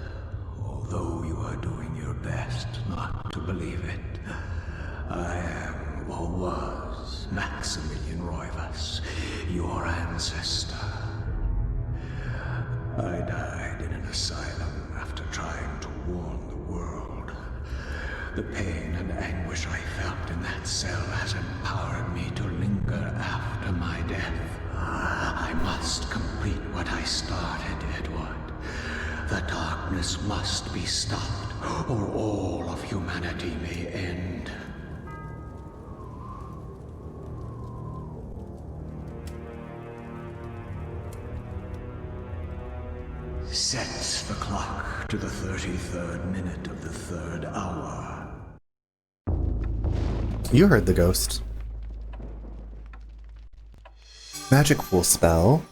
Although you are doing your best not to believe it, I am, or was, Maximilian Roivas, your ancestor. I died in an asylum after trying to warn the world. The pain and anguish I felt in that cell has empowered me to linger after my death. I must complete what I started, Edward. The darkness must be stopped, or all of humanity may end. Sets the clock to the 33rd minute of the 3rd hour. You heard the ghost. Magic Fool spell.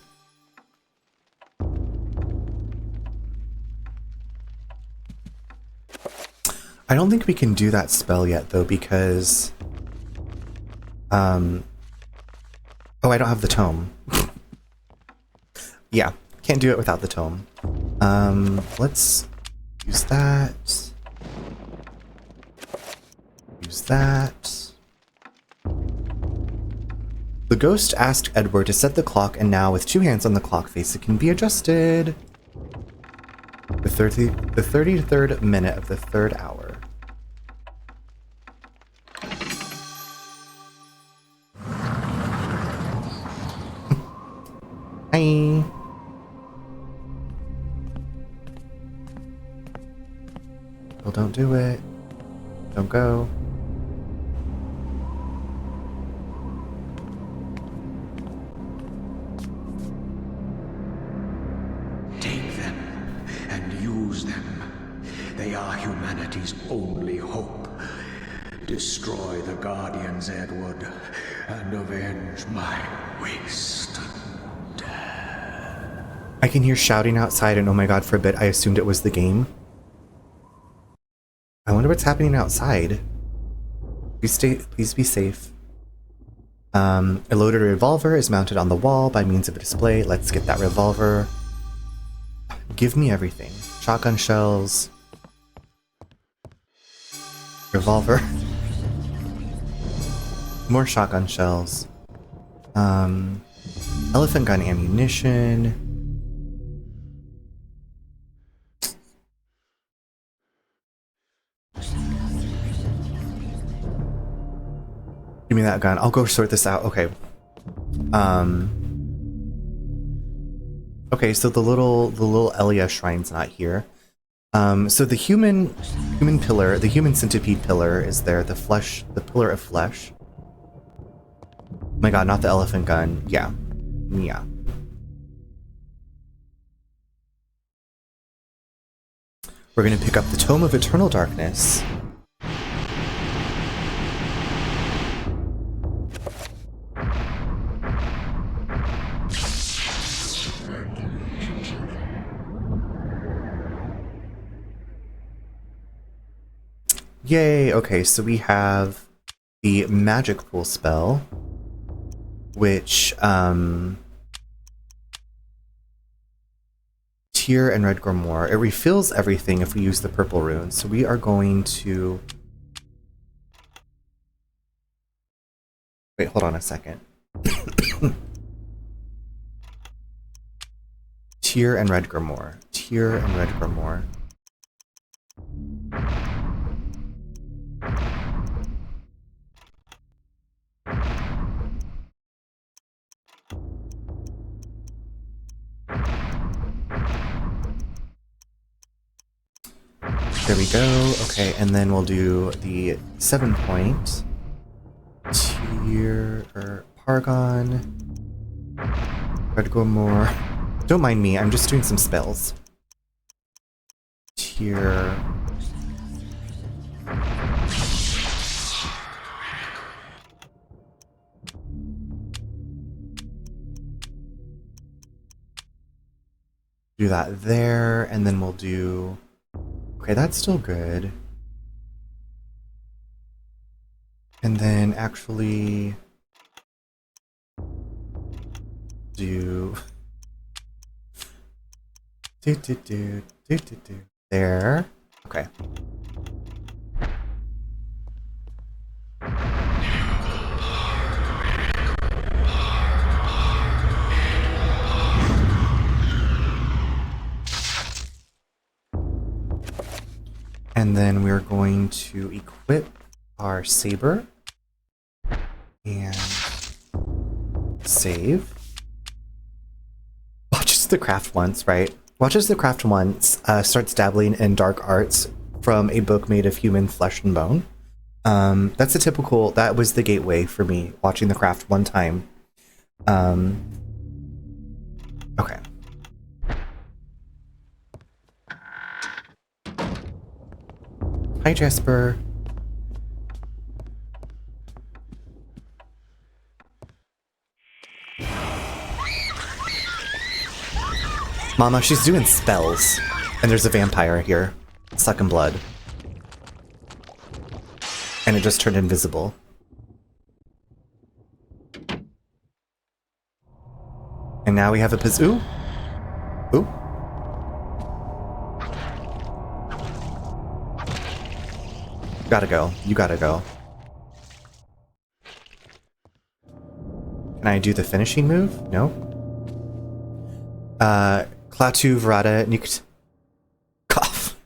I don't think we can do that spell yet, though, because... Oh, Oh, I don't have the tome. Yeah, can't do it without the tome. Let's use that. Use that. The ghost asked Edward to set the clock, and now with 2 hands on the clock face, it can be adjusted. The 33rd minute of the 3rd hour. Hi. Well, don't do it. Don't go. Take them and use them. They are humanity's only hope. Destroy the Guardians, Edward, and avenge my waste. I can hear shouting outside, and oh my god, for a bit I assumed it was the game. I wonder what's happening outside. Please be safe. A loaded revolver is mounted on the wall by means of a display. Let's get that revolver. Give me everything. Shotgun shells. Revolver. More shotgun shells. Elephant gun ammunition. Give me that gun. I'll go sort this out. Okay. Okay, so the little Elia shrine's not here. So the human pillar, the human centipede pillar is there. The pillar of flesh. Oh my god, not the elephant gun. Yeah. Yeah. We're gonna pick up the Tome of Eternal Darkness. Yay! Okay, so we have the Magic Pool spell, which, Tear and Red Grimoire. It refills everything if we use the purple rune, so we are going to... Wait, hold on a second. Tear and Red Grimoire. Tear and Red Grimoire. There we go. Okay, and then we'll do the 7-point. Tear or Pargon. Red Grimoire. Don't mind me, I'm just doing some spells. Tear. Do that there, and then we'll do... Okay, that's still good. And then actually... do... There. Okay. And then we're going to equip our saber and save. Watches the craft once, right? Watches the craft once, starts dabbling in dark arts from a book made of human flesh and bone. That's a typical, that was the gateway for me, watching the craft one time. Okay. Hi, Jasper. Mama, she's doing spells. And there's a vampire here, sucking blood. And it just turned invisible. now we have a ooh. Ooh. Gotta go. You gotta go. Can I do the finishing move? No. Klaatu Verada Nukt. Cough.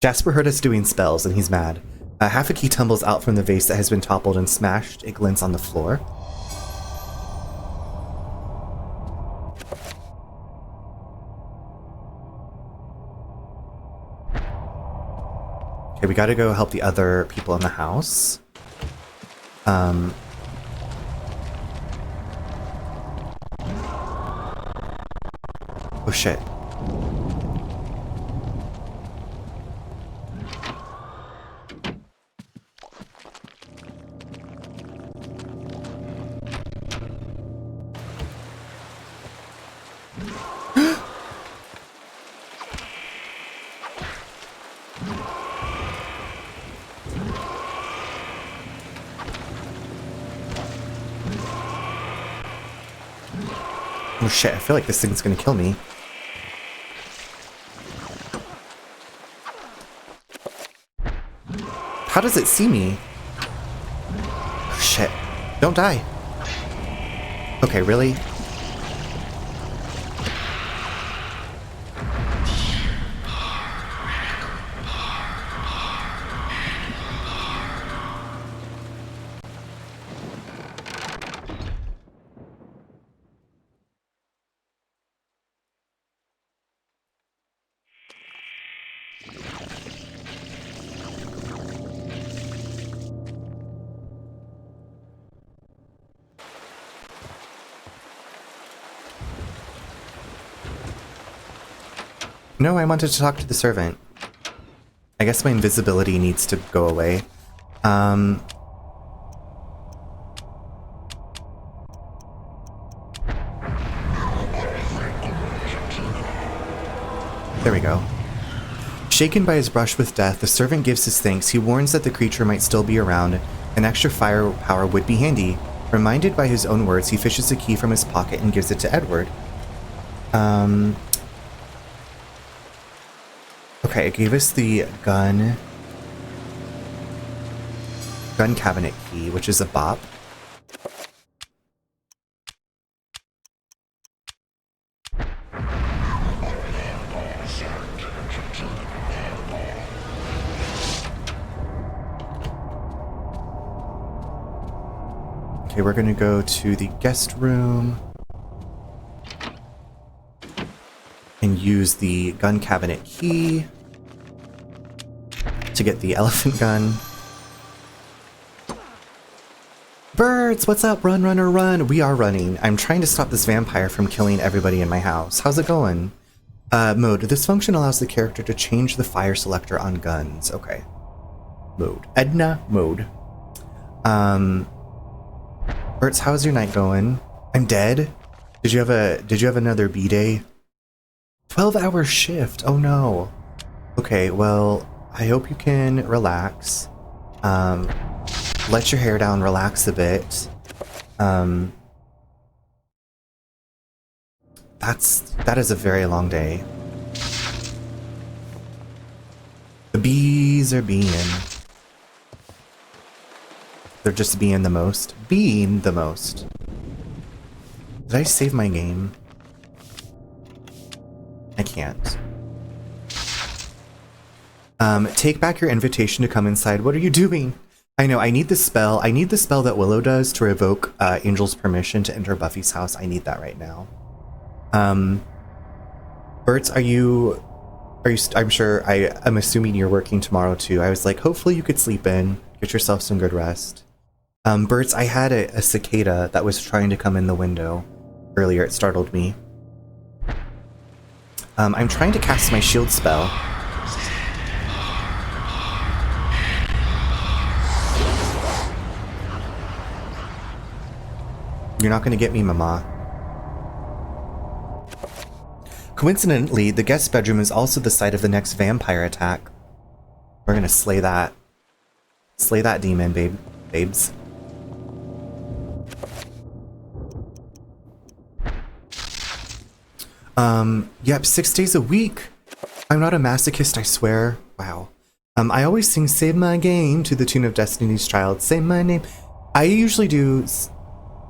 Jasper heard us doing spells and he's mad. Half a key tumbles out from the vase that has been toppled and smashed. It glints on the floor. Okay, we gotta go help the other people in the house. Oh shit. Oh shit, I feel like this thing's gonna kill me. How does it see me? Oh, shit. Don't die. Okay, really? No, I wanted to talk to the servant. I guess my invisibility needs to go away. There we go. Shaken by his brush with death, the servant gives his thanks. He warns that the creature might still be around. An extra firepower would be handy. Reminded by his own words, he fishes a key from his pocket and gives it to Edward. Okay, it gave us the gun cabinet key, which is a bop. Okay, we're gonna go to the guest room and use the gun cabinet key to get the elephant gun. Birds, what's up? Run, runner, run. We are running. I'm trying to stop this vampire from killing everybody in my house. How's it going? Mode. This function allows the character to change the fire selector on guns. Okay. Mode. Edna mode. Bertz, how's your night going? I'm dead? Did you have another B-day? 12-hour shift. Oh no. Okay, well, I hope you can relax. Let your hair down, relax a bit. That is a very long day. The bees are being. They're just being the most. Being the most. Did I save my game? I can't. Take back your invitation to come inside. What are you doing? I know, I need the spell. I need the spell that Willow does to revoke Angel's permission to enter Buffy's house. I need that right now. Bertz, are you, I'm assuming you're working tomorrow too. I was like, hopefully you could sleep in, get yourself some good rest. Bertz, I had a cicada that was trying to come in the window earlier. It startled me. I'm trying to cast my shield spell. You're not gonna get me, Mama. Coincidentally, the guest bedroom is also the site of the next vampire attack. We're gonna slay that. Slay that demon, babes. Yep, 6 days a week. I'm not a masochist, I swear. Wow. I always sing Save My Game to the tune of Destiny's Child. Say my name. I usually do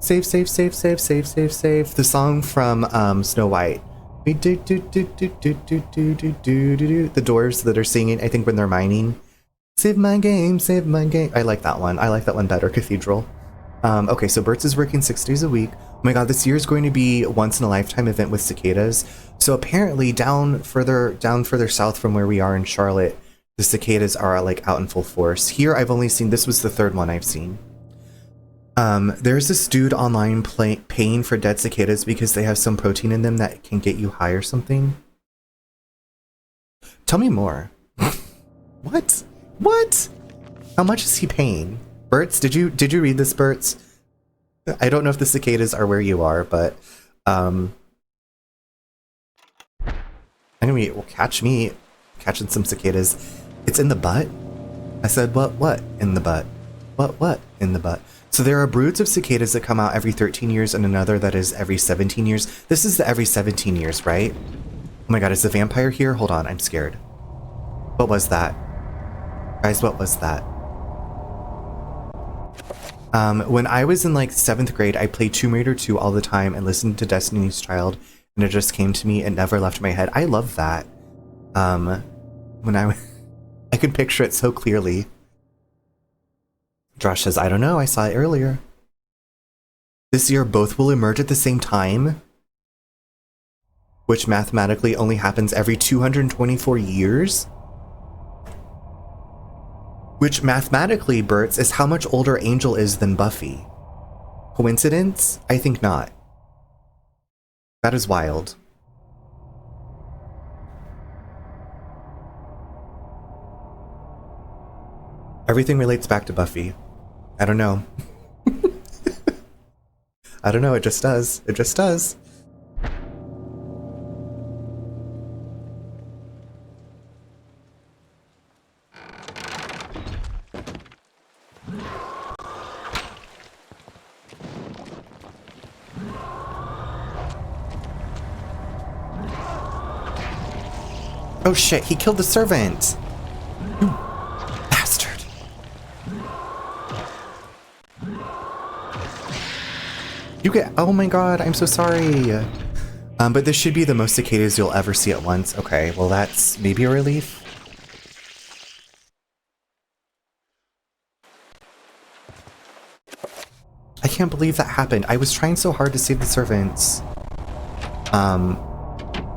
Save, Save, Save, Save, Save, Save, Save. The song from Snow White. We do do do do do do do do do do. The dwarves that are singing, I think when they're mining. Save my game, save my game. I like that one. I like that one better, Cathedral. Okay, so Bert's is working 6 days a week. Oh my god, this year is going to be a once in a lifetime event with cicadas. So apparently down further south from where we are in Charlotte, the cicadas are like out in full force. Here I've only seen, this was the third one I've seen. There's this dude online paying for dead cicadas because they have some protein in them that can get you high or something. Tell me more. What? What? How much is he paying? Berts, did you read this, Berts? I don't know if the cicadas are where you are, but anyway, well, catching some cicadas. It's in the butt? I said, what in the butt? What in the butt? So there are broods of cicadas that come out every 13 years and another that is every 17 years. This is the every 17 years, right? Oh my god, is the vampire here? Hold on, I'm scared. What was that? Guys, what was that? When I was in like 7th grade, I played Tomb Raider 2 all the time and listened to Destiny's Child, and it just came to me and never left my head. I love that. When I can picture it so clearly. Josh says, I don't know, I saw it earlier. This year both will emerge at the same time, which mathematically only happens every 224 years. Which mathematically, Berts, is how much older Angel is than Buffy. Coincidence? I think not. That is wild. Everything relates back to Buffy. I don't know. I don't know, it just does. It just does. Oh shit, he killed the servant! You bastard! You get- oh my god, I'm so sorry! But this should be the most cicadas you'll ever see at once. Okay, well that's maybe a relief. I can't believe that happened. I was trying so hard to save the servants.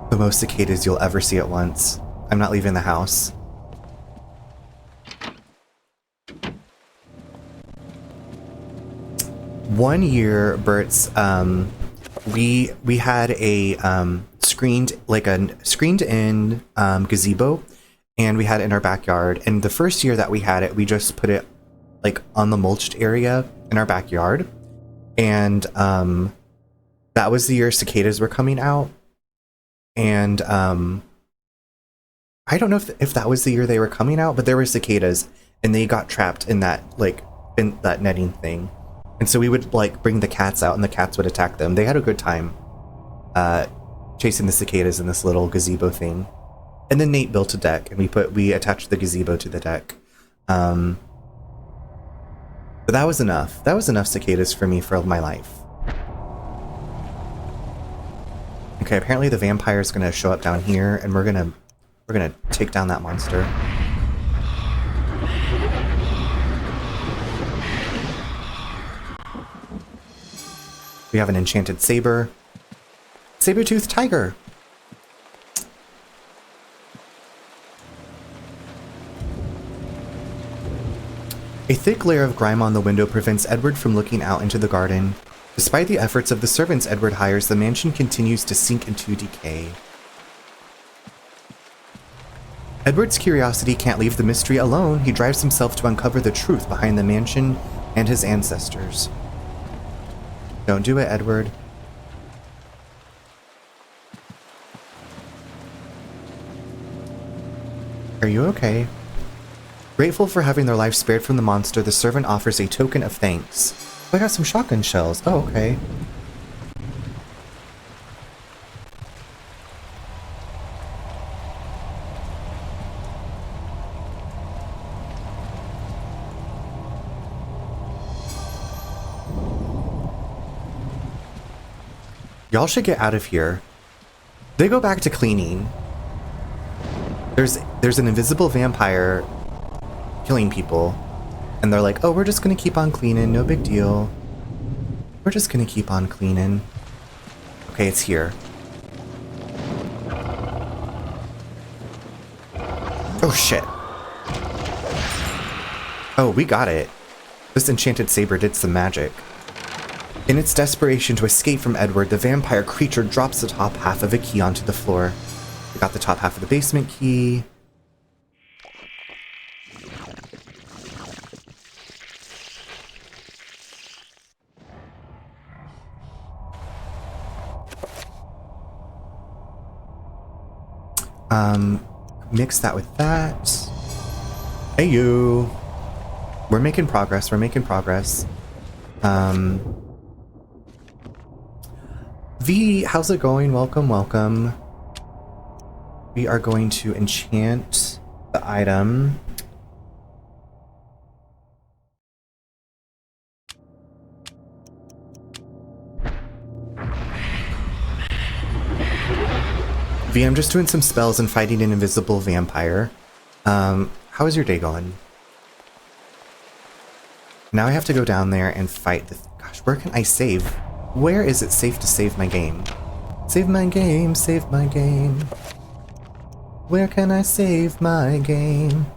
The most cicadas you'll ever see at once. I'm not leaving the house. One year, Bert's, we had a screened in gazebo, and we had it in our backyard. And the first year that we had it, we just put it like on the mulched area in our backyard, and that was the year cicadas were coming out. And I don't know if that was the year they were coming out, but there were cicadas, and they got trapped in that in that netting thing. And so we would like bring the cats out, and the cats would attack them. They had a good time chasing the cicadas in this little gazebo thing. And then Nate built a deck, and we attached the gazebo to the deck. But that was enough. That was enough cicadas for me for my life. Okay, apparently the vampire is gonna show up down here, and we're gonna take down that monster. We have an enchanted saber. Saber-toothed tiger! A thick layer of grime on the window prevents Edward from looking out into the garden. Despite the efforts of the servants Edward hires, the mansion continues to sink into decay. Edward's curiosity can't leave the mystery alone. He drives himself to uncover the truth behind the mansion and his ancestors. Don't do it, Edward. Are you okay? Grateful for having their life spared from the monster, the servant offers a token of thanks. Oh, I got some shotgun shells. Oh, okay. Y'all should get out of here. They go back to cleaning. There's an invisible vampire killing people. And they're like, oh, we're just gonna keep on cleaning, no big deal. We're just gonna keep on cleaning. Okay, it's here. Oh shit. Oh, we got it. This enchanted saber did some magic. In its desperation to escape from Edward, the vampire creature drops the top half of a key onto the floor. We got the top half of the basement key. Mix that with that. Hey you! We're making progress, we're making progress. V, how's it going? Welcome, welcome. We are going to enchant the item. V, I'm just doing some spells and fighting an invisible vampire. How is your day going? Now I have to go down there and fight the... Gosh, where can I save? Where is it safe to save my game? Save my game, save my game. Where can I save my game?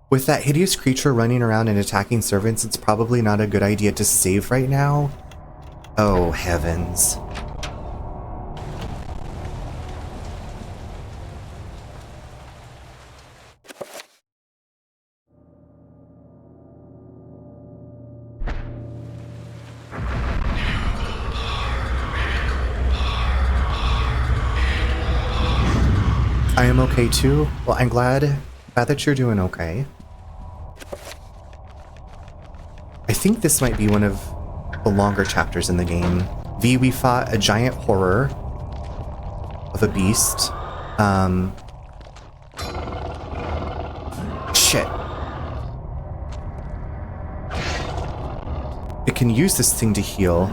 With that hideous creature running around and attacking servants, it's probably not a good idea to save right now. Oh, heavens. I am okay too. Well, I'm glad that you're doing okay. I think this might be one of the longer chapters in the game. V, we fought a giant horror of a beast. Shit. It can use this thing to heal.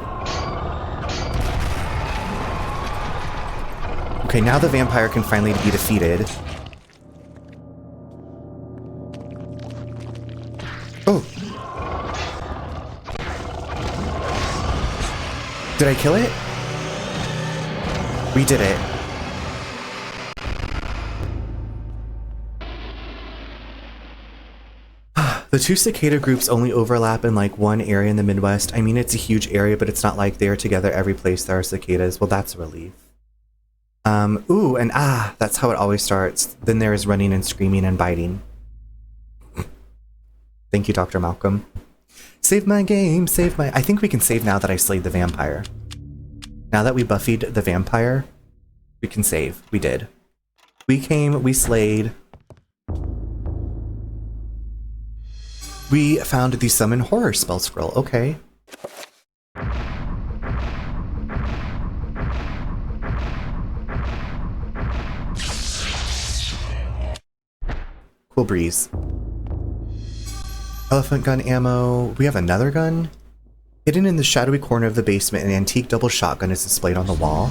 Okay, now the vampire can finally be defeated. Oh! Did I kill it? We did it. The two cicada groups only overlap in like one area in the Midwest. I mean, it's a huge area, but it's not like they're together every place there are cicadas. Well, that's a relief. Ooh, and that's how it always starts. Then there is running and screaming and biting. Thank you, Dr. Malcolm. Save my game, save my... I think we can save now that I slayed the vampire. Now that we buffied the vampire, we can save. We did. We came, we slayed. We found the summon horror spell scroll. Okay. Cool breeze. Elephant gun ammo. We have another gun? Hidden in the shadowy corner of the basement, an antique double shotgun is displayed on the wall.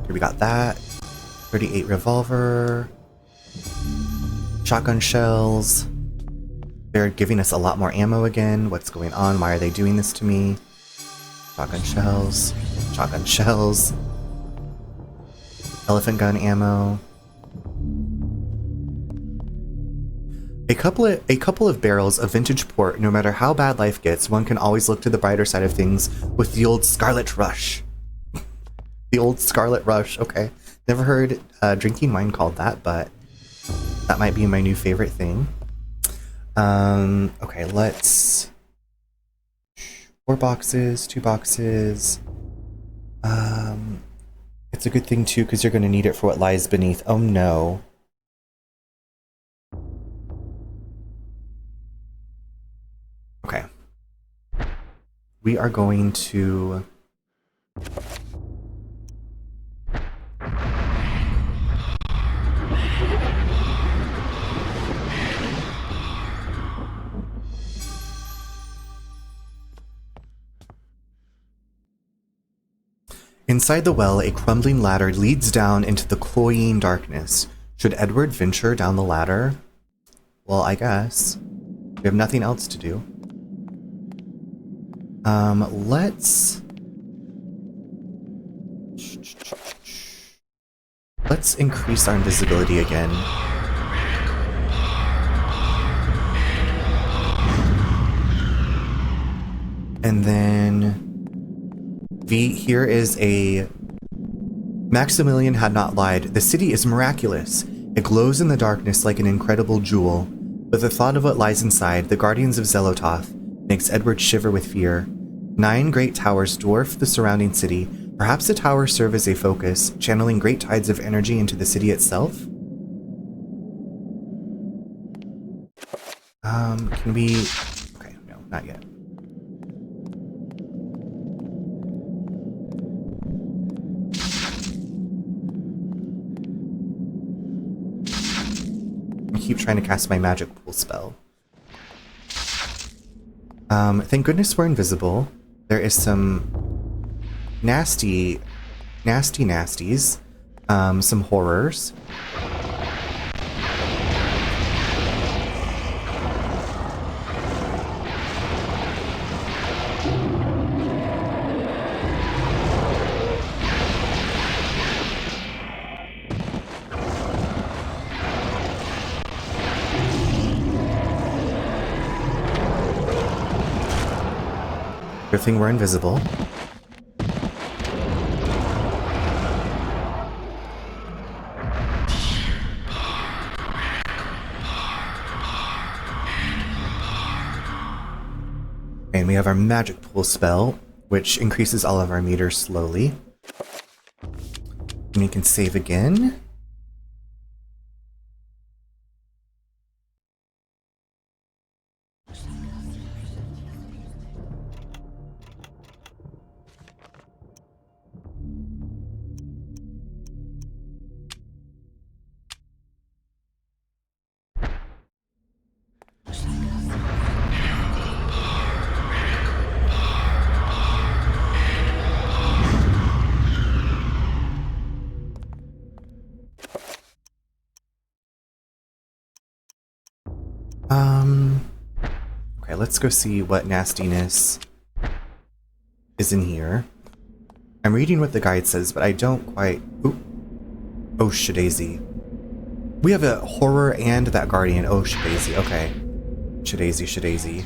Here we got that. 38 revolver. Shotgun shells. They're giving us a lot more ammo again. What's going on? Why are they doing this to me? Shotgun shells. Shotgun shells. Elephant gun ammo. A couple of barrels of vintage port. No matter how bad life gets, one can always look to the brighter side of things with the old Scarlet Rush. The old Scarlet Rush, okay. Never heard drinking wine called that, but that might be my new favorite thing. Okay, let's... 4 boxes, 2 boxes. It's a good thing too, because you're going to need it for what lies beneath. Oh no. Okay. We are going to... Inside the well, a crumbling ladder leads down into the cloying darkness. Should Edward venture down the ladder? Well, I guess. We have nothing else to do. Let's increase our invisibility again. And then here is a Maximilian had not lied. The city is miraculous. It glows in the darkness like an incredible jewel. But the thought of what lies inside, the guardians of Zelototh, makes Edward shiver with fear. 9 great towers dwarf the surrounding city. Perhaps the towers serve as a focus, channeling great tides of energy into the city itself? Can we... Okay, no, not yet. I keep trying to cast my magic pool spell. Thank goodness we're invisible. There is some nasties, some horrors. Good thing we're invisible. And we have our magic pool spell, which increases all of our meters slowly. And we can save again. Okay, let's go see what nastiness is in here. I'm reading what the guide says, but I don't quite... Ooh. Oh, Shadazy. We have a horror and that guardian. Oh, Shadazy. Okay. Shadazy.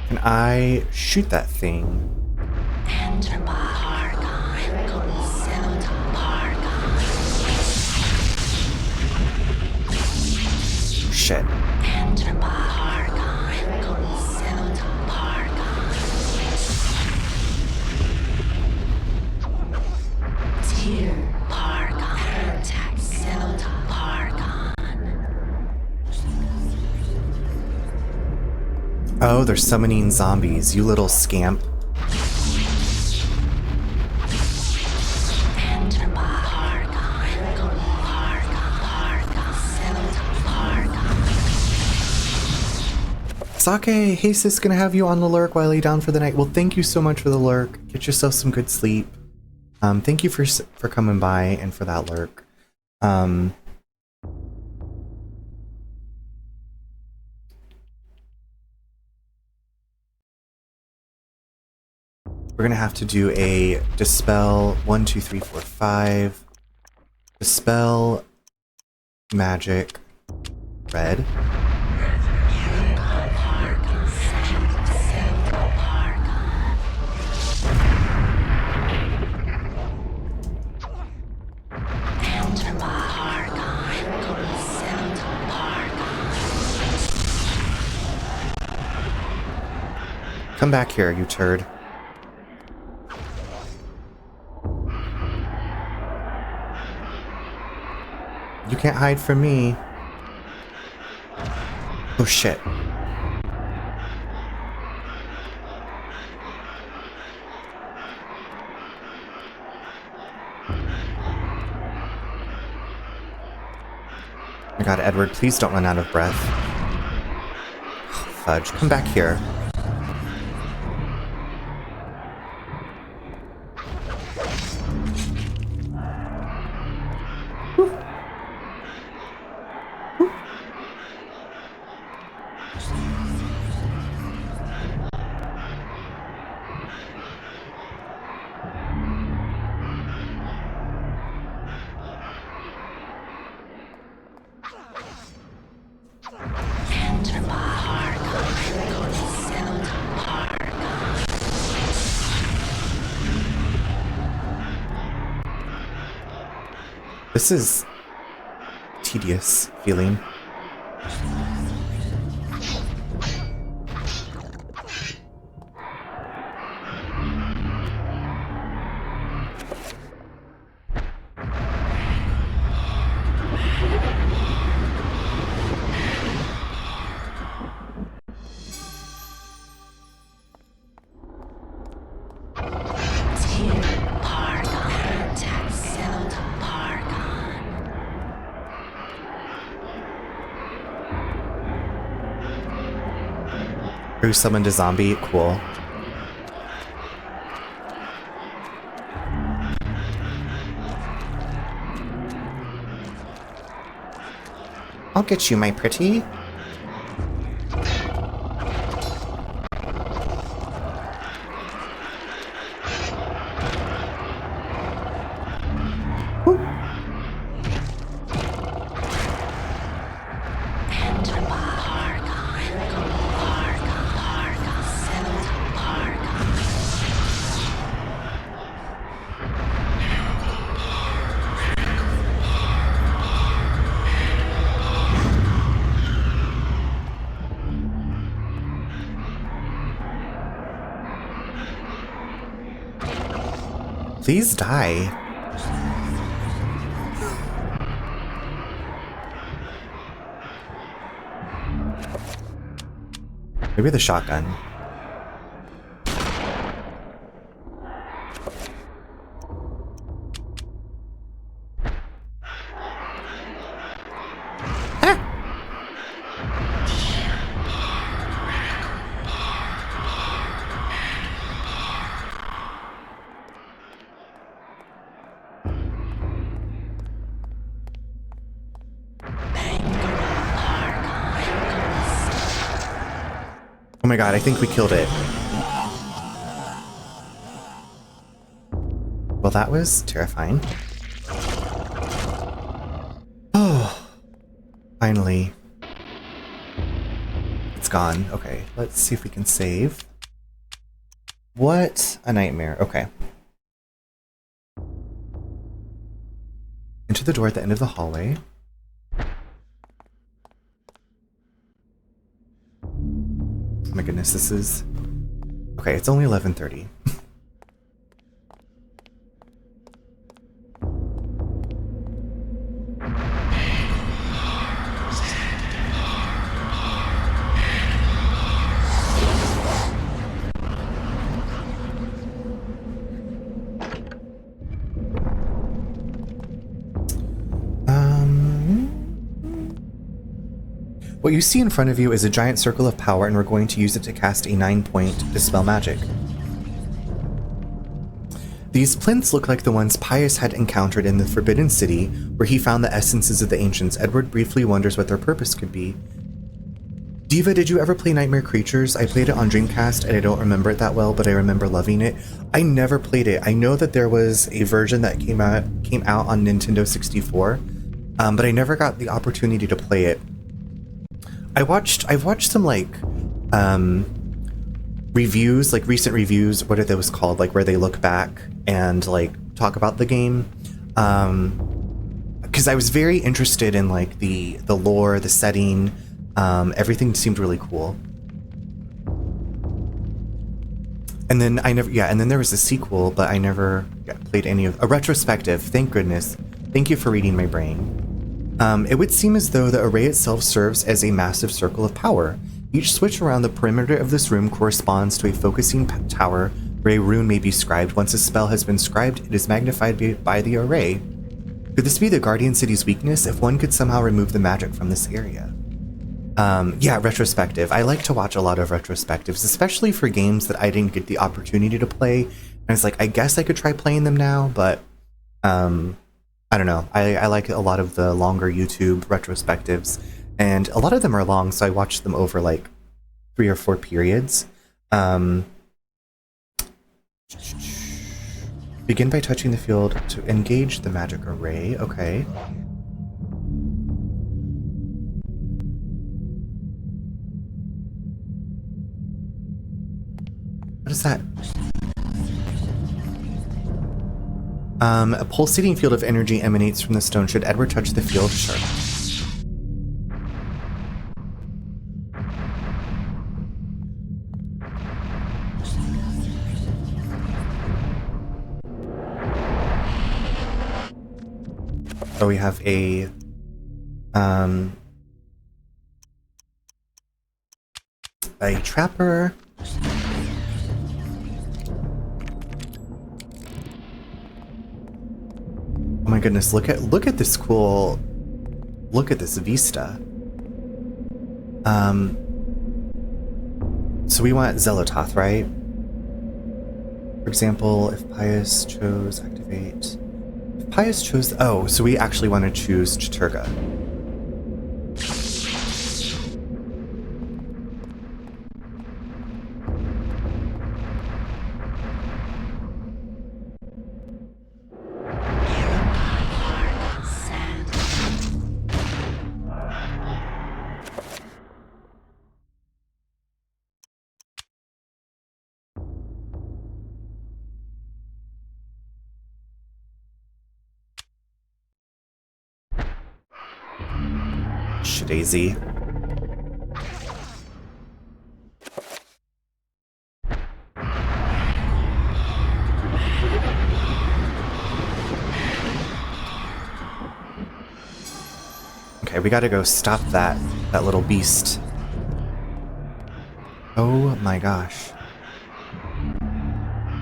Can I shoot that thing? Shit. Oh, they're summoning zombies, you little scamp. Sake, hey sis, gonna have you on the lurk while I lay down for the night. Well, thank you so much for the lurk. Get yourself some good sleep. Thank you for coming by and for that lurk. We're gonna have to do a dispel 1, 2, 3, 4, 5. Dispel magic red. Come back here, you turd. You can't hide from me. Oh shit. Oh my god, Edward, please don't run out of breath. Oh, fudge, come back here. This is tedious feeling. Who summoned a zombie? Cool. I'll get you, my pretty. Please die. Maybe the shotgun. Oh my god, I think we killed it. Well, that was terrifying. Oh, finally. It's gone. Okay, let's see if we can save. What a nightmare. Okay. Into the door at the end of the hallway. Oh my goodness, this is... Okay, it's only 11:30. What you see in front of you is a giant circle of power, and we're going to use it to cast a 9-point Dispel Magic. These plinths look like the ones Pius had encountered in the Forbidden City, where he found the essences of the ancients. Edward briefly wonders what their purpose could be. Diva, did you ever play Nightmare Creatures? I played it on Dreamcast, and I don't remember it that well, but I remember loving it. I never played it. I know that there was a version that came out on Nintendo 64, but I never got the opportunity to play it. I've watched some like reviews, like recent reviews, what are those called, like where they look back and like talk about the game, because I was very interested in like the lore, the setting, everything seemed really cool. And then and then there was a sequel, but I never played any of a retrospective. Thank goodness. Thank you for reading my brain. It would seem as though the array itself serves as a massive circle of power. Each switch around the perimeter of this room corresponds to a focusing tower where a rune may be scribed. Once a spell has been scribed, it is magnified by the array. Could this be the Guardian City's weakness if one could somehow remove the magic from this area? Yeah, retrospective. I like to watch a lot of retrospectives, especially for games that I didn't get the opportunity to play. And it's like, I guess I could try playing them now, but I don't know. I like a lot of the longer YouTube retrospectives, and a lot of them are long, so I watch them over like 3 or 4 periods. Begin by touching the field to engage the magic array. Okay. What is that? A pulsating field of energy emanates from the stone. Should Edward touch the field? Sure. Oh, we have a trapper. Oh my goodness, look at this cool, look at this vista. So we want Zelototh, right? For example, if Pius chose activate. If Pius chose, oh, so we actually want to choose Chaturga. Daisy. Okay, we gotta go stop that little beast. Oh my gosh.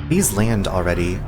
These land already.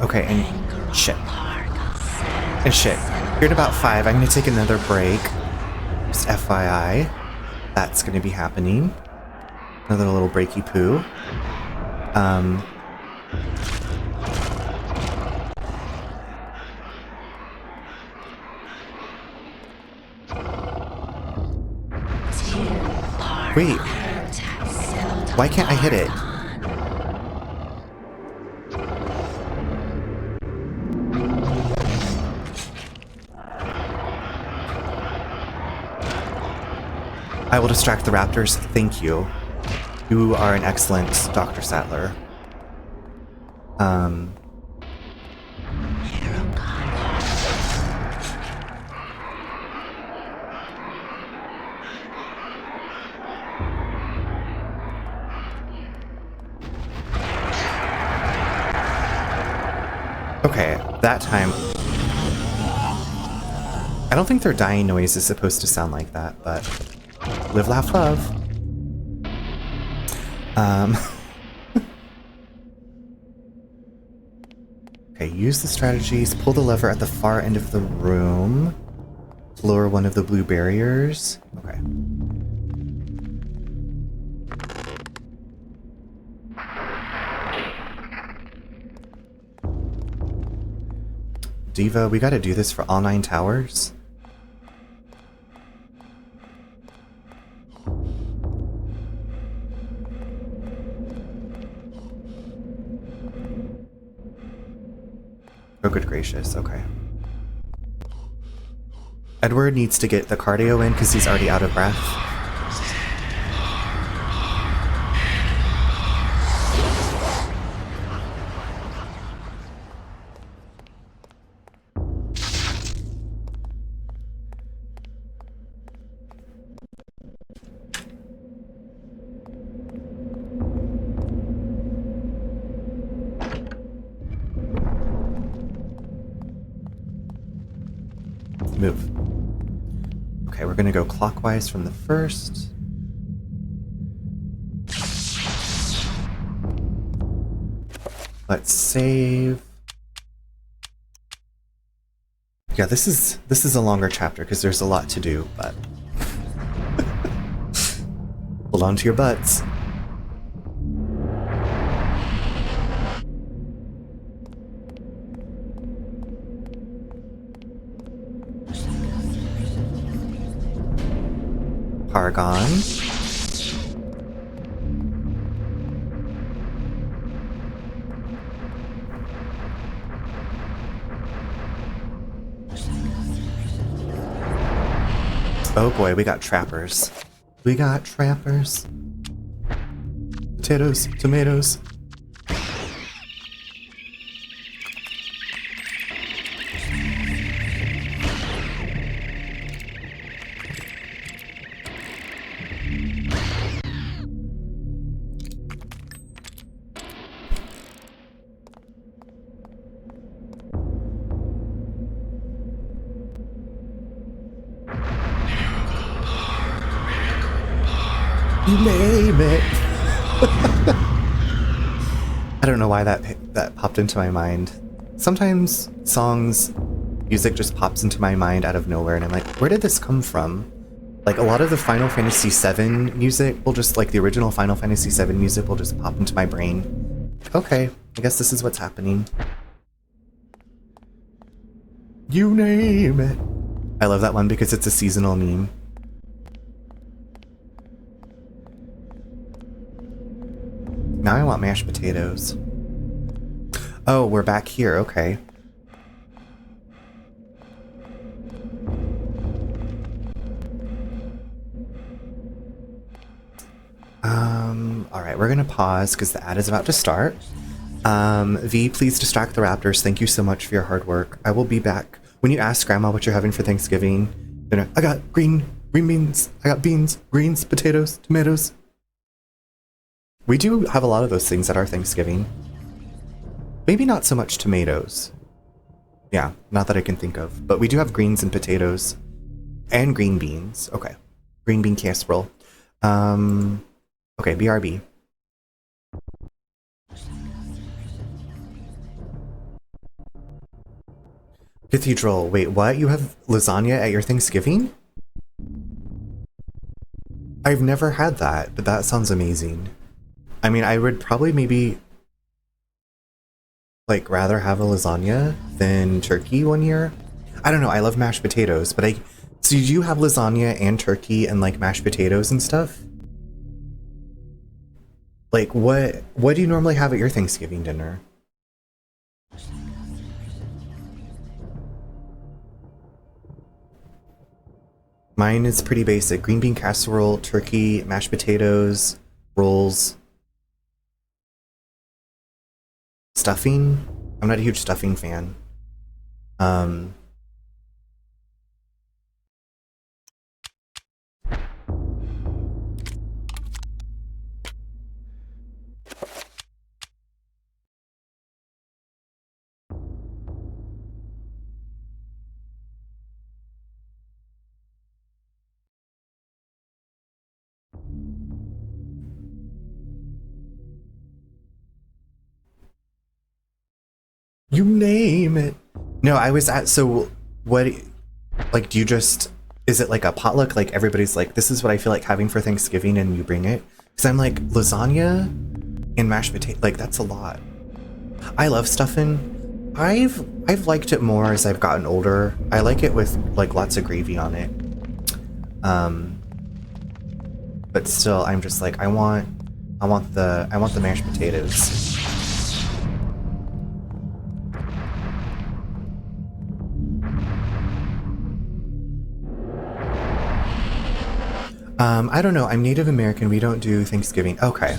Okay, and shit. And shit. Here at about 5, I'm gonna take another break. Just FYI. That's gonna be happening. Another little breaky poo. Wait. Why can't I hit it? I will distract the raptors. Thank you. You are an excellent Dr. Sattler. Okay, that time. I don't think their dying noise is supposed to sound like that, but live, laugh, love. Okay, use the strategies. Pull the lever at the far end of the room to lower one of the blue barriers. Okay. Diva, we gotta do this for all 9 towers. Oh, good gracious. Okay. Edward needs to get the cardio in because he's already out of breath. Move. Okay, we're gonna go clockwise from the first. Let's save. Yeah, this is a longer chapter because there's a lot to do, but hold on to your butts. Paragon. Oh boy, we got trappers. We got trappers. Potatoes, tomatoes. You name it. I don't know why that popped into my mind. Sometimes songs, music just pops into my mind out of nowhere, and I'm like, where did this come from? Like, a lot of the Final Fantasy VII music will just, like, the original Final Fantasy VII music will just pop into my brain. Okay, I guess this is what's happening. You name it. I love that one because it's a seasonal meme. Now I want mashed potatoes. Oh, we're back here, okay. Alright, we're gonna pause because the ad is about to start. V, please distract the raptors. Thank you so much for your hard work. I will be back. When you ask Grandma what you're having for Thanksgiving, dinner, I got green beans, I got beans, greens, potatoes, tomatoes. We do have a lot of those things at our Thanksgiving. Maybe not so much tomatoes. Yeah, not that I can think of. But we do have greens and potatoes. And green beans. Okay. Green bean casserole. Okay, BRB. Cathedral. Wait, what? You have lasagna at your Thanksgiving? I've never had that, but that sounds amazing. I mean, I would probably maybe like rather have a lasagna than turkey one year. I don't know, I love mashed potatoes, but so do you have lasagna and turkey and like mashed potatoes and stuff? Like what do you normally have at your Thanksgiving dinner? Mine is pretty basic. Green bean casserole, turkey, mashed potatoes, rolls. Stuffing? I'm not a huge stuffing fan. You name it. No, I was at, so what, like, do you just, is it like a potluck? Like everybody's like, this is what I feel like having for Thanksgiving and you bring it? Because I'm like, lasagna and mashed potato, like that's a lot. I love stuffing. I've liked it more as I've gotten older. I like it with like lots of gravy on it. But still, I'm just like, I want the mashed potatoes. I don't know. I'm Native American. We don't do Thanksgiving. Okay.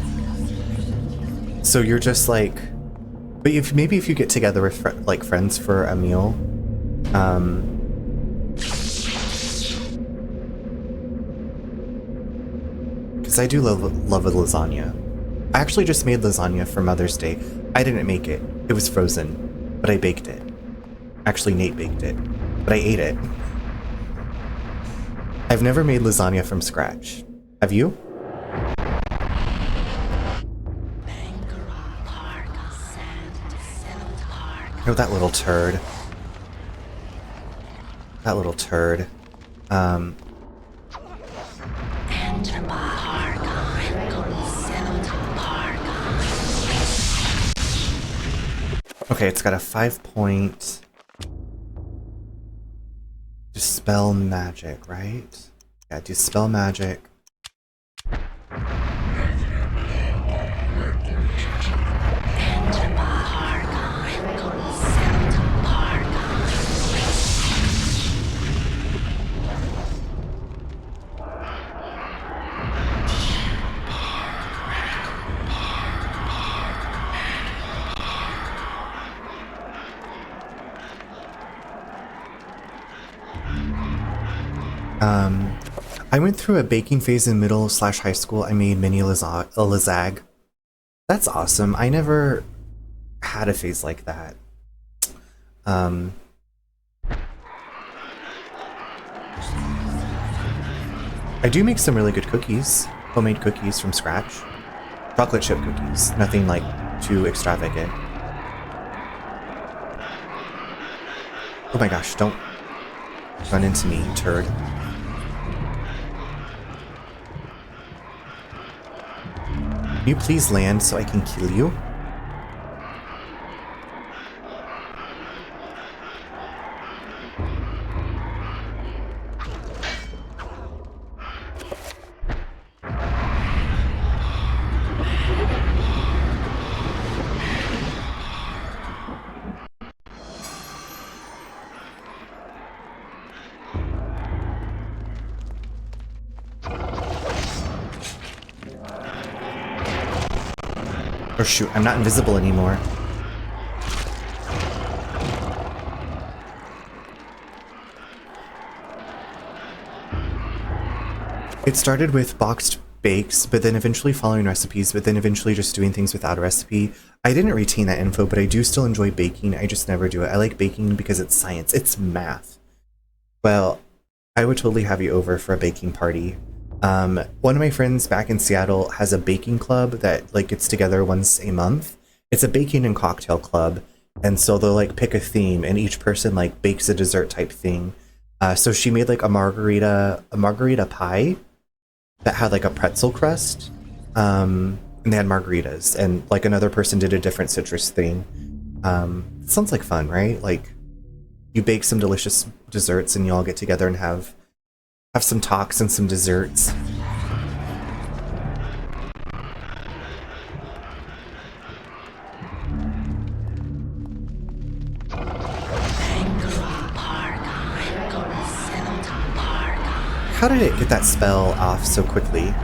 So you're just like, but if maybe if you get together with like friends for a meal, because I do love a lasagna. I actually just made lasagna for Mother's Day. I didn't make it. It was frozen, but I baked it. Actually, Nate baked it, but I ate it. I've never made lasagna from scratch. Have you? Oh, that little turd. That little turd. Okay, it's got a 5-point dispel magic, right? Yeah, dispel magic. I went through a baking phase in middle/high school. I made mini lasag. That's awesome. I never had a phase like that. I do make some really good cookies. Homemade cookies from scratch. Chocolate chip cookies. Nothing like too extravagant. Oh my gosh, don't run into me, turd. Can you please land so I can kill you? Oh shoot, I'm not invisible anymore. It started with boxed bakes, but then eventually following recipes, but then eventually just doing things without a recipe. I didn't retain that info, but I do still enjoy baking. I just never do it. I like baking because it's science. It's math. Well, I would totally have you over for a baking party. One of my friends back in Seattle has a baking club that like gets together once a month. It's a baking and cocktail club, and so they'll like pick a theme, and each person like bakes a dessert type thing. So she made like a margarita pie that had like a pretzel crust, and they had margaritas, and like another person did a different citrus thing. Sounds like fun, right? Like you bake some delicious desserts, and you all get together and have some talks and some desserts. How did it get that spell off so quickly?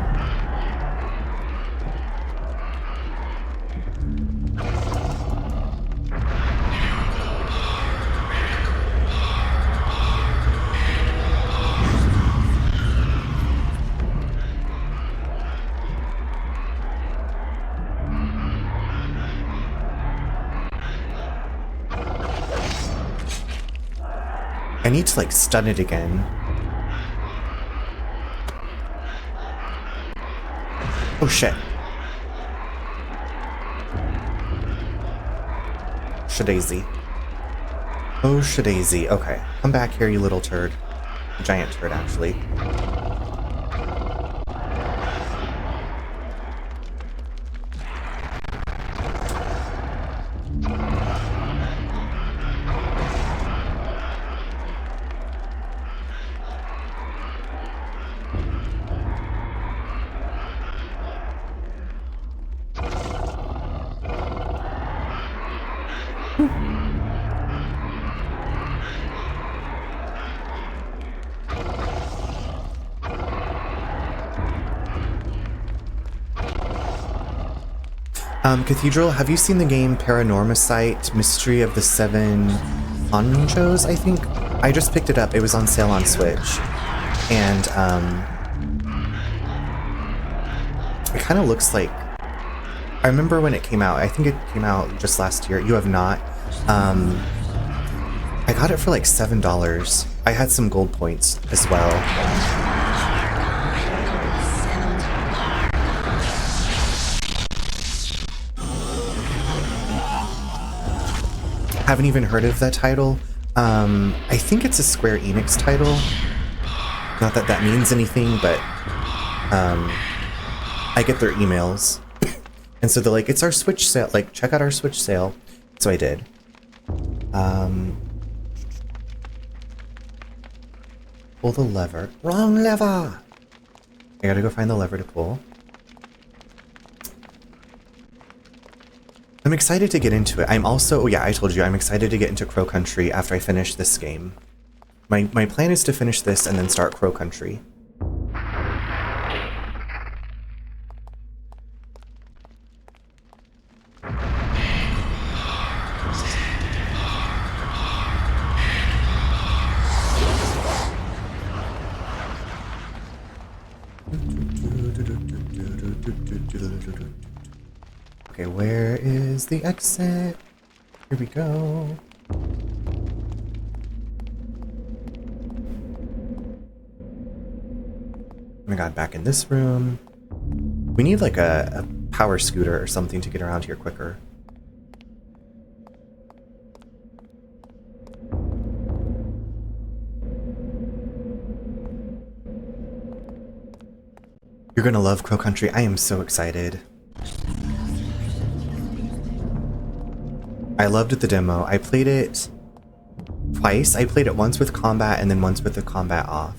I need to like stun it again. Oh shit. Shadaisy. Oh Shadaisy. Okay. Come back here, you little turd. Giant turd, actually. Cathedral, have you seen the game Paranormicite, Mystery of the Seven Ponchos, I think? I just picked it up. It was on sale on Switch. And, it kind of looks like... I remember when it came out. I think it came out just last year. You have not. I got it for like $7. I had some gold points as well. Haven't even heard of that title. I think it's a Square Enix title. Not that that means anything, but I get their emails. And so they're like, it's our Switch sale, like, check out our Switch sale. So I did. Pull the lever. Wrong lever! I gotta go find the lever to pull. I'm excited to get into it. I'm also, oh yeah, I told you, I'm excited to get into Crow Country after I finish this game. My plan is to finish this and then start Crow Country. Okay, where is the exit? Here we go. Oh my god, back in this room. We need like a power scooter or something to get around here quicker. You're gonna love Crow Country. I am so excited. I loved the demo. I played it twice. I played it once with combat and then once with the combat off.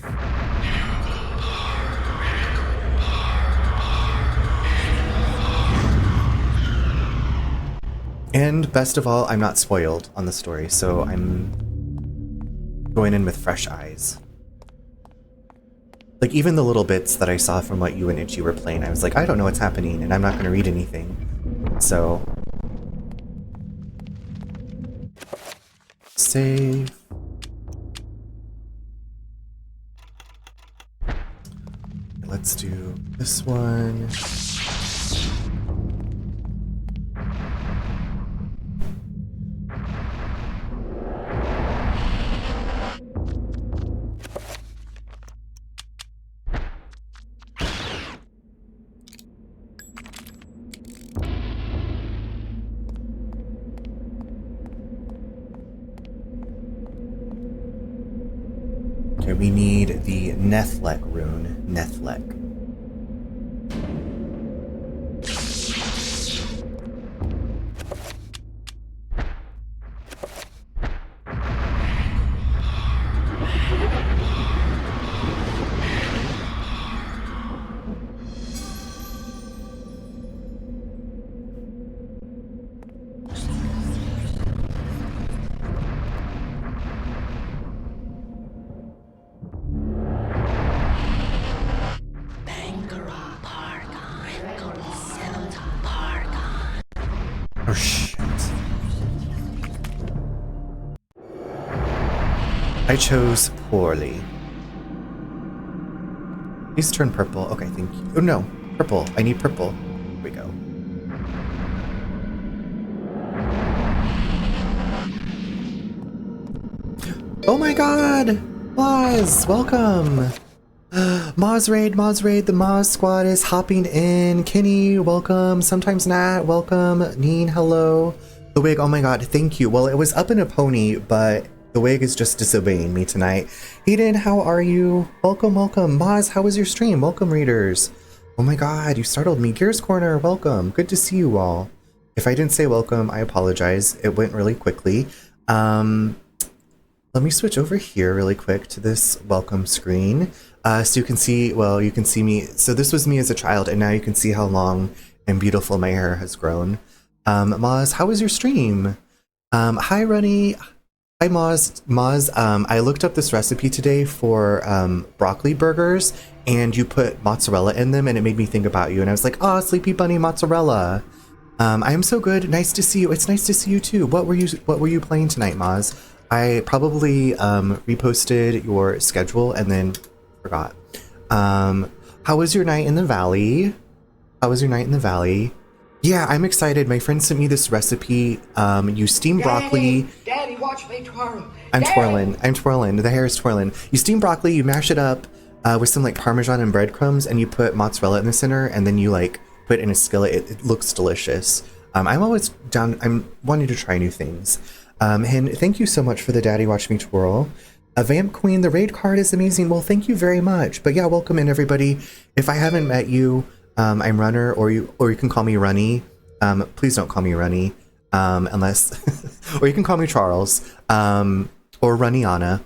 And best of all, I'm not spoiled on the story, so I'm going in with fresh eyes. Like, even the little bits that I saw from what you and Itchy were playing, I was like, I don't know what's happening, and I'm not going to read anything. So... save. Let's do this one. We need the Nethlek rune. Nethlek. Oh shit. I chose poorly. Please turn purple. Okay, thank you. Oh no, purple. I need purple. Here we go. Oh my god! Moz, welcome! Moz Raid, the Moz squad is hopping in. Kenny, welcome. Sometimes Nat, welcome. Neen, hello. The wig, oh my god, thank you. Well, it was up in a pony, but the wig is just disobeying me tonight. Eden, how are you? Welcome, welcome. Moz, how was your stream? Welcome, readers. Oh my god, you startled me. Gears Corner, welcome. Good to see you all. If I didn't say welcome, I apologize. It went really quickly. Let me switch over here really quick to this welcome screen. So you can see, well, you can see me. So this was me as a child, and now you can see how long and beautiful my hair has grown. Moz, how was your stream? Hi, Runny. Hi, Moz. Moz, I looked up this recipe today for broccoli burgers, and you put mozzarella in them, and it made me think about you. And I was like, oh, Sleepy Bunny mozzarella. I am so good. Nice to see you. It's nice to see you too. What were you playing tonight, Maz? I probably reposted your schedule and then forgot. How was your night in the valley? Yeah, I'm excited. My friend sent me this recipe. You steam broccoli. Daddy, watch me twirl. I'm twirling. The hair is twirling. You steam broccoli, you mash it up with some like Parmesan and breadcrumbs, and you put mozzarella in the center, and then you like put it in a skillet. It looks delicious. I'm always down. I'm wanting to try new things. And thank you so much for the Daddy Watch Me Twirl. Vamp Queen, the raid card is amazing. Well, thank you very much. But yeah, welcome in everybody. If I haven't met you, I'm Runner, or you can call me Runny. Please don't call me Runny, unless, or you can call me Charles, or Runniana.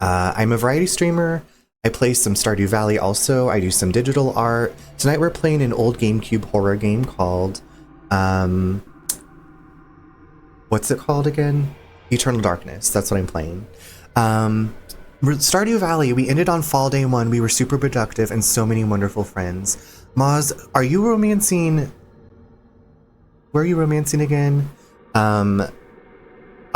I'm a variety streamer. I play some Stardew Valley also. I do some digital art. Tonight we're playing an old GameCube horror game called, what's it called again? Eternal Darkness. That's what I'm playing. Stardew Valley, we ended on Fall Day 1. We were super productive and so many wonderful friends. Maz, are you romancing? Where are you romancing again?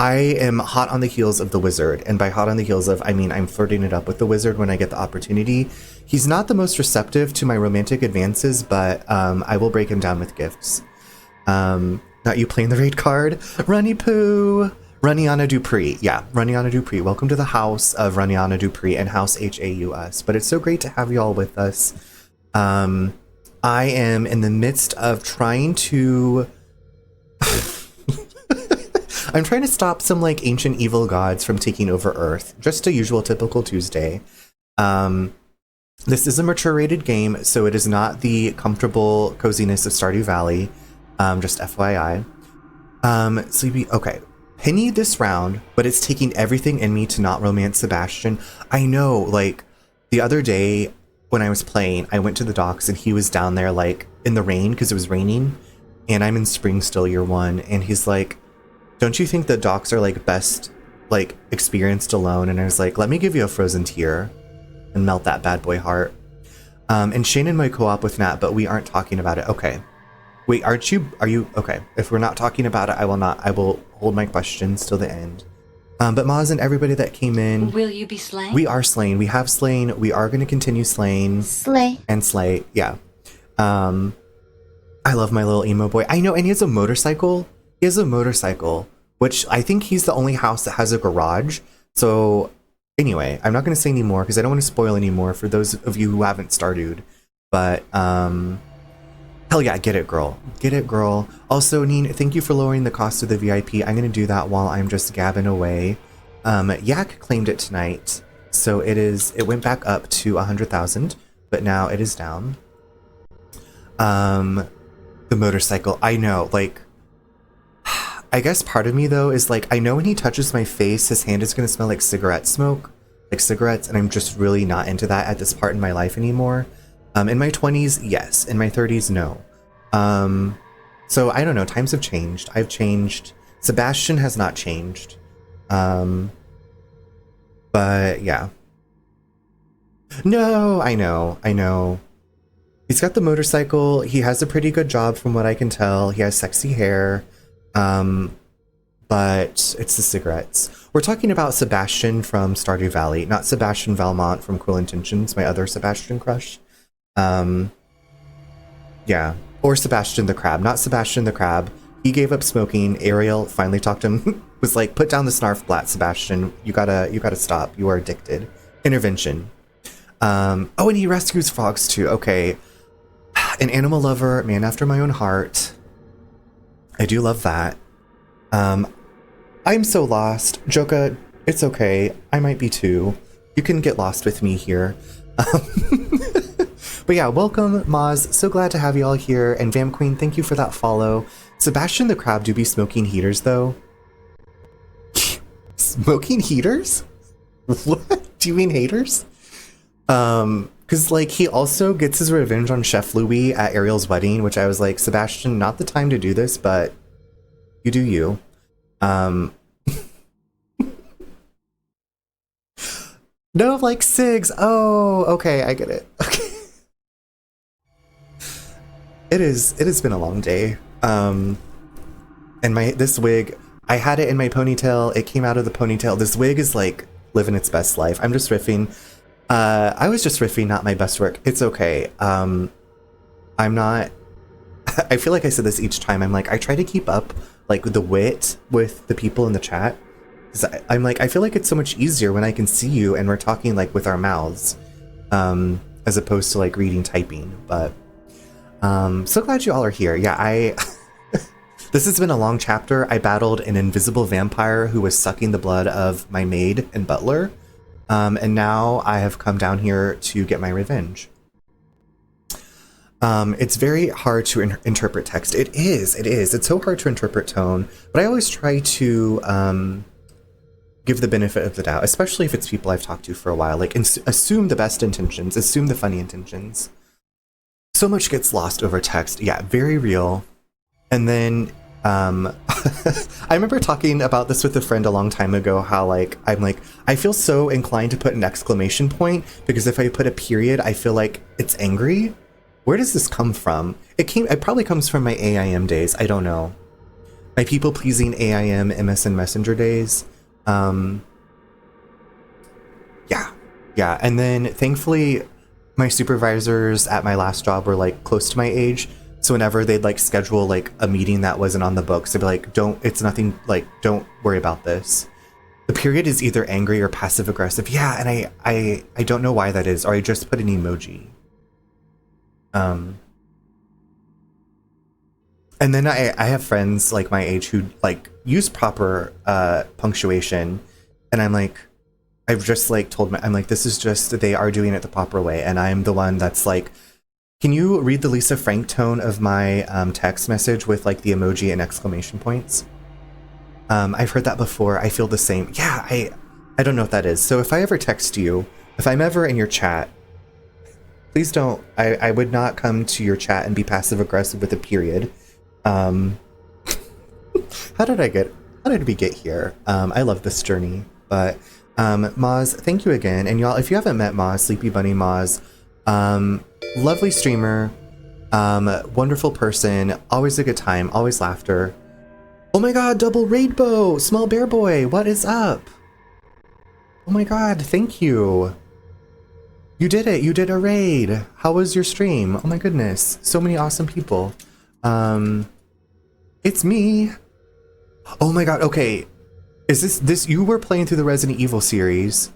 I am hot on the heels of the wizard, and by hot on the heels of, I mean I'm flirting it up with the wizard when I get the opportunity. He's not the most receptive to my romantic advances, but I will break him down with gifts. Not you playing the raid card. Runny Poo! Runniana Dupree. Yeah, Runniana Dupree. Welcome to the house of Runniana Dupree and House Haus. But it's so great to have you all with us. I am in the midst of trying to... I'm trying to stop some like ancient evil gods from taking over Earth. Just a usual typical Tuesday. This is a mature rated game, so it is not the comfortable coziness of Stardew Valley. Just FYI. Sleepy. Okay. Penny this round, but it's taking everything in me to not romance Sebastian. I know, like, the other day when I was playing, I went to the docks and he was down there, like, in the rain because it was raining. And I'm in spring still, year 1. And he's like, don't you think the docks are, like, best, like, experienced alone? And I was like, let me give you a frozen tear and melt that bad boy heart. And Shannon might co-op with Nat, but we aren't talking about it. Okay. Wait, are you, okay. If we're not talking about it, I will hold my questions till the end. But Maz and everybody that came in. Will you be slain? We are slain. We have slain. We are going to continue slaying. Slay. And slay, yeah. I love my little emo boy. I know, and he has a motorcycle. He has a motorcycle, which I think he's the only house that has a garage. So anyway, I'm not going to say any more because I don't want to spoil any more for those of you who haven't started. But, hell yeah, get it, girl. Get it, girl. Also, Neen, thank you for lowering the cost of the VIP. I'm going to do that while I'm just gabbing away. Yak claimed it tonight, so it went back up to 100,000, but now it is down. The motorcycle, I know, like, I guess part of me, though, is like, I know when he touches my face, his hand is going to smell like cigarette smoke, like cigarettes, and I'm just really not into that at this part in my life anymore. In my 20s, yes. In my 30s, no. So I don't know. Times have changed. I've changed. Sebastian has not changed. But yeah. No, I know. He's got the motorcycle. He has a pretty good job from what I can tell. He has sexy hair. But it's the cigarettes. We're talking about Sebastian from Stardew Valley, not Sebastian Valmont from Cruel Intentions, my other Sebastian crush. Yeah, or Sebastian the Crab, not Sebastian the Crab. He gave up smoking. Ariel finally talked to him, was like, put down the snarf blat, Sebastian. You gotta stop. You are addicted. Intervention. Oh, and he rescues frogs too. Okay. An animal lover, man after my own heart. I do love that. I'm so lost. Joka, it's okay. I might be too. You can get lost with me here. But yeah, welcome, Maz. So glad to have you all here. And Vamp Queen, thank you for that follow. Sebastian the Crab do be smoking heaters, though. Smoking heaters? What? Do you mean haters? Because, like, he also gets his revenge on Chef Louis at Ariel's wedding, which I was like, Sebastian, not the time to do this, but you do you. No, like, SIGs. Oh, okay, I get it. Okay. It has been a long day. And this wig, I had it in my ponytail. It came out of the ponytail. This wig is like living its best life. I'm just riffing. I was just riffing, not my best work. It's okay. I'm not. I feel like I said this each time. I'm like, I try to keep up like the wit with the people in the chat. I'm like, I feel like it's so much easier when I can see you and we're talking like with our mouths, as opposed to like reading typing. But so glad you all are here. Yeah, this has been a long chapter. I battled an invisible vampire who was sucking the blood of my maid and butler, and now I have come down here to get my revenge. It's very hard to interpret text. It is. It's so hard to interpret tone, but I always try to give the benefit of the doubt, especially if it's people I've talked to for a while. Like, assume the best intentions, assume the funny intentions. So much gets lost over text. Yeah, very real. And then I remember talking about this with a friend a long time ago, how like I feel so inclined to put an exclamation point because if I put a period, I feel like it's angry. Where does this come from? It probably comes from my AIM days. I don't know. My people-pleasing AIM MSN Messenger days. Yeah. And then thankfully my supervisors at my last job were like close to my age. So whenever they'd like schedule like a meeting that wasn't on the books, they'd be like, it's nothing, like, don't worry about this. The period is either angry or passive aggressive. Yeah. And I don't know why that is, or I just put an emoji. And then I have friends like my age who like use proper punctuation, and I'm like, I've just like I'm like, this is just, they are doing it the proper way, and I'm the one that's like, can you read the Lisa Frank tone of my text message with like the emoji and exclamation points? I've heard that before. I feel the same. Yeah, I don't know what that is. So if I ever text you, if I'm ever in your chat, please don't. I would not come to your chat and be passive aggressive with a period. How did we get here? I love this journey. But Moz, thank you again. And y'all, if you haven't met Moz, Sleepy Bunny Moz, lovely streamer, wonderful person, always a good time, always laughter. Oh my god, double rainbow, small bear boy, what is up? Oh my god, thank you. You did it, you did a raid. How was your stream? Oh my goodness, so many awesome people. It's me. Oh my god, okay. Is this you were playing through the Resident Evil series,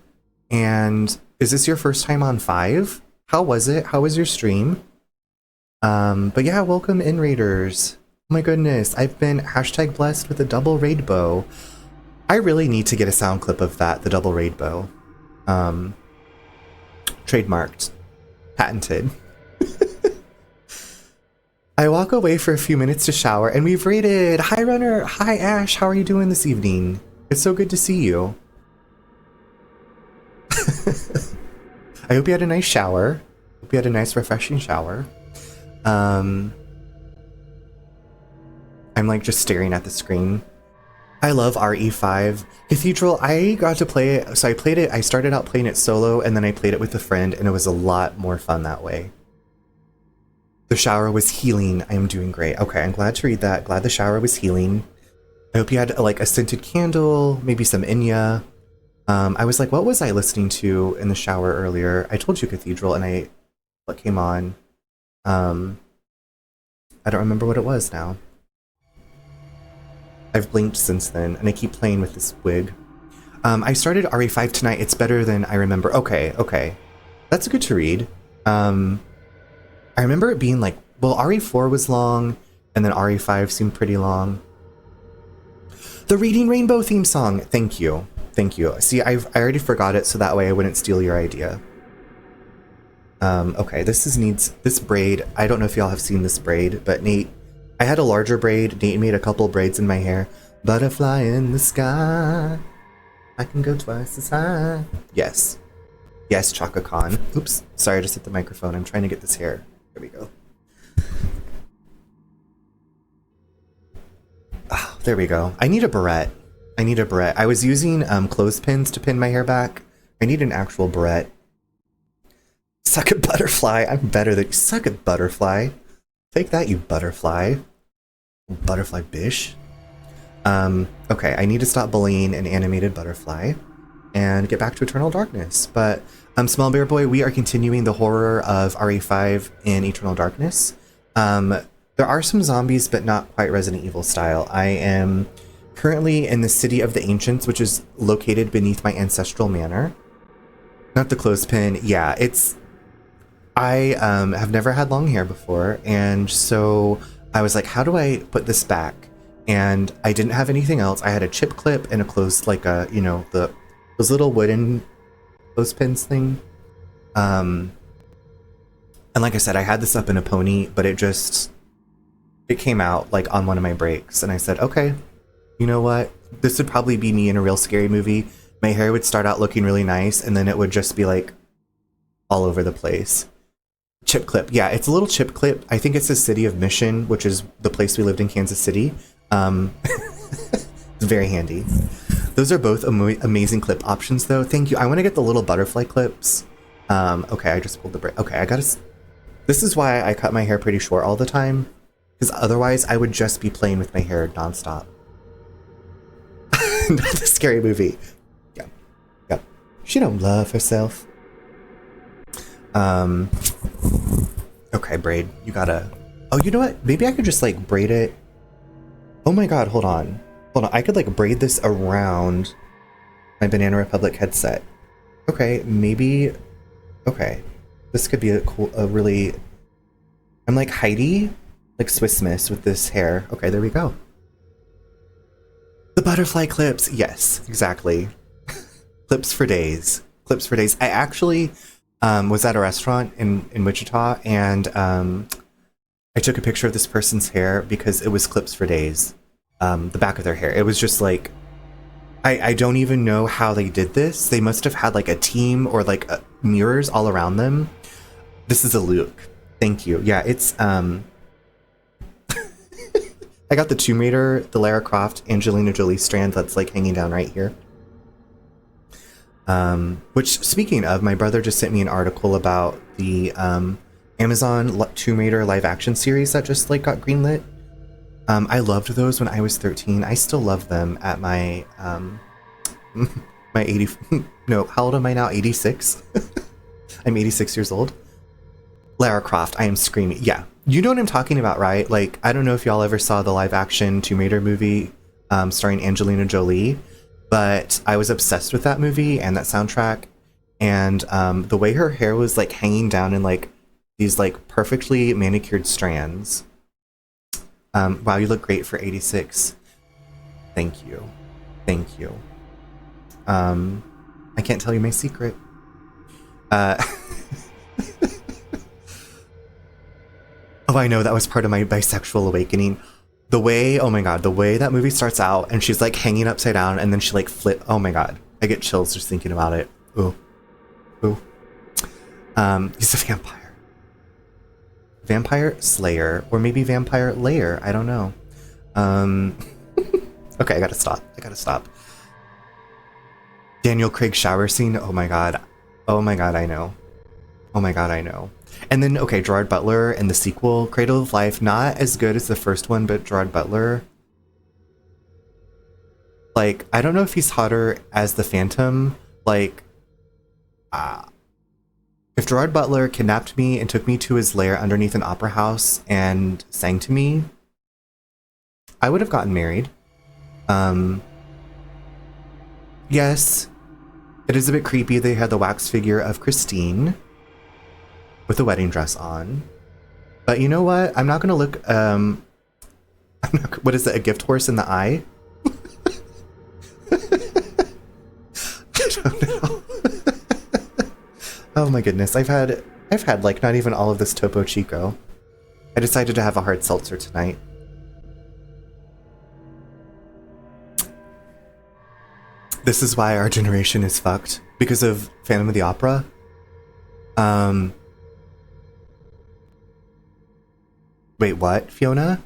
and is this your first time on 5? How was it? How was your stream? But yeah, welcome in raiders. Oh my goodness, I've been #blessed with a double raid bow. I really need to get a sound clip of that, the double raid bow. Trademarked. Patented. I walk away for a few minutes to shower and we've raided. Hi Runner, hi Ash, how are you doing this evening? It's so good to see you. I hope you had a nice shower. Hope you had a nice refreshing shower. I'm like just staring at the screen. I love RE5. Cathedral, I got to play it, so I started out playing it solo and then I played it with a friend and it was a lot more fun that way. The shower was healing. I am doing great. Okay, I'm glad to read that. Glad the shower was healing. I hope you had like a scented candle, maybe some Enya. I was like, what was I listening to in the shower earlier? I told you Cathedral and what came on. I don't remember what it was now. I've blinked since then and I keep playing with this wig. I started RE5 tonight. It's better than I remember. Okay. That's good to read. I remember it being like, well, RE4 was long, and then RE5 seemed pretty long. The Reading Rainbow theme song. Thank you. See, I already forgot it, so that way I wouldn't steal your idea. Okay, this braid. I don't know if y'all have seen this braid, but Nate, I had a larger braid. Nate made a couple braids in my hair. Butterfly in the sky. I can go twice as high. Yes, Chaka Khan. Oops, sorry, I just hit the microphone. I'm trying to get this hair. There we go. Oh, there we go. I need a barrette. I was using clothespins to pin my hair back. I need an actual barrette. Suck at butterfly. I'm better than you. Suck at butterfly. Take that, you butterfly. Butterfly Bish? Okay, I need to stop bullying an animated butterfly and get back to Eternal Darkness. But, Small Bear Boy, we are continuing the horror of RE5 in Eternal Darkness. There are some zombies, but not quite Resident Evil style. I am currently in the City of the Ancients, which is located beneath my ancestral manor. Not the clothespin. Yeah, it's... I have never had long hair before, and so I was like, how do I put this back? And I didn't have anything else. I had a chip clip and a clothes, like a, you know, those little wooden clothespins thing. And like I said, I had this up in a pony, but it came out like on one of my breaks, and I said, okay, you know what? This would probably be me in a real scary movie. My hair would start out looking really nice, and then it would just be like all over the place. Chip clip. Yeah, it's a little chip clip. I think it's the City of Mission, which is the place we lived in, Kansas City. It's very handy. Those are both amazing clip options, though. Thank you. I want to get the little butterfly clips. Okay, I just pulled the break. Okay, I gotta... This is why I cut my hair pretty short all the time, because otherwise I would just be playing with my hair nonstop. Not the scary movie. Yeah. Yep. She don't love herself. Okay, braid. You gotta... Oh, you know what? Maybe I could just, like, braid it... Oh my god, hold on. Hold on, I could, like, braid this around my Banana Republic headset. Okay, maybe... Okay. This could be a really... I'm like Heidi, like Swiss Miss with this hair. Okay, there we go. The butterfly clips. Yes, exactly. Clips for days. Clips for days. I actually was at a restaurant in Wichita, and I took a picture of this person's hair because it was clips for days. The back of their hair. It was just like... I don't even know how they did this. They must have had like a team or like mirrors all around them. This is a look. Thank you. Yeah, it's I got the Tomb Raider, the Lara Croft, Angelina Jolie strand that's like hanging down right here. Which, speaking of, my brother just sent me an article about the Amazon Tomb Raider live action series that just like got greenlit. I loved those when I was 13. I still love them at my my 80... No, how old am I now? 86? I'm 86 years old. Lara Croft, I am screaming. Yeah, you know what I'm talking about, right? Like, I don't know if y'all ever saw the live action Tomb Raider movie starring Angelina Jolie, but I was obsessed with that movie and that soundtrack, and the way her hair was like hanging down in like these like perfectly manicured strands. Wow, you look great for 86. Thank you. Thank you. I can't tell you my secret. Oh, I know, that was part of my bisexual awakening. The way, oh my god, the way that movie starts out and she's like hanging upside down and then she like oh my god. I get chills just thinking about it. Ooh. Ooh. He's a vampire. Vampire Slayer, or maybe Vampire Layer, I don't know. Okay, I gotta stop. Daniel Craig shower scene, oh my god. Oh my god, I know. Oh my god, I know. And then, okay, Gerard Butler and the sequel, Cradle of Life, not as good as the first one, but Gerard Butler. Like, I don't know if he's hotter as the Phantom. Like, if Gerard Butler kidnapped me and took me to his lair underneath an opera house and sang to me, I would have gotten married. Yes, it is a bit creepy. They had the wax figure of Christine with a wedding dress on. But you know what? I'm not gonna look, what is it, a gift horse in the eye? I don't know. Oh my goodness, I've had like not even all of this Topo Chico. I decided to have a hard seltzer tonight. This is why our generation is fucked. Because of Phantom of the Opera. Wait, what, Fiona?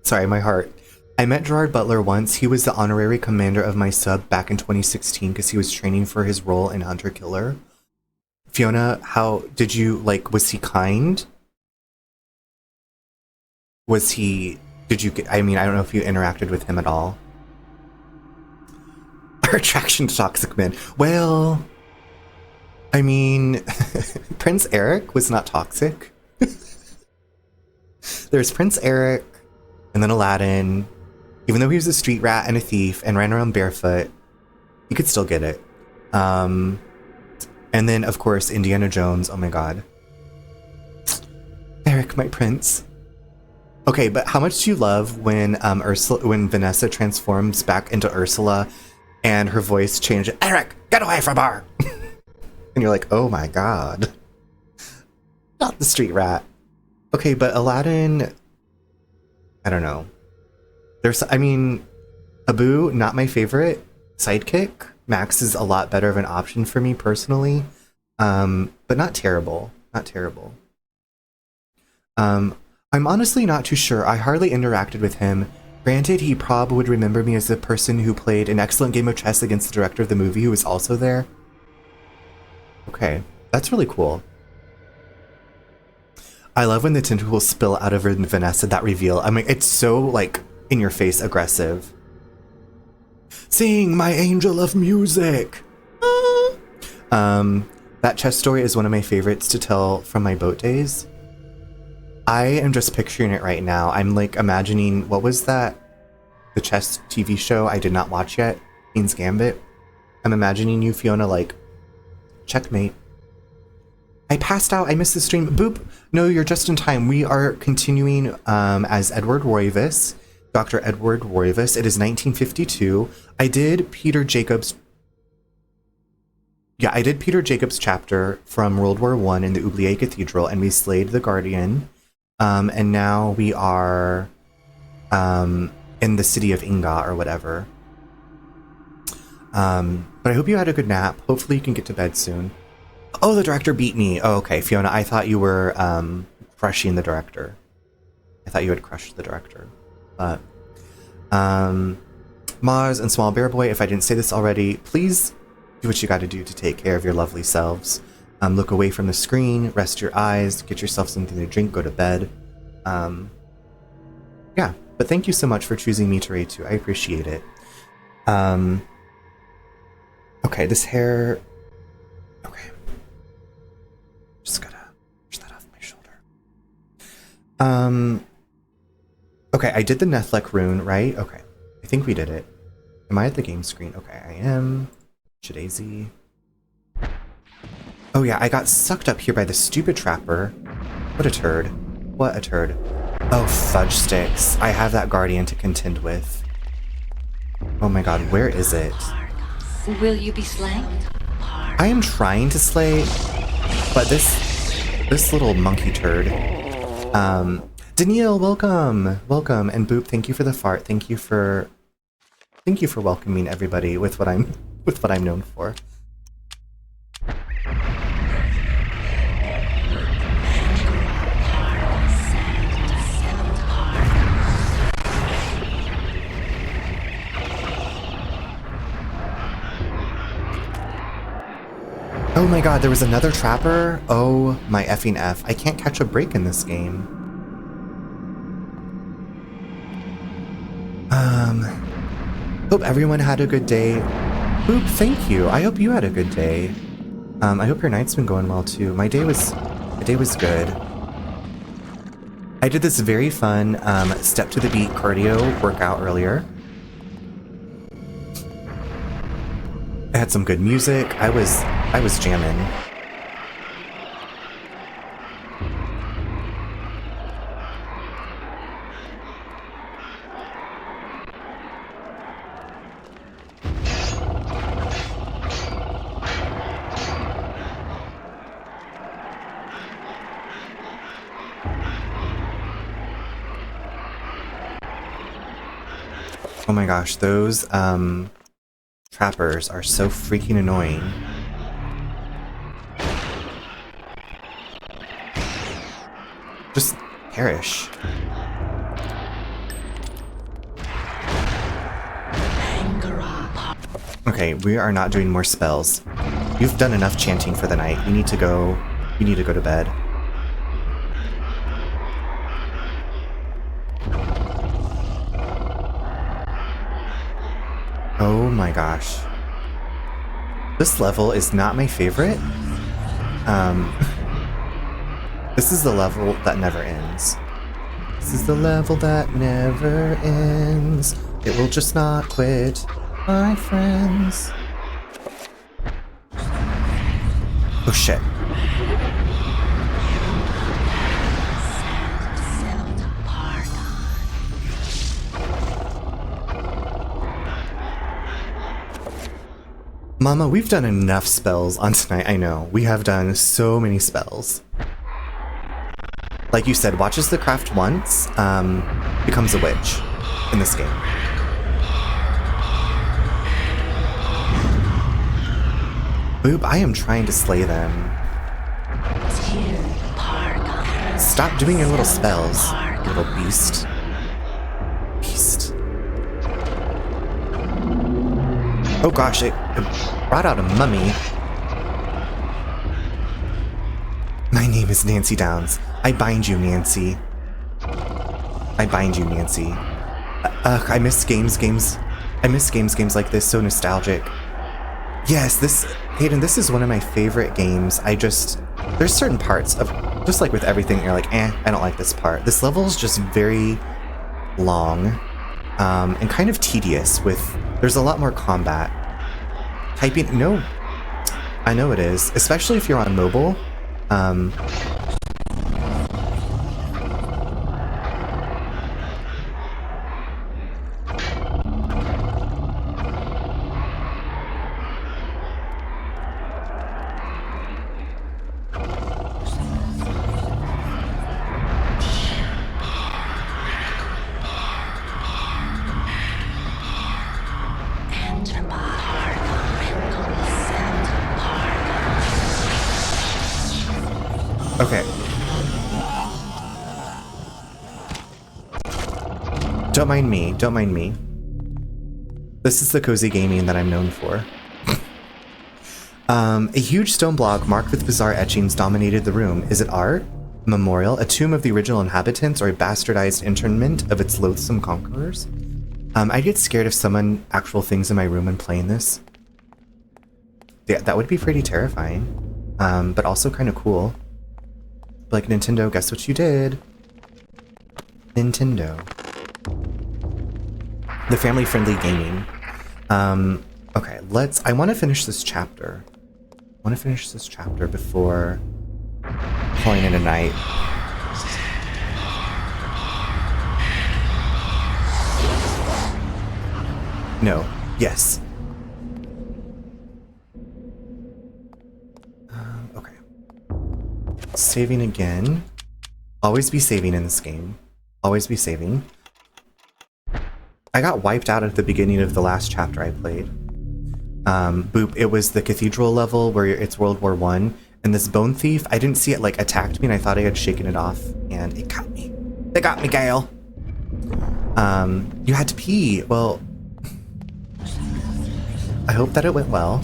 Sorry, my heart. I met Gerard Butler once. He was the honorary commander of my sub back in 2016 because he was training for his role in Hunter Killer. Fiona, how did you, like, was he kind? Was he... Did you get... I mean, I don't know if you interacted with him at all. Our attraction to toxic men. Well... I mean... Prince Eric was not toxic. There's Prince Eric, and then Aladdin. Even though he was a street rat and a thief and ran around barefoot, you could still get it. And then, of course, Indiana Jones. Oh my god. Eric, my prince. Okay, but how much do you love when when Vanessa transforms back into Ursula and her voice changes? Eric, get away from her! And you're like, oh my god. Not the street rat. Okay, but Aladdin... I don't know. I mean, Abu, not my favorite sidekick. Max is a lot better of an option for me personally. But not terrible. Not terrible. I'm honestly not too sure. I hardly interacted with him. Granted, he probably would remember me as the person who played an excellent game of chess against the director of the movie who was also there. Okay, that's really cool. I love when the tentacles spill out of Vanessa, that reveal. I mean, it's so, like, in your face aggressive. Sing, my angel of music! That chess story is one of my favorites to tell from my boat days. I am just picturing it right now. I'm, like, imagining, what was that? The chess TV show I did not watch yet? Queen's Gambit? I'm imagining you, Fiona, like, checkmate. I passed out. I missed the stream. Boop. No, you're just in time. We are continuing as Edward Roivas, Dr. Edward Roivas. It is 1952. I did Peter Jacobs' chapter from World War I in the Oubliette Cathedral, and we slayed the Guardian. And now we are in the city of Inga or whatever. But I hope you had a good nap. Hopefully you can get to bed soon. Oh, the director beat me. Oh, okay, Fiona, I thought you were crushing the director. I thought you had crushed the director. But, Mars and Small Bear Boy, if I didn't say this already, please do what you gotta do to take care of your lovely selves. Look away from the screen, rest your eyes, get yourself something to drink, go to bed. Yeah, but thank you so much for choosing me to rate too. I appreciate it. Okay, this hair... Okay. Just gotta push that off my shoulder. Okay, I did the Nethlek rune, right? Okay, I think we did it. Am I at the game screen? Okay, I am. Shidazy. Oh yeah, I got sucked up here by the stupid trapper. What a turd. What a turd. Oh, fudge sticks. I have that guardian to contend with. Oh my god, where is it? Will you be slain? I am trying to slay, but this little monkey turd. Danielle, welcome, welcome, and Boop, thank you for the fart. Thank you for welcoming everybody with what I'm known for. Oh my god, there was another trapper? Oh my effing F. I can't catch a break in this game. Hope everyone had a good day. Boop, thank you. I hope you had a good day. I hope your night's been going well too. My day was good. I did this very fun step to the beat cardio workout earlier. I had some good music. I was jamming. Oh my gosh, those trappers are so freaking annoying. Just perish. Okay, we are not doing more spells. You've done enough chanting for the night. You need to go to bed. Oh my gosh. This level is not my favorite. This is the level that never ends. This is the level that never ends. It will just not quit, my friends. Oh shit. Mama, we've done enough spells on tonight, I know. We have done so many spells. Like you said, watches the craft once, becomes a witch in this game. Boop, I am trying to slay them. Stop doing your little spells, little beast. Beast. Oh gosh, it brought out a mummy. My name is Nancy Downs. I bind you, Nancy. I bind you, Nancy. I miss games like this, so nostalgic. Yes, Hayden, this is one of my favorite games. There's certain parts of, just like with everything, you're like, I don't like this part. This level is just very long, and kind of tedious there's a lot more combat. Typing, no, I know it is, especially if you're on mobile. Okay. Don't mind me, don't mind me. This is the cozy gaming that I'm known for. A huge stone block marked with bizarre etchings dominated the room. Is it art? A memorial? A tomb of the original inhabitants? Or a bastardized interment of its loathsome conquerors? I get scared of someone actual things in my room when playing this. Yeah, that would be pretty terrifying. But also kind of cool. Like, Nintendo, guess what you did? Nintendo. The family-friendly gaming. Okay, I want to finish this chapter. I want to finish this chapter before calling it a night. No. Yes. Okay. Saving again. Always be saving in this game. Always be saving. I got wiped out at the beginning of the last chapter I played. Boop, it was the cathedral level where it's World War I, and this bone thief, I didn't see it like attacked me and I thought I had shaken it off, and it got me. They got me, Gale! You had to pee. Well, I hope that it went well.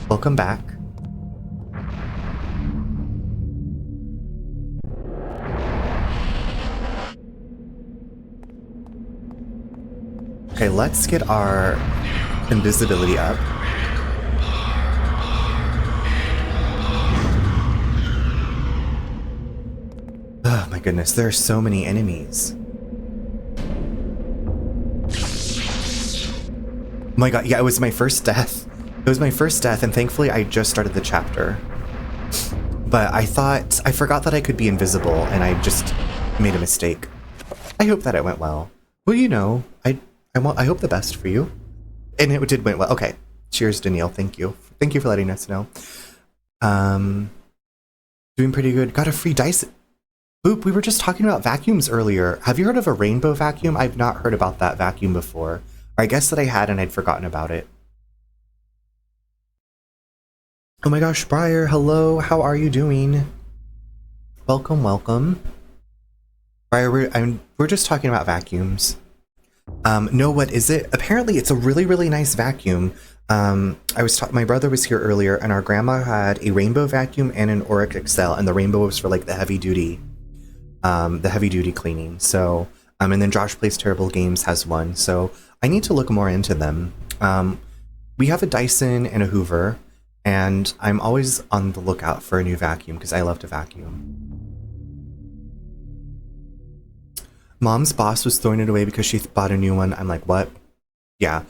Welcome back. Okay, let's get our invisibility up. Oh my goodness, there are so many enemies. Oh my god, yeah, it was my first death. It was my first death, and thankfully I just started the chapter. But I forgot that I could be invisible, and I just made a mistake. I hope that it went well. Well, you know, I hope the best for you. And it did went well. Okay. Cheers, Danielle. Thank you. Thank you for letting us know. Doing pretty good. Got a free dice. Boop, we were just talking about vacuums earlier. Have you heard of a rainbow vacuum? I've not heard about that vacuum before. Or I guess that I had and I'd forgotten about it. Oh my gosh, Briar, hello. How are you doing? Welcome, welcome. Briar, we're just talking about vacuums. No, what is it? Apparently it's a really, really nice vacuum. My brother was here earlier and our grandma had a rainbow vacuum and an Auric XL, and the rainbow was for like the heavy duty cleaning. So, and then Josh Plays Terrible Games has one. So I need to look more into them. We have a Dyson and a Hoover, and I'm always on the lookout for a new vacuum because I love to vacuum. Mom's boss was throwing it away because she bought a new one. I'm like, what? Yeah.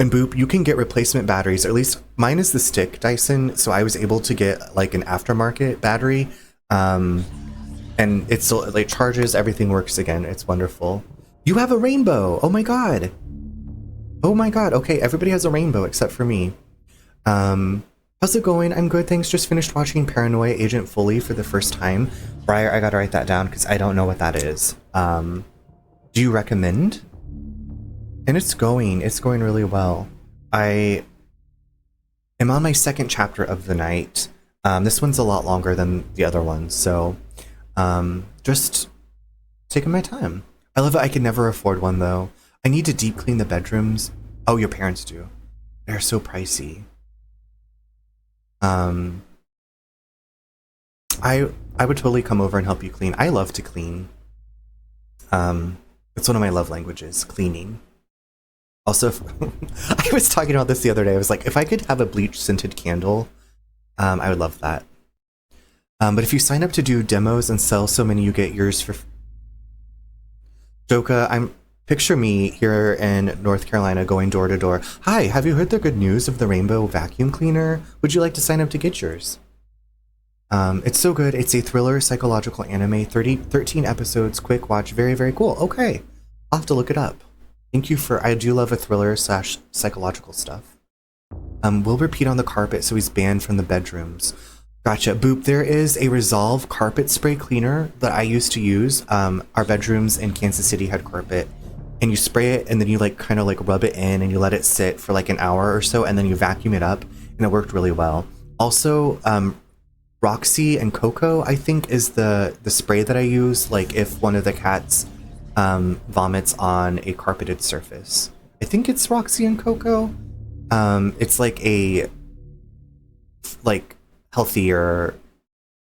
And Boop, you can get replacement batteries, or at least mine is the stick Dyson, so I was able to get like an aftermarket battery. And it still like charges, everything works again. It's wonderful. You have a rainbow! Oh my god! Oh my god, okay, everybody has a rainbow except for me. How's it going? I'm good, thanks. Just finished watching Paranoia Agent Fully for the first time. Briar, I gotta write that down because I don't know what that is. Do you recommend? And it's going really well. I am on my second chapter of the night. This one's a lot longer than the other ones, so just taking my time. I love it. I could never afford one though. I need to deep clean the bedrooms. Oh, your parents do. They're so pricey. I would totally come over and help you clean. I love to clean. It's one of my love languages, cleaning. Also, I was talking about this the other day. I was like, if I could have a bleach scented candle, I would love that. But if you sign up to do demos and sell so many, you get yours for... Joka, picture me here in North Carolina going door to door. Hi, have you heard the good news of the Rainbow Vacuum Cleaner? Would you like to sign up to get yours? It's so good. It's a thriller psychological anime, 13 episodes, quick watch, very, very cool. Okay, I'll have to look it up. Thank you for... I do love a thriller / psychological stuff. We'll repeat on the carpet, so he's banned from the bedrooms. Gotcha. Boop, there is a Resolve carpet spray cleaner that I used to use. Our bedrooms in Kansas City had carpet. And you spray it, and then you like kind of like rub it in, and you let it sit for like an hour or so, and then you vacuum it up, and it worked really well. Also, Roxy and Coco, I think, is the spray that I use, like if one of the cats vomits on a carpeted surface. I think it's Roxy and Coco. It's like a healthier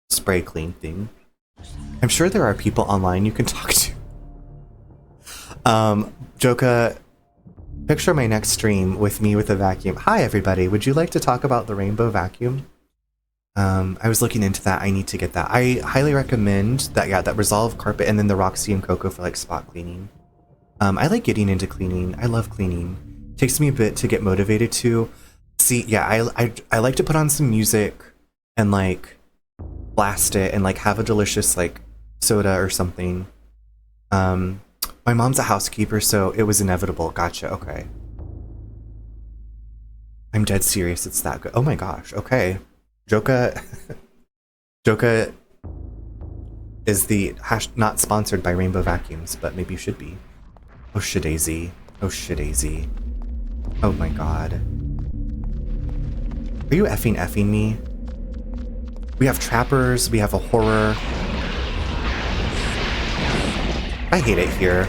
spray clean thing. I'm sure there are people online you can talk to. Joka, picture my next stream with me with a vacuum. Hi everybody, would you like to talk about the rainbow vacuum? I was looking into that. I need to get that. I highly recommend that. Yeah, that Resolve carpet, and then the Roxy and Coco for like spot cleaning. I like getting into cleaning. I love cleaning. It takes me a bit to get motivated to. See, yeah, I like to put on some music and like blast it and like have a delicious like soda or something. My mom's a housekeeper, so it was inevitable. Gotcha. Okay. I'm dead serious. It's that good. Oh my gosh. Okay. Joka is the not sponsored by Rainbow Vacuums, but maybe you should be. Oh shadaisy. Oh shadaisy. Oh my god. Are you effing me? We have trappers, we have a horror. I hate it here.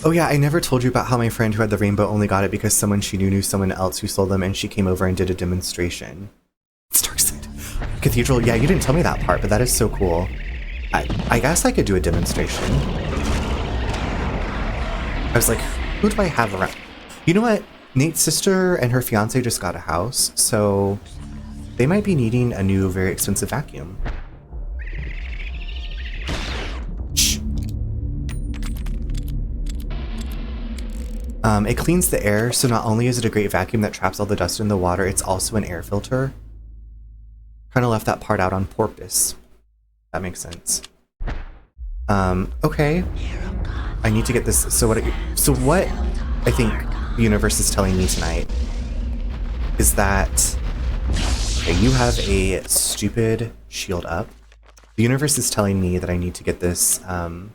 Oh yeah, I never told you about how my friend who had the rainbow only got it because someone she knew someone else who sold them, and she came over and did a demonstration. Starkside Cathedral, yeah, you didn't tell me that part, but that is so cool. I guess I could do a demonstration. I was like, who do I have around? You know what? Nate's sister and her fiance just got a house, so they might be needing a new, very expensive vacuum. It cleans the air, so not only is it a great vacuum that traps all the dust in the water, it's also an air filter. Kind of left that part out on purpose. That makes sense. Okay. I need to get this. So what I think the universe is telling me tonight is that you have a stupid shield up. The universe is telling me that I need to get this vacuum.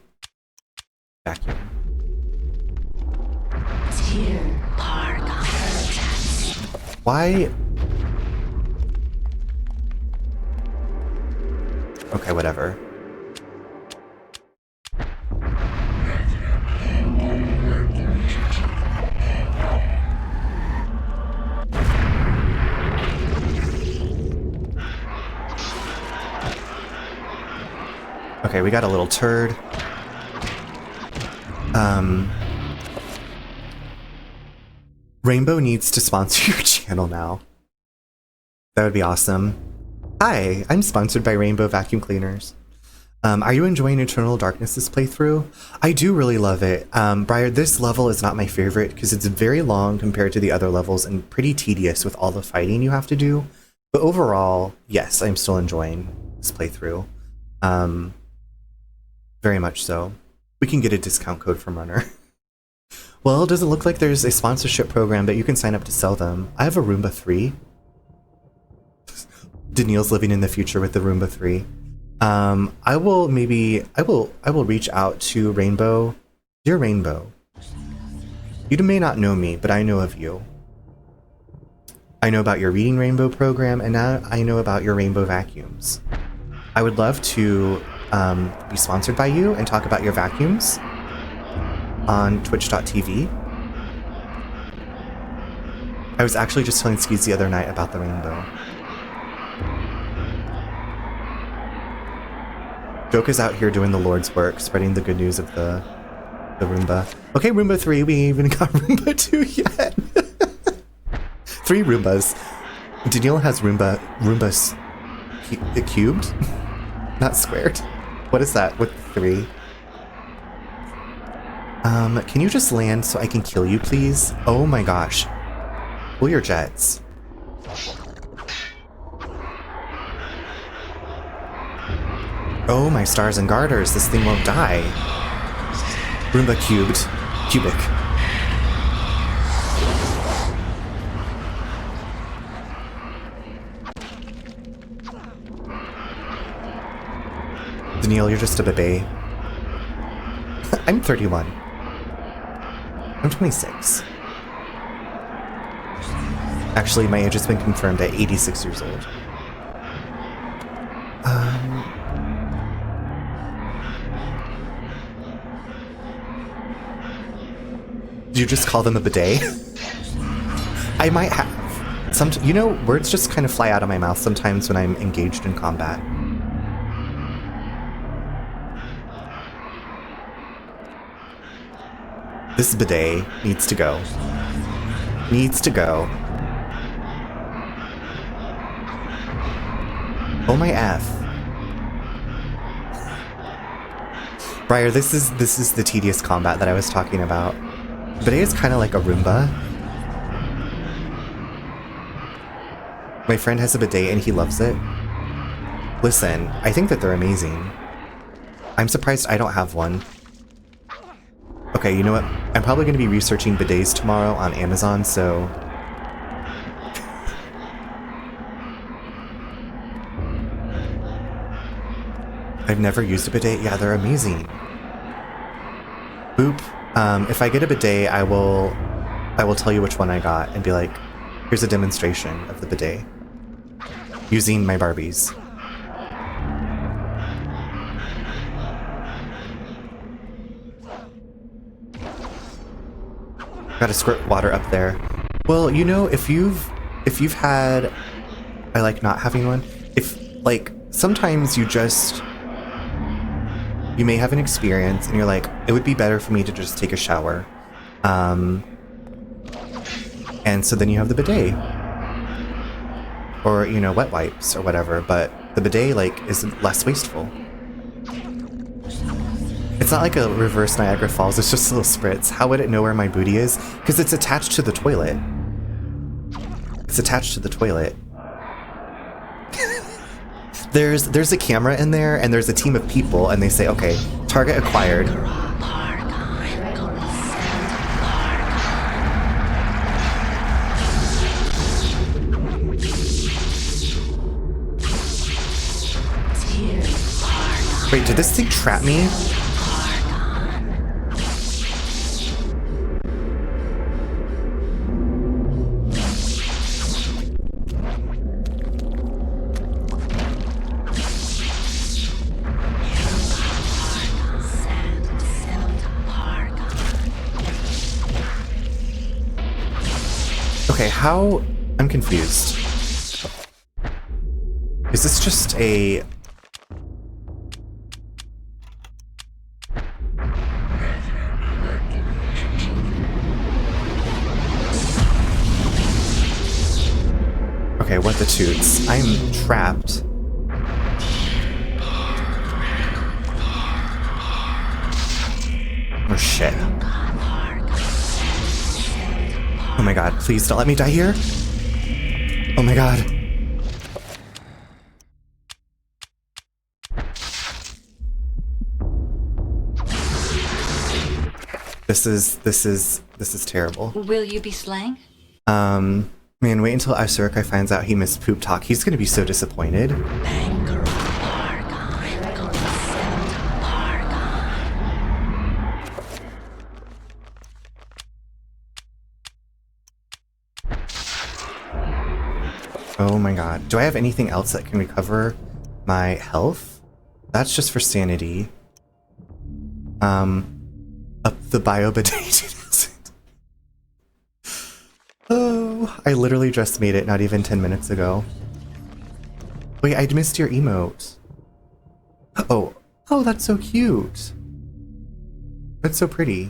Why? Okay, whatever. Okay, we got a little turd. Rainbow needs to sponsor your channel now. That would be awesome. Hi, I'm sponsored by Rainbow Vacuum Cleaners. Are you enjoying Eternal Darkness's playthrough? I do really love it. Briar, this level is not my favorite because it's very long compared to the other levels and pretty tedious with all the fighting you have to do. But overall, yes, I'm still enjoying this playthrough. Very much so. We can get a discount code from Runner. Well, it doesn't look like there's a sponsorship program, but you can sign up to sell them. I have a Roomba 3. Daniil's living in the future with the Roomba 3. I will reach out to Rainbow. Dear Rainbow, you may not know me, but I know of you. I know about your Reading Rainbow program, and now I know about your Rainbow vacuums. I would love to be sponsored by you and talk about your vacuums on twitch.tv. I was actually just telling Skis the other night about the rainbow. Joke is out here doing the Lord's work, spreading the good news of the Roomba. Okay, Roomba 3, we ain't even got Roomba 2 yet. 3 Roombas. Daniil has Roombas cubed? Not squared. What is that with 3? Can you just land so I can kill you, please? Oh my gosh. Pull your jets. Oh my stars and garters, this thing won't die. Roomba cubed. Cubic. Daniil, you're just a baby. I'm 31. I'm 26. Actually, my age has been confirmed at 86 years old. Did you just call them a bidet? I might have. You know, words just kind of fly out of my mouth sometimes when I'm engaged in combat. This bidet needs to go. Needs to go. Oh my F. Briar, this is the tedious combat that I was talking about. Bidet is kind of like a Roomba. My friend has a bidet and he loves it. Listen, I think that they're amazing. I'm surprised I don't have one. Okay, you know what? I'm probably going to be researching bidets tomorrow on Amazon, so... I've never used a bidet. Yeah, they're amazing. Boop. If I get a bidet, I will tell you which one I got and be like, here's a demonstration of the bidet. Using my Barbies. Gotta squirt water up there. Well, you know, if you've had... I like not having one. If, like, sometimes you may have an experience and you're like, it would be better for me to just take a shower. And so then you have the bidet. Or, you know, wet wipes or whatever, but the bidet, like, is less wasteful. It's not like a reverse Niagara Falls, it's just a little spritz. How would it know where my booty is? Because it's attached to the toilet. It's attached to the toilet. There's a camera in there, and there's a team of people, and they say, okay, target acquired. Wait, did this thing trap me? Okay, how... I'm confused. Is this just a... Okay, what the toots? I'm trapped. Oh shit. Oh my god, please don't let me die here. Oh my god. This is terrible. Will you be slaying? Man, wait until Asurukai finds out he missed poop talk. He's gonna be so disappointed. Oh my god. Do I have anything else that can recover my health? That's just for sanity. Up the biobidate. Oh, I literally just made it not even 10 minutes ago. Wait, I missed your emote. Oh, that's so cute. That's so pretty.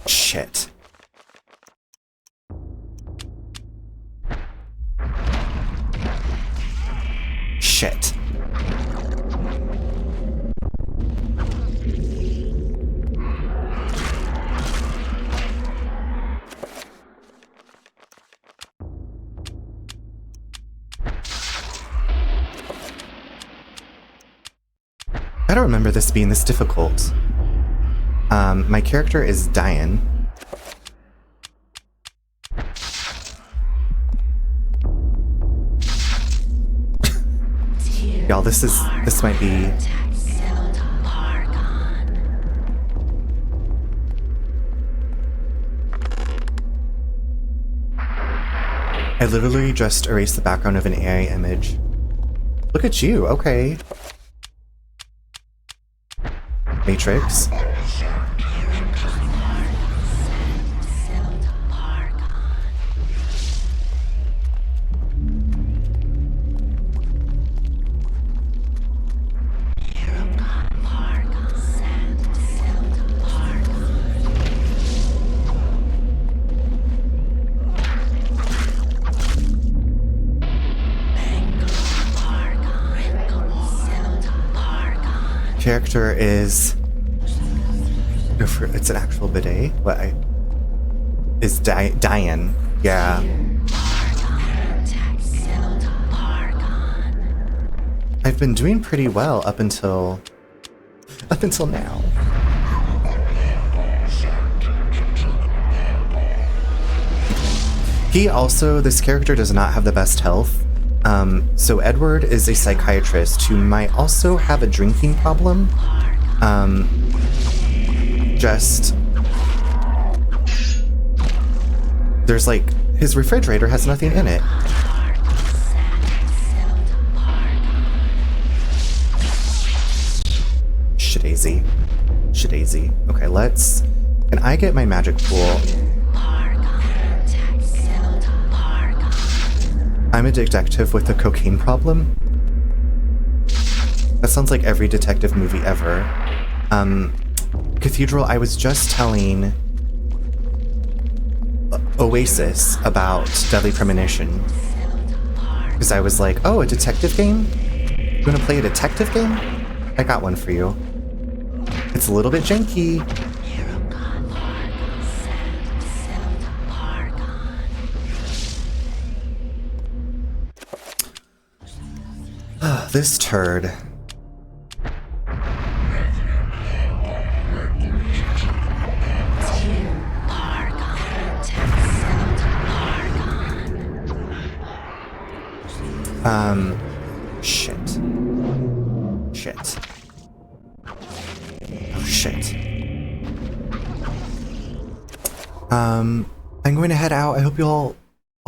Shit. Shit. I don't remember this being this difficult. My character is Diane. Y'all, this might be... I literally just erased the background of an AI image. Look at you, okay. Matrix. Character is... It's an actual bidet? What? Is Diane. Yeah. I've been doing pretty well up until now. This character does not have the best health. So Edward is a psychiatrist who might also have a drinking problem. There's like, his refrigerator has nothing in it. Shadaisy. Okay, can I get my magic pool? I'm a detective with a cocaine problem? That sounds like every detective movie ever. Cathedral, I was just telling Oasis about Deadly Premonition. Because I was like, oh, a detective game? You wanna play a detective game? I got one for you. It's a little bit janky. This turd. Shit. Oh, shit. I'm going to head out. I hope all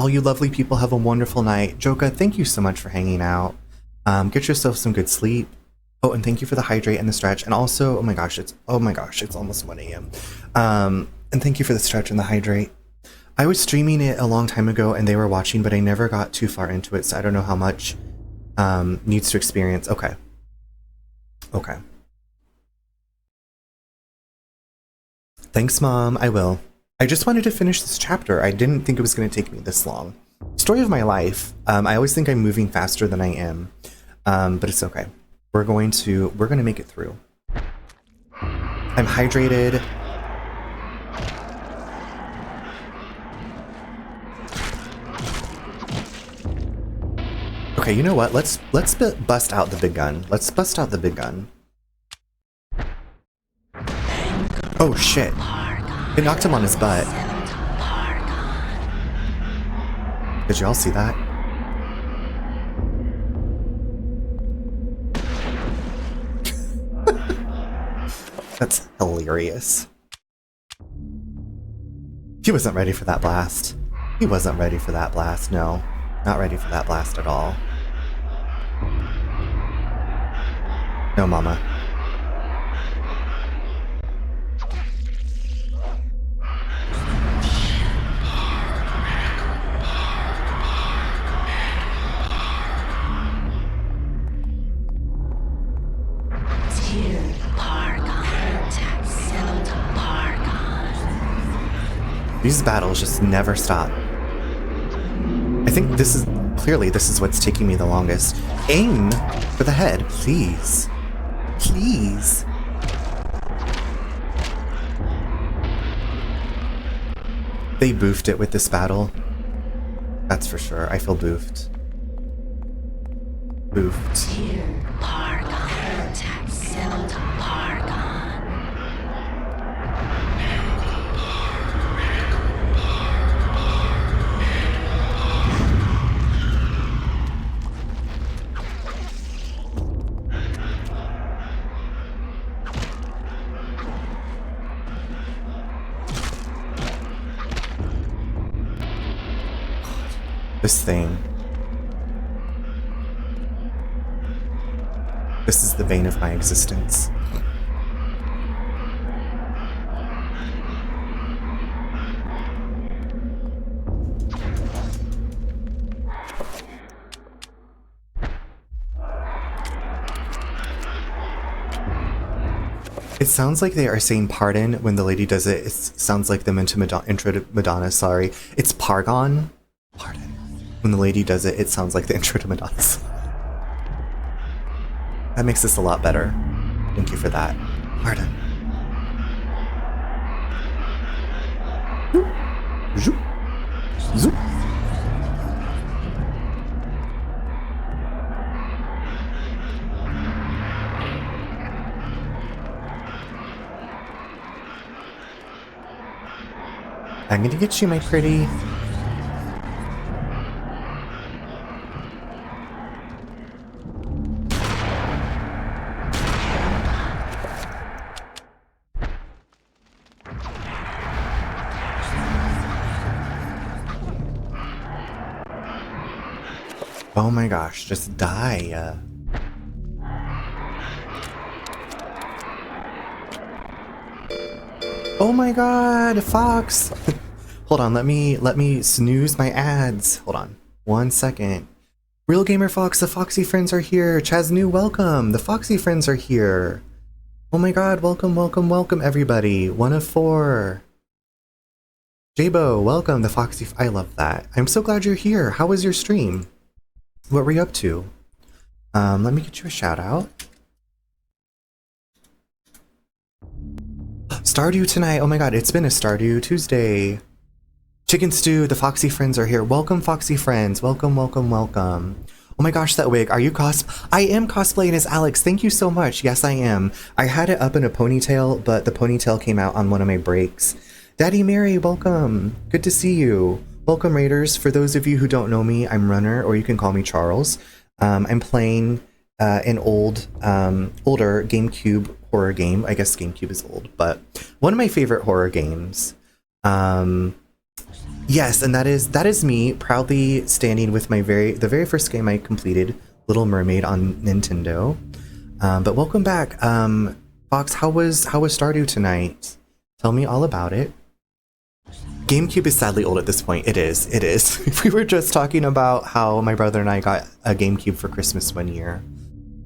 you lovely people have a wonderful night. Joka, thank you so much for hanging out. Get yourself some good sleep. Oh, and thank you for the hydrate and the stretch. And also, oh my gosh, it's almost 1 a.m. And thank you for the stretch and the hydrate. I was streaming it a long time ago and they were watching, but I never got too far into it, so I don't know how much needs to experience. Okay. Thanks, Mom. I will. I just wanted to finish this chapter. I didn't think it was going to take me this long. Story of my life. I always think I'm moving faster than I am, but it's okay. We're going to make it through. I'm hydrated. Okay, you know what? Let's bust out the big gun. Let's bust out the big gun. Oh shit. It knocked him on his butt. Did y'all see that? That's hilarious. He wasn't ready for that blast. He wasn't ready for that blast, no. Not ready for that blast at all. No, mama. These battles just never stop. I think this is what's taking me the longest. Aim for the head, please. Please. They boofed it with this battle. That's for sure. I feel boofed. Boofed. This thing. This is the bane of my existence. It sounds like they are saying pardon when the lady does it. It sounds like them intro to Madonna, sorry. It's Pargon. Pardon. When the lady does it, it sounds like the intro to Madonna. That makes this a lot better. Thank you for that. Pardon. Zoop. Zoop. I'm gonna get you, my pretty. Oh my gosh, just die. Oh my god, Fox! Hold on, let me snooze my ads. Hold on. 1 second. Real Gamer Fox, the Foxy friends are here. Chaz New, welcome. The Foxy friends are here. Oh my god, welcome, welcome, welcome everybody. 1 of 4. Jabo, welcome. The Foxy, I love that. I'm so glad you're here. How was your stream? What were you up to? Let me get you a shout out. Stardew tonight. Oh my god, it's been a Stardew Tuesday. Chicken Stew, the Foxy friends are here. Welcome, Foxy friends. Welcome, welcome, welcome. Oh my gosh, that wig. Are you I am cosplaying as Alex. Thank you so much. Yes, I am. I had it up in a ponytail, but the ponytail came out on one of my breaks. Daddy Mary, welcome. Good to see you. Welcome, Raiders. For those of you who don't know me, I'm Runner, or you can call me Charles. I'm playing an older GameCube horror game. I guess GameCube is old, but one of my favorite horror games. Yes, and that is me proudly standing with the very first game I completed, Little Mermaid on Nintendo. But welcome back, Fox. How was Stardew tonight? Tell me all about it. GameCube is sadly old at this point. It is. We were just talking about how my brother and I got a GameCube for Christmas one year.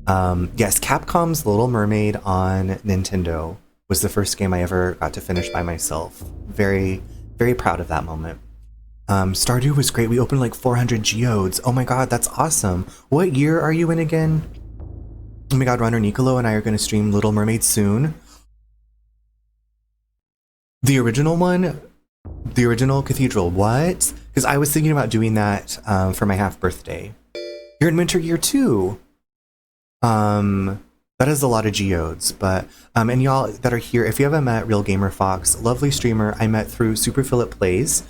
Yes, Capcom's Little Mermaid on Nintendo was the first game I ever got to finish by myself. Very, very proud of that moment. Stardew was great. We opened like 400 geodes. Oh my god, that's awesome. What year are you in again? Oh my god, Runner Nicolo and I are going to stream Little Mermaid soon. The original one? The original Cathedral, what? Because I was thinking about doing that for my half birthday. You're in Winter Gear too. That is a lot of geodes, but and y'all that are here, if you haven't met Real Gamer Fox, lovely streamer I met through Super Philip Plays.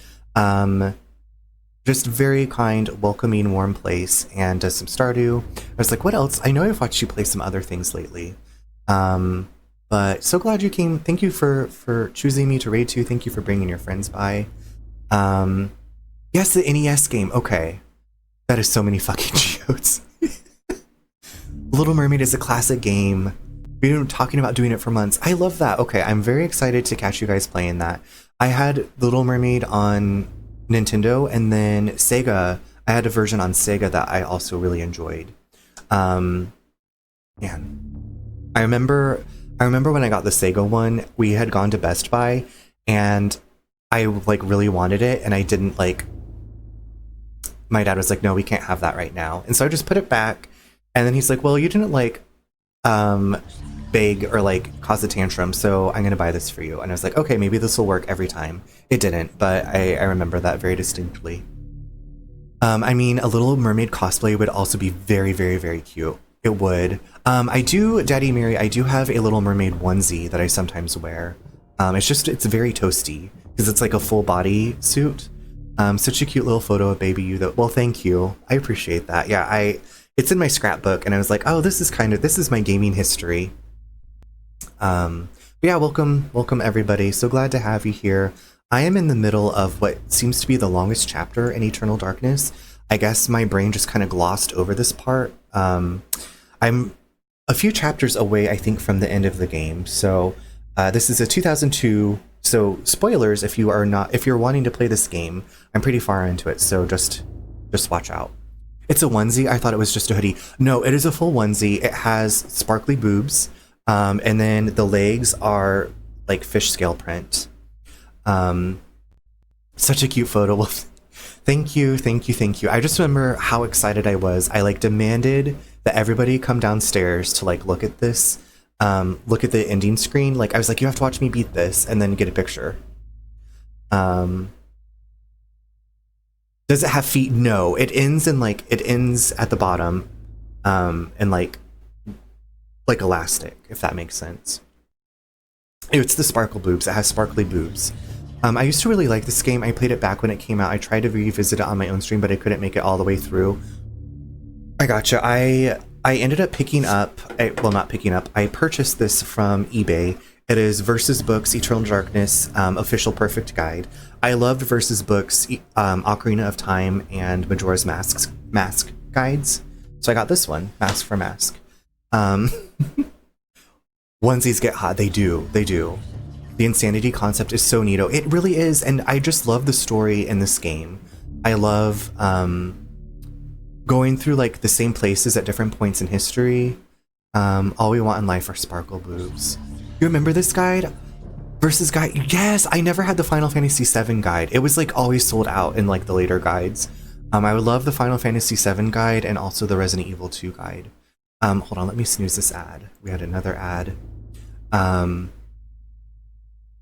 Just very kind, welcoming, warm place, and does some Stardew. I was like, what else? I know I've watched you play some other things lately. But so glad you came. Thank you for choosing me to raid to. Thank you for bringing your friends by. Yes, the NES game. Okay. That is so many fucking geodes. Little Mermaid is a classic game. We've been talking about doing it for months. I love that. Okay, I'm very excited to catch you guys playing that. I had Little Mermaid on Nintendo, and then Sega. I had a version on Sega that I also really enjoyed. Man, I remember when I got the Sega one, we had gone to Best Buy, and I like really wanted it, and I didn't like. My dad was like, "No, we can't have that right now," and so I just put it back. And then he's like, well, you didn't like beg or like cause a tantrum, so I'm gonna buy this for you. And I was like, okay, maybe this will work every time. It didn't, but I remember that very distinctly. I mean, a Little Mermaid cosplay would also be very, very, very cute. It would. I do, Daddy Mary, I do have a Little Mermaid onesie that I sometimes wear. It's very toasty because it's like a full body suit. Such a cute little photo of baby you though. Well, thank you. I appreciate that. Yeah, it's in my scrapbook, and I was like, oh, this is my gaming history. But yeah, welcome everybody. So glad to have you here. I am in the middle of what seems to be the longest chapter in Eternal Darkness. I guess my brain just kind of glossed over this part. I'm a few chapters away, I think, from the end of the game. So this is a 2002. So spoilers if you're wanting to play this game. I'm pretty far into it, so just watch out. It's a onesie. I thought it was just a hoodie. No, it is a full onesie. It has sparkly boobs, and then the legs are like fish scale print. Such a cute photo. Thank you. I just remember how excited I was. I like demanded that everybody come downstairs to like look at this, look at the ending screen. Like I was like, you have to watch me beat this and then get a picture. Does it have feet? No. It ends at the bottom, and like elastic, if that makes sense. It's the sparkle boobs. It has sparkly boobs. I used to really like this game. I played it back when it came out. I tried to revisit it on my own stream, but I couldn't make it all the way through. I gotcha. I ended up I purchased this from eBay. It is Versus Books Eternal Darkness official perfect guide. I loved Versus Books Ocarina of Time and Majora's Mask guides, so I got this one, Mask for Mask. Onesies get hot. They do. The insanity concept is so neato. It really is, and I just love the story in this game. I love going through like the same places at different points in history. All we want in life are sparkle boobs. You remember this guide? Versus guide? Yes, I never had the Final Fantasy VII guide. It was like always sold out in like the later guides. I would love the Final Fantasy VII guide and also the Resident Evil 2 guide. Hold on, let me snooze this ad. We had another ad.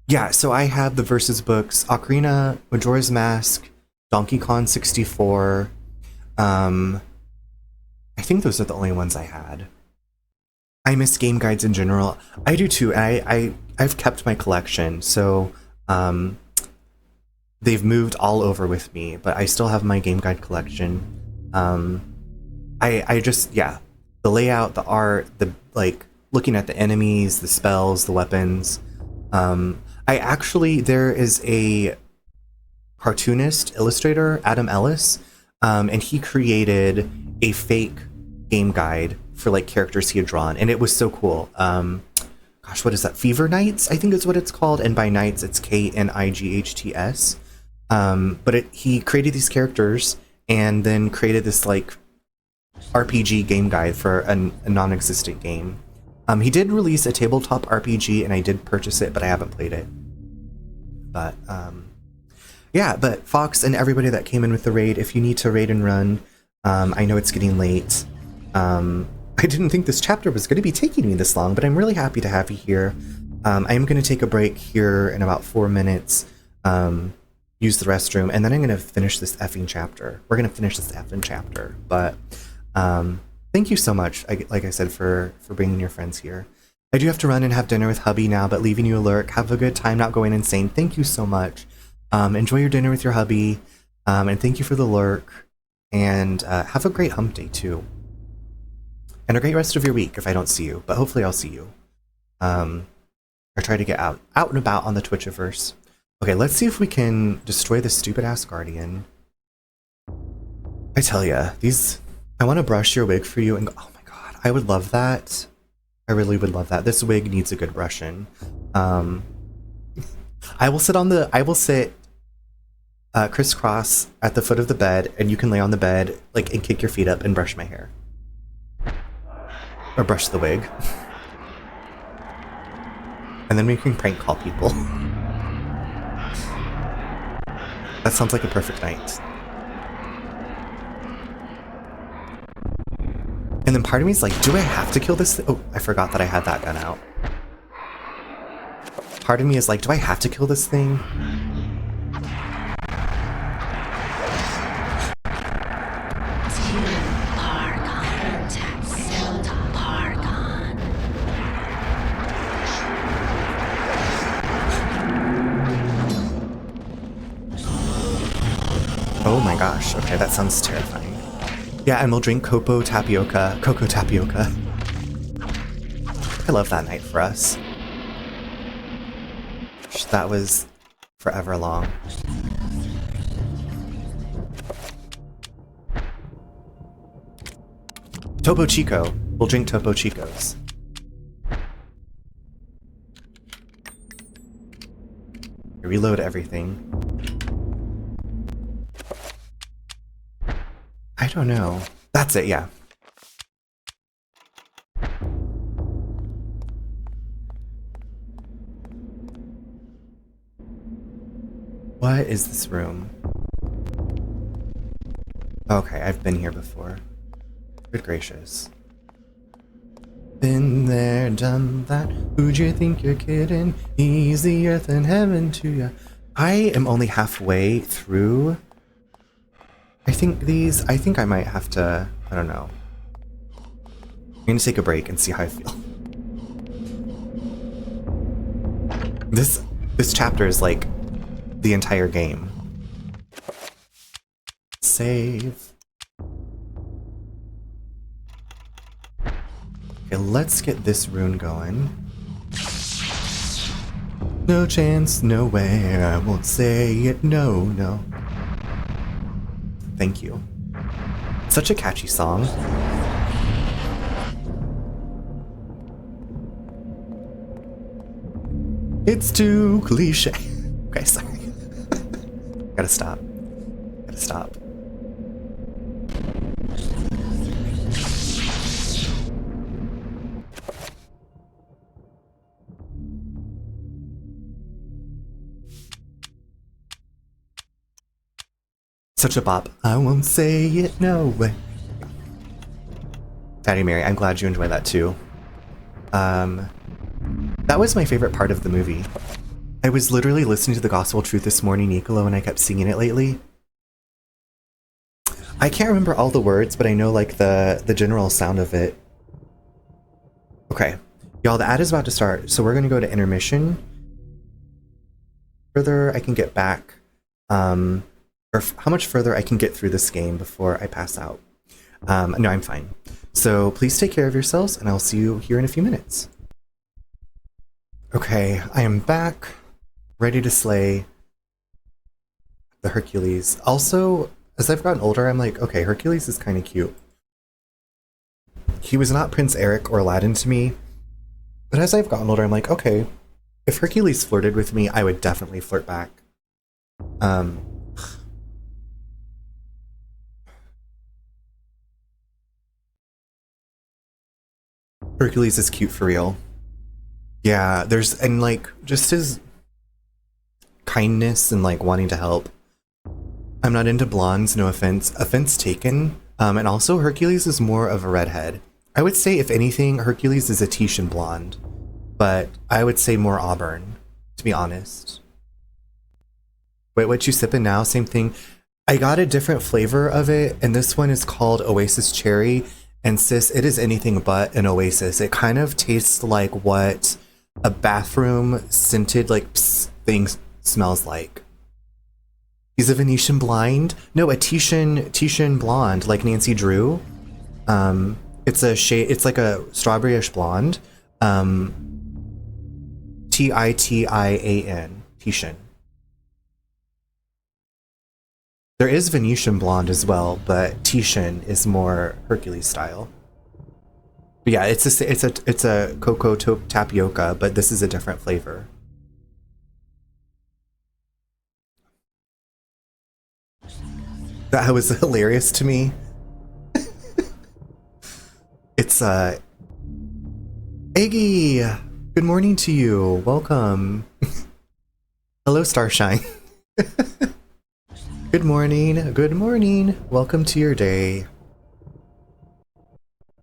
Yeah, so I have the Versus books, Ocarina, Majora's Mask, Donkey Kong 64. I think those are the only ones I had. I miss game guides in general. I do too. I've kept my collection, so they've moved all over with me, but I still have my game guide collection. I just, yeah, the layout, the art, the like looking at the enemies, the spells, the weapons. There is a cartoonist, illustrator, Adam Ellis, and he created a fake game guide for like characters he had drawn, and it was so cool. Gosh, what is that? Fever Knights, I think is what it's called, and by Knights it's Knights. But he created these characters and then created this like RPG game guide for a non-existent game. He did release a tabletop RPG, and I did purchase it, but I haven't played it. But yeah, but Fox and everybody that came in with the raid, if you need to raid and run, I know it's getting late. I didn't think this chapter was going to be taking me this long, but I'm really happy to have you here. I am going to take a break here in about 4 minutes, use the restroom, and then I'm going to finish this effing chapter. We're going to finish this effing chapter, but thank you so much, like I said, for bringing your friends here. I do have to run and have dinner with hubby now, but leaving you a lurk. Have a good time, not going insane. Thank you so much. Enjoy your dinner with your hubby, and thank you for the lurk, and have a great hump day too. And a great rest of your week if I don't see you, but hopefully I'll see you. Or try to get out and about on the Twitchiverse. Okay, let's see if we can destroy this stupid-ass Guardian. I tell ya, I want to brush your wig for you and go, oh my god, I would love that. I really would love that. This wig needs a good brushing. I will sit crisscross at the foot of the bed, and you can lay on the bed, like, and kick your feet up and brush my hair. Or brush the wig. And then we can prank call people. That sounds like a perfect night. And then part of me is like, do I have to kill this? Oh, I forgot that I had that gun out. Part of me is like, do I have to kill this thing? Oh my gosh, okay, that sounds terrifying. Yeah, and we'll drink cocoa tapioca. I love that night for us. That was forever long. Topo Chico. We'll drink Topo Chicos. Reload everything. I don't know. That's it, yeah. What is this room? Okay, I've been here before. Good gracious. Been there, done that. Who'd you think you're kidding? He's the earth and heaven to ya. I am only halfway through. I think I might have to, I don't know. I'm gonna take a break and see how I feel. This chapter is like the entire game. Save. Okay, let's get this rune going. No chance, no way, I won't say it, no, no. Thank you. Such a catchy song. It's too cliche. Okay, sorry. Gotta stop. Such a bop. I won't say it, no way. Fatty Mary, I'm glad you enjoy that too. That was my favorite part of the movie. I was literally listening to the Gospel Truth this morning, Nicolo, and I kept singing it lately. I can't remember all the words, but I know like the general sound of it. Okay. Y'all, the ad is about to start, so we're gonna go to intermission. Further I can get back. Or how much further I can get through this game before I pass out. No, I'm fine. So please take care of yourselves, and I'll see you here in a few minutes. Okay, I am back, ready to slay the Hercules. Also, as I've gotten older, I'm like, okay, Hercules is kind of cute. He was not Prince Eric or Aladdin to me, but as I've gotten older, I'm like, okay, if Hercules flirted with me, I would definitely flirt back. Hercules is cute for real. Yeah, there's, and like, just his kindness and like wanting to help. I'm not into blondes, no offense. Offense taken. And also Hercules is more of a redhead. I would say, if anything, Hercules is a Titian blonde, but I would say more auburn, to be honest. Wait, what you sipping now? Same thing. I got a different flavor of it, and this one is called Oasis Cherry. And sis, it is anything but an Oasis. It kind of tastes like what a bathroom scented like thing smells like. He's a Venetian blind? No, a Titian blonde, like Nancy Drew. It's a shade. It's like a strawberryish blonde. Titian. Titian. There is Venetian blonde as well, but Titian is more Hercules style. But yeah, it's a cocoa tapioca, but this is a different flavor. That was hilarious to me. It's Iggy! Good morning to you. Welcome. Hello, Starshine. Good morning. Good morning. Welcome to your day.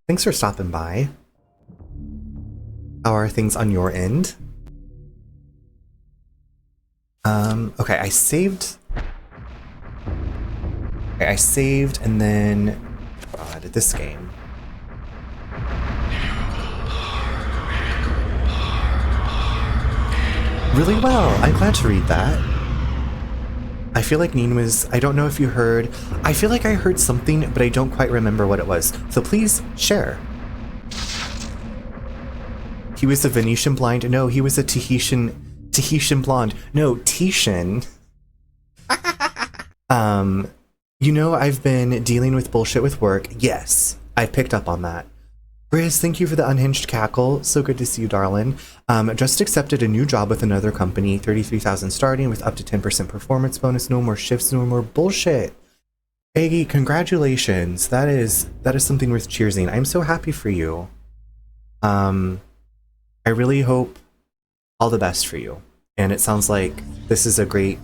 Thanks for stopping by. How are things on your end? Okay, I saved. Okay, I saved and then did this game. Really well. I'm glad to read that. I feel like Neen was, I don't know if you heard, I feel like I heard something, but I don't quite remember what it was. So please share. He was a Venetian blind. No, he was a Tahitian blonde. No, Titian. You know, I've been dealing with bullshit with work. Yes, I picked up on that. Grizz, thank you for the unhinged cackle. So good to see you, darling. Just accepted a new job with another company, 33,000 starting with up to 10% performance bonus. No more shifts, no more bullshit. Aggie, congratulations. That is something worth cheersing. I'm so happy for you. I really hope all the best for you. And it sounds like this is a great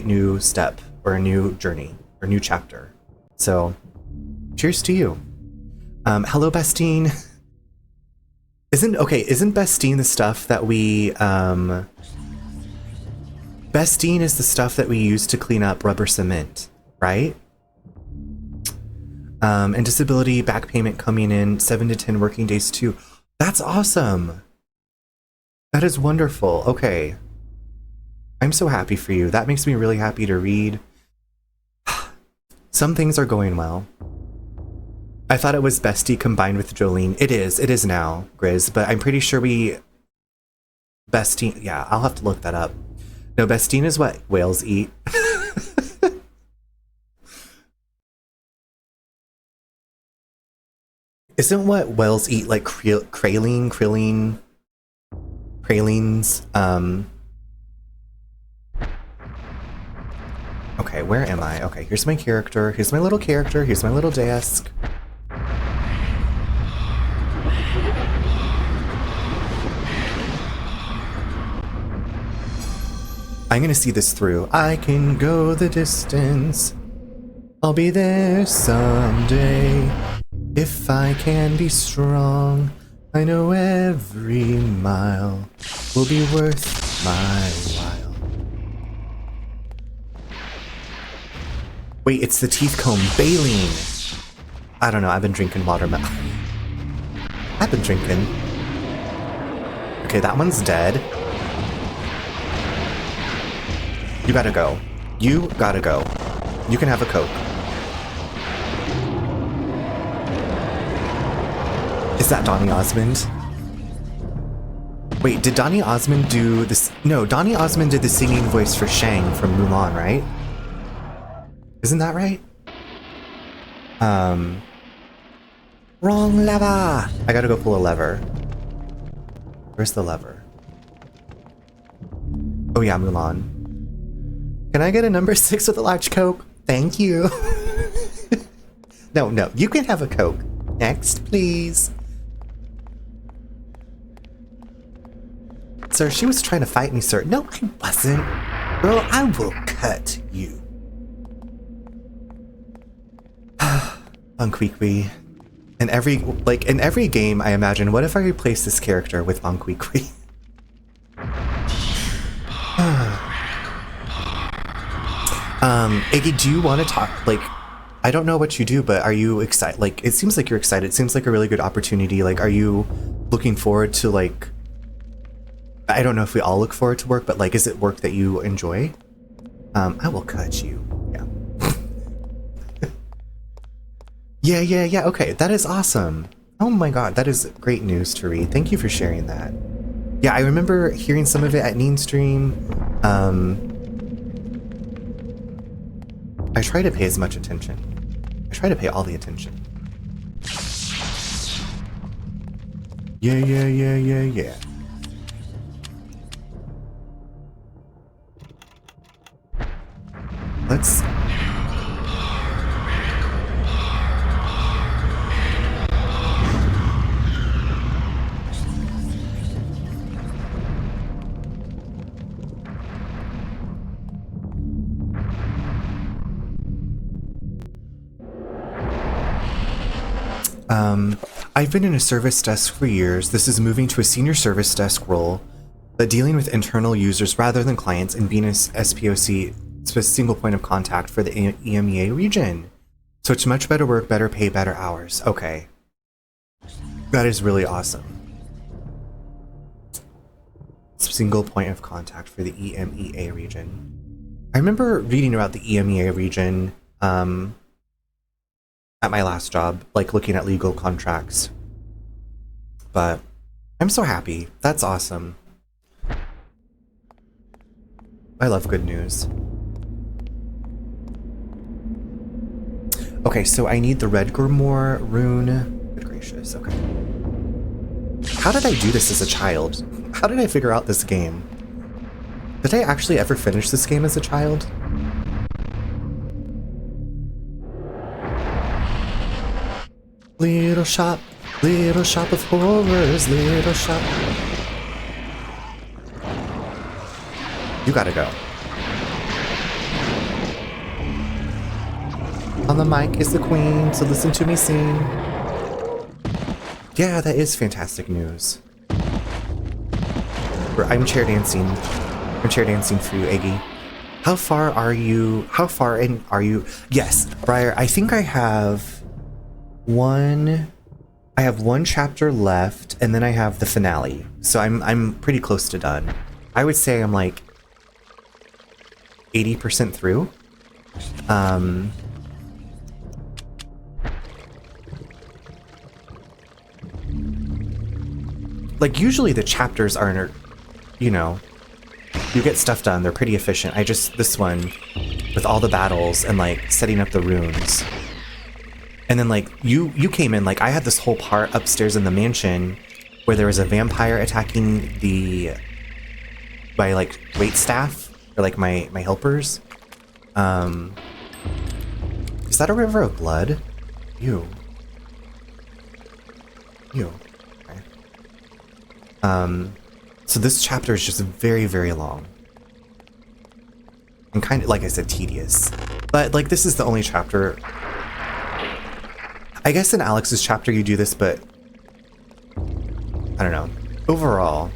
new step or a new journey or new chapter. So, cheers to you. Hello, Bestine. Isn't Bestine the stuff that we, Bestine is the stuff that we use to clean up rubber cement, right? And disability back payment coming in 7 to 10 working days too. That's awesome. That is wonderful. Okay. I'm so happy for you. That makes me really happy to read. Some things are going well. I thought it was Bestie combined with Jolene. It is now, Grizz, but I'm pretty sure Bestine, yeah, I'll have to look that up. No, Bestine is what whales eat. Isn't what whales eat like pralines? Okay, where am I? Okay, here's my character. Here's my little character. Here's my little desk. I'm gonna see this through. I can go the distance. I'll be there someday. If I can be strong, I know every mile will be worth my while. Wait, it's the teeth comb. Baleen. I don't know, I've been drinking watermelon. I've been drinking. Okay, that one's dead. You gotta go. You gotta go. You can have a Coke. Is that Donny Osmond? Wait, did Donny Osmond do this? No, Donny Osmond did the singing voice for Shang from Mulan, right? Isn't that right? Wrong lever! I gotta go pull a lever. Where's the lever? Oh yeah, Mulan. Can I get a number 6 with a large Coke? Thank you. No, you can have a Coke. Next, please. sir. She was trying to fight me, sir. No, I wasn't. Girl, I will cut you. Unqueequee. In every game, I imagine, what if I replace this character with Unqueequee? Iggy, do you want to talk? Like, I don't know what you do, but are you excited? Like, it seems like you're excited. It seems like a really good opportunity. Like, are you looking forward to, like, I don't know if we all look forward to work, but, like, is it work that you enjoy? I will cut you. Yeah. yeah. Okay, that is awesome. Oh my god, that is great news to read. Thank you for sharing that. Yeah, I remember hearing some of it at Neen Stream. I try to pay as much attention. I try to pay all the attention. Yeah. Let's... I've been in a service desk for years. This is moving to a senior service desk role, but dealing with internal users rather than clients and being a SPOC, a single point of contact for the EMEA region. So it's much better work, better pay, better hours. Okay. That is really awesome. Single point of contact for the EMEA region. I remember reading about the EMEA region, at my last job, like looking at legal contracts. But I'm so happy. That's awesome. I love good news. Okay, so I need the red grimoire rune. Good gracious, okay. How did I do this as a child? How did I figure out this game? Did I actually ever finish this game as a child? Little shop of horrors, little shop. You gotta go. On the mic is the queen, so listen to me sing. Yeah, that is fantastic news. I'm chair dancing. I'm chair dancing for you, Iggy. How far are you? How far in are you? Yes, Briar, I think I have one chapter left, and then I have the finale. So I'm pretty close to done. I would say I'm like 80% through. Like usually the chapters aren't, you know, you get stuff done. They're pretty efficient. This one with all the battles and like setting up the runes. And then, like, you came in, like, I had this whole part upstairs in the mansion where there was a vampire attacking my, like, waitstaff, or, like, my helpers. Is that a river of blood? Ew. Okay. So this chapter is just very, very long. And kind of, like I said, tedious. But, like, this is the only chapter... I guess in Alex's chapter you do this, but I don't know. Overall,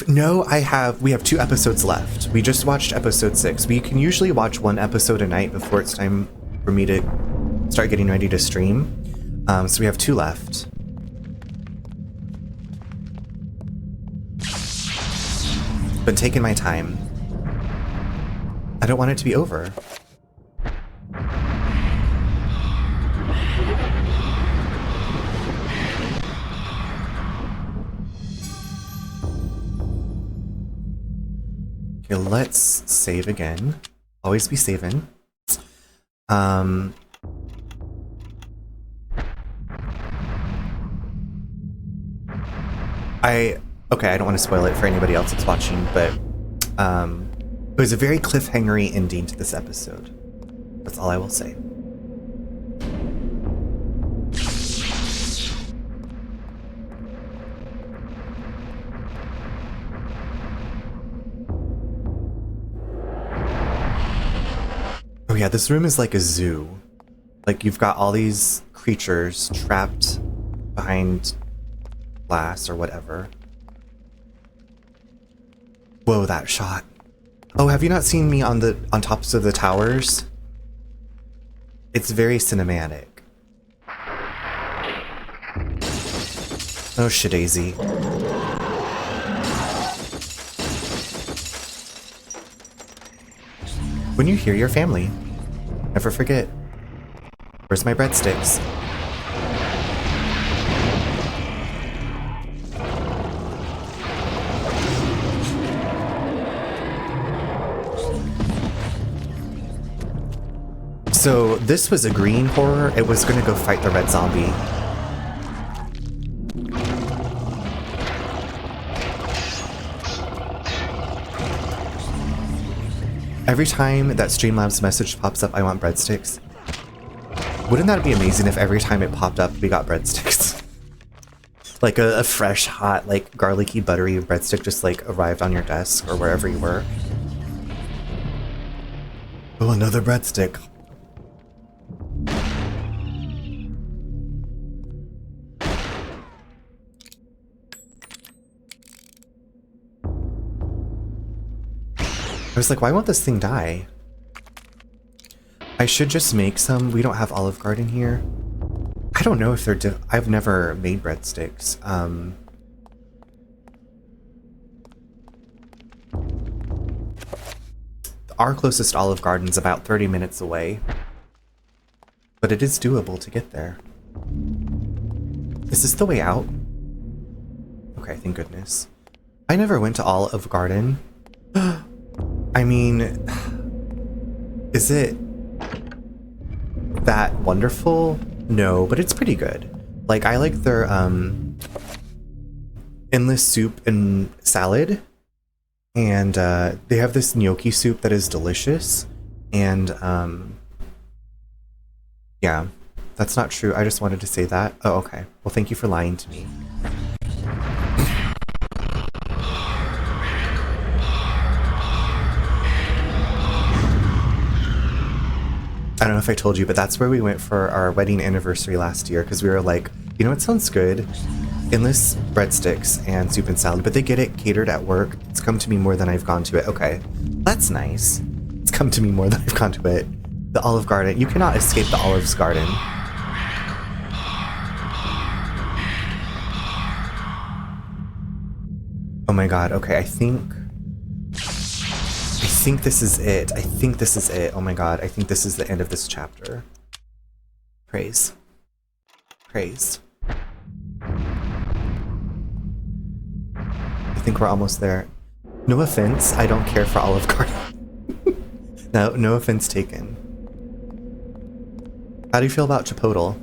no, we have 2 episodes left. We just watched episode 6. We can usually watch 1 episode a night before it's time for me to start getting ready to stream. So we have 2 left. Been taking my time. I don't want it to be over. Okay, let's save again. Always be saving. Okay, I don't want to spoil it for anybody else that's watching, but it was a very cliffhangery ending to this episode. That's all I will say. Oh yeah, this room is like a zoo. Like you've got all these creatures trapped behind glass or whatever. Whoa, that shot. Oh, have you not seen me on tops of the towers? It's very cinematic. Oh shit, Daisy. When you hear your family, never forget. Where's my breadsticks? So this was a green horror. It was gonna go fight the red zombie. Every time that Streamlabs message pops up, I want breadsticks. Wouldn't that be amazing if every time it popped up, we got breadsticks? Like a fresh, hot, like garlicky, buttery breadstick just like arrived on your desk or wherever you were. Oh, another breadstick. I was like, why won't this thing die? I should just make some. We don't have Olive Garden here. I don't know if they're I've never made breadsticks. Our closest Olive Garden's about 30 minutes away. But it is doable to get there. Is this the way out? Okay, thank goodness. I never went to Olive Garden. I mean, is it that wonderful? No, but it's pretty good. Like, I like their endless soup and salad, and they have this gnocchi soup that is delicious. And yeah, that's not true. I just wanted to say that. Oh, okay. Well, thank you for lying to me. I don't know if I told you, but that's where we went for our wedding anniversary last year, because we were like, you know what sounds good? Endless breadsticks and soup and salad, but they get it catered at work. It's come to me more than I've gone to it. Okay, that's nice. It's come to me more than I've gone to it. The Olive Garden. You cannot escape the Olive Garden. Oh my god, okay, I think this is it. I think this is it. Oh my god, I think this is the end of this chapter. Praise. Praise. I think we're almost there. No offense, I don't care for Olive Garden. No offense taken. How do you feel about Chipotle?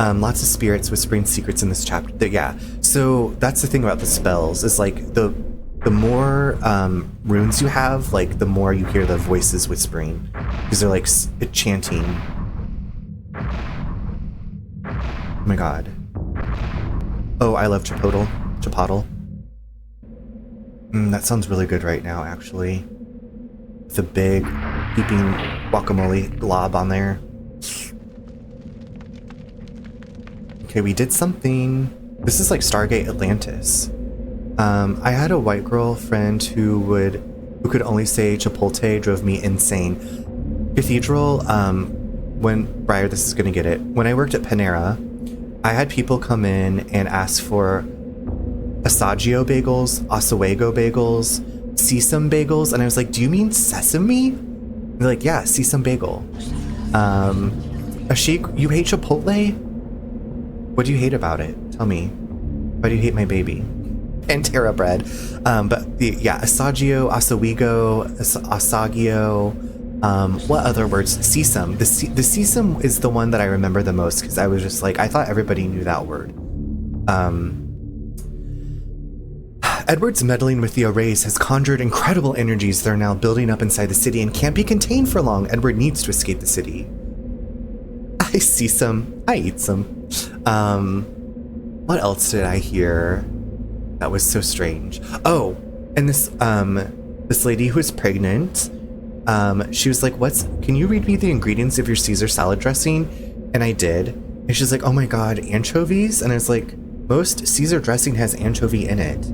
Lots of spirits whispering secrets in this chapter. Yeah, so that's the thing about the spells, is like the more runes you have, like the more you hear the voices whispering, because they're like chanting. Oh my god. Oh, I love Chipotle. That sounds really good right now, actually. With a big heaping guacamole glob on there. Okay, we did something. This is like Stargate Atlantis. I had a white girl friend who could only say Chipotle drove me insane. Cathedral, Briar, this is gonna get it. When I worked at Panera, I had people come in and ask for Asagio bagels, Oswego bagels, sesame bagels, and I was like, do you mean sesame? And they're like, yeah, sesame bagel. Ashik, you hate Chipotle? What do you hate about it? Tell me. Why do you hate my baby? Pantera bread. Yeah, Asagio, Asawigo, Asagio. What other words? Sesame. The sesame is the one that I remember the most because I was just like, I thought everybody knew that word. Edward's meddling with the arrays has conjured incredible energies that are now building up inside the city and can't be contained for long. Edward needs to escape the city. I see some. I eat some. What else did I hear that was so strange? Oh, and this lady who is pregnant, she was like, can you read me the ingredients of your Caesar salad dressing? And I did. And she's like, oh my God, anchovies? And I was like, most Caesar dressing has anchovy in it.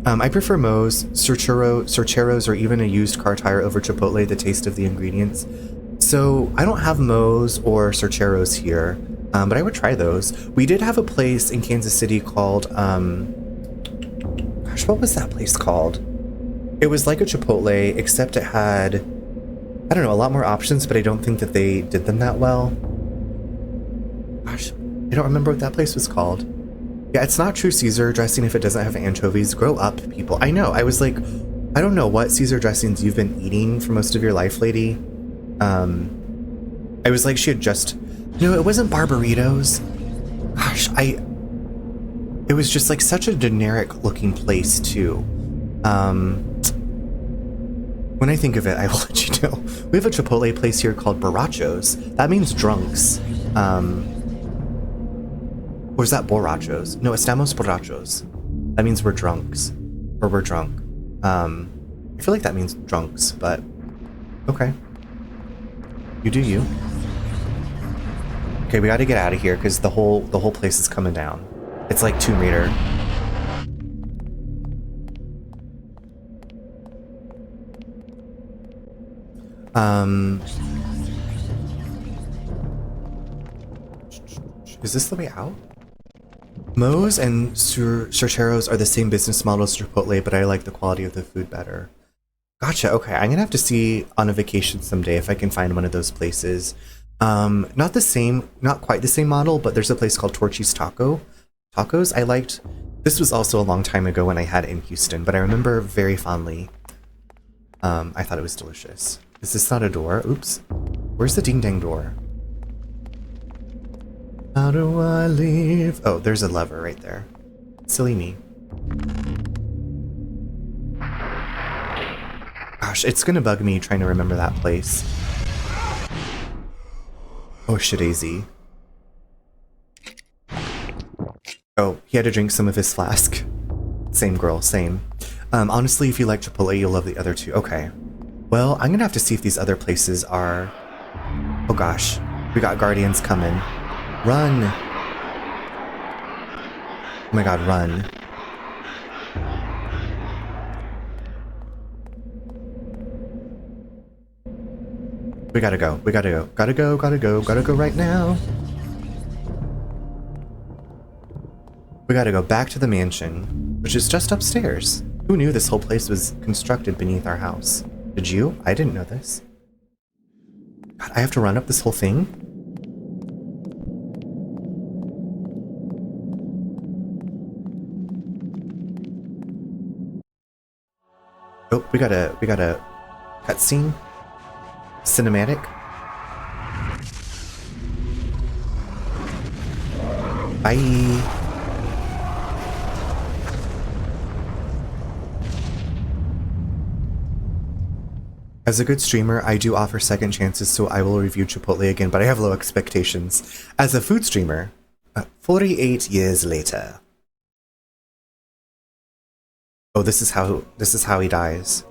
I prefer Moe's, Sorcheros, or even a used car tire over Chipotle, the taste of the ingredients. So I don't have Moe's or Sorcheros here, but I would try those. We did have a place in Kansas City called, gosh, what was that place called? It was like a Chipotle, except it had, I don't know, a lot more options, but I don't think that they did them that well. Gosh, I don't remember what that place was called. Yeah, it's not true Caesar dressing if it doesn't have anchovies. Grow up, people. I know. I was like, I don't know what Caesar dressings you've been eating for most of your life, lady. I was like, she had just... No, it wasn't Barbaritos. Gosh, it was just like such a generic looking place, too. When I think of it, I will let you know. We have a Chipotle place here called Borrachos. That means drunks. Or is that borrachos? No, estamos borrachos. That means we're drunks. Or we're drunk. I feel like that means drunks, but okay. You do you. Okay, we gotta get out of here because the whole place is coming down. It's like Tomb Raider. Is this the way out? Moe's and Sorcheros are the same business model as Chipotle, but I like the quality of the food better. Gotcha, okay. I'm gonna have to see on a vacation someday if I can find one of those places. Not quite the same model, but there's a place called Torchy's Tacos. I liked, this was also a long time ago when I had it in Houston, but I remember very fondly. I thought it was delicious. Is this not a door? Oops. Where's the ding dang door? How do I leave? Oh, there's a lever right there. Silly me. Gosh, it's gonna bug me trying to remember that place. Oh, shit, AZ. Oh, he had to drink some of his flask. Same girl, same. Honestly, if you like Chipotle, you'll love the other two. Okay. Well, I'm gonna have to see if these other places are... Oh gosh, we got guardians coming. Run! Oh my god, run. We gotta go, we gotta go. Gotta go right now. We gotta go back to the mansion, which is just upstairs. Who knew this whole place was constructed beneath our house? Did you? I didn't know this. God, I have to run up this whole thing? Oh, we got a cutscene. Cinematic. Bye. As a good streamer, I do offer second chances, so I will review Chipotle again, but I have low expectations. As a food streamer, 48 years later. Oh, this is how he dies.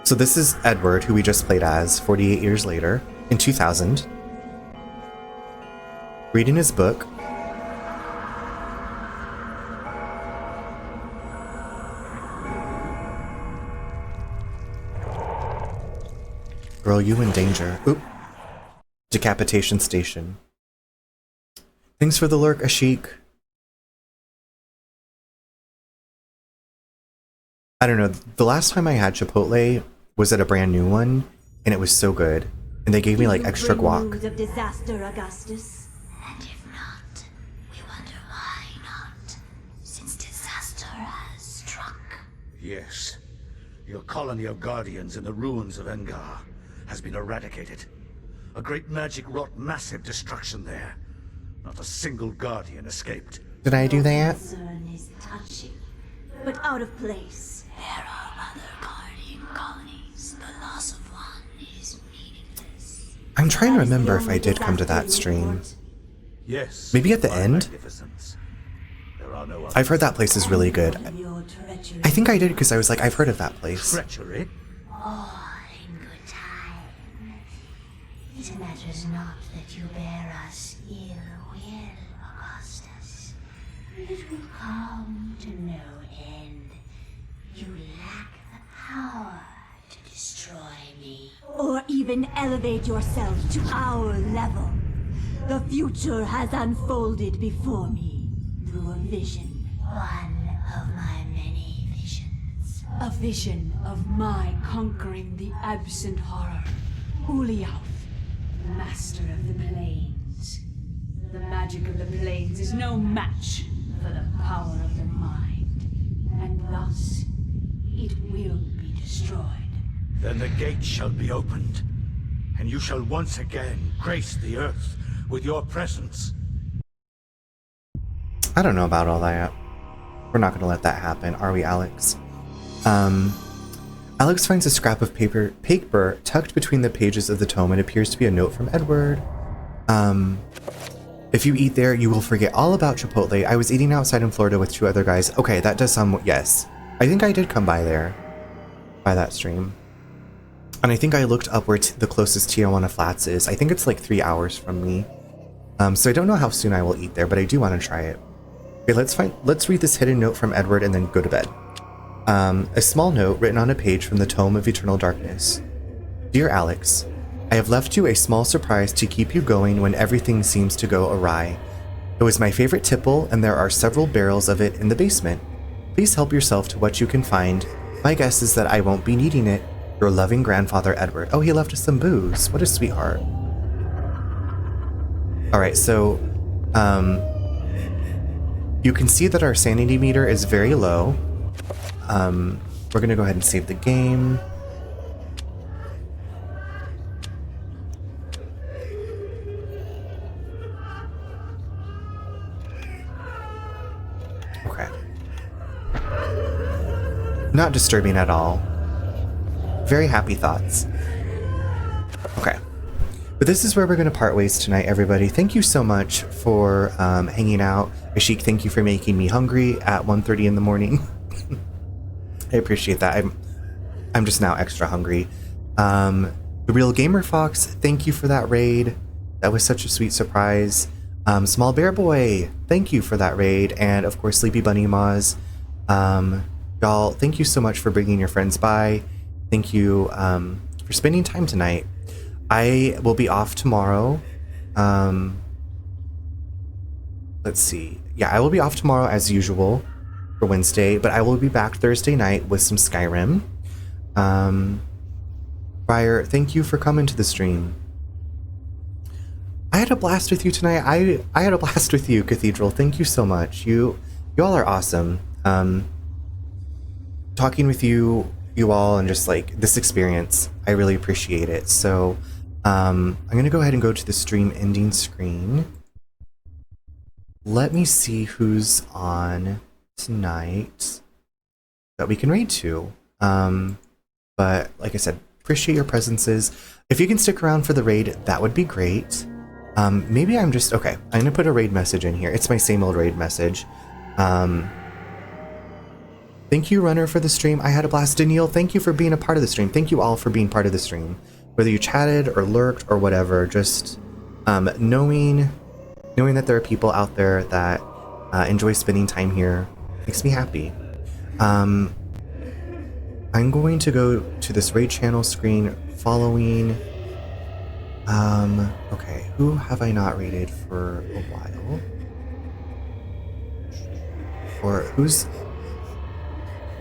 So this is Edward, who we just played as 48 years later, in 2000. Reading his book. Girl, you in danger. Oop. Decapitation station. Thanks for the lurk, Ashik. I don't know. The last time I had Chipotle was at a brand new one, and it was so good. And they gave me like extra guac. News of disaster, Augustus. And if not, we wonder why not, since disaster has struck. Yes. Your colony of Guardians in the ruins of Engar has been eradicated. A great magic wrought massive destruction there. Not a single Guardian escaped. Did I do that? Concern is touching, but out of place. There are other Guardian colonies. The loss of one is meaningless. I'm trying to remember if I did come to that stream. Yes. Maybe at the by end? magnificence. There are no I've heard that place is really good. Your treachery. I think I did because I was like, I've heard of that place. treachery. All in good time. It matters not that you bear us ill will, Augustus. It will come to no end. You lack the power to destroy me. Or even elevate yourself to our level. The future has unfolded before me through a vision. One of my many visions. A vision of my conquering the absent horror. Uliauth, master of the plains. The magic of the plains is no match for the power of the mind. And thus, it will be destroyed. Then the gates shall be opened, and you shall once again grace the earth with your presence. I don't know about all that. We're not going to let that happen, are we, Alex? Alex finds a scrap of paper tucked between the pages of the tome. It appears to be a note from Edward. If you eat there, you will forget all about Chipotle. I was eating outside in Florida with 2 other guys. Okay, that does sound... Yes. I think I did come by there. By that stream. And I think I looked up where the closest Tijuana Flats is. I think it's like 3 hours from me. So I don't know how soon I will eat there, but I do want to try it. Okay, let's read this hidden note from Edward and then go to bed. A small note written on a page from the Tome of Eternal Darkness. Dear Alex, I have left you a small surprise to keep you going when everything seems to go awry. It was my favorite tipple, and there are several barrels of it in the basement. Please help yourself to what you can find. My guess is that I won't be needing it. Your loving grandfather, Edward. Oh, he left us some booze. What a sweetheart. Alright, so, you can see that our sanity meter is very low. We're gonna go ahead and save the game. Okay. Not disturbing at all. Very happy thoughts. Okay. But this is where we're going to part ways tonight, everybody. Thank you so much for hanging out. Ashik, thank you for making me hungry at 1:30 in the morning. I appreciate that. I'm just now extra hungry. The Real Gamer Fox, thank you for that raid. That was such a sweet surprise. Small Bear Boy, thank you for that raid. And of course, Sleepy Bunny Moz. Y'all, thank you so much for bringing your friends by. Thank you for spending time tonight. I will be off tomorrow. Let's see. Yeah, I will be off tomorrow as usual for Wednesday, but I will be back Thursday night with some Skyrim. Briar, thank you for coming to the stream. I had a blast with you tonight. I had a blast with you, Cathedral. Thank you so much. You all are awesome. Talking with you all, and just like this experience, I really appreciate it. So I'm gonna go ahead and go to the stream ending screen. Let me see who's on tonight that we can raid to. But like I said, appreciate your presences. If you can stick around for the raid, that would be great. Maybe I'm just okay. I'm gonna put a raid message in here. It's my same old raid message. Thank you, Runner, for the stream. I had a blast. Danielle, thank you for being a part of the stream. Thank you all for being part of the stream. Whether you chatted or lurked or whatever, just knowing that there are people out there that enjoy spending time here makes me happy. I'm going to go to this raid channel screen following... okay, who have I not raided for a while? Or who's...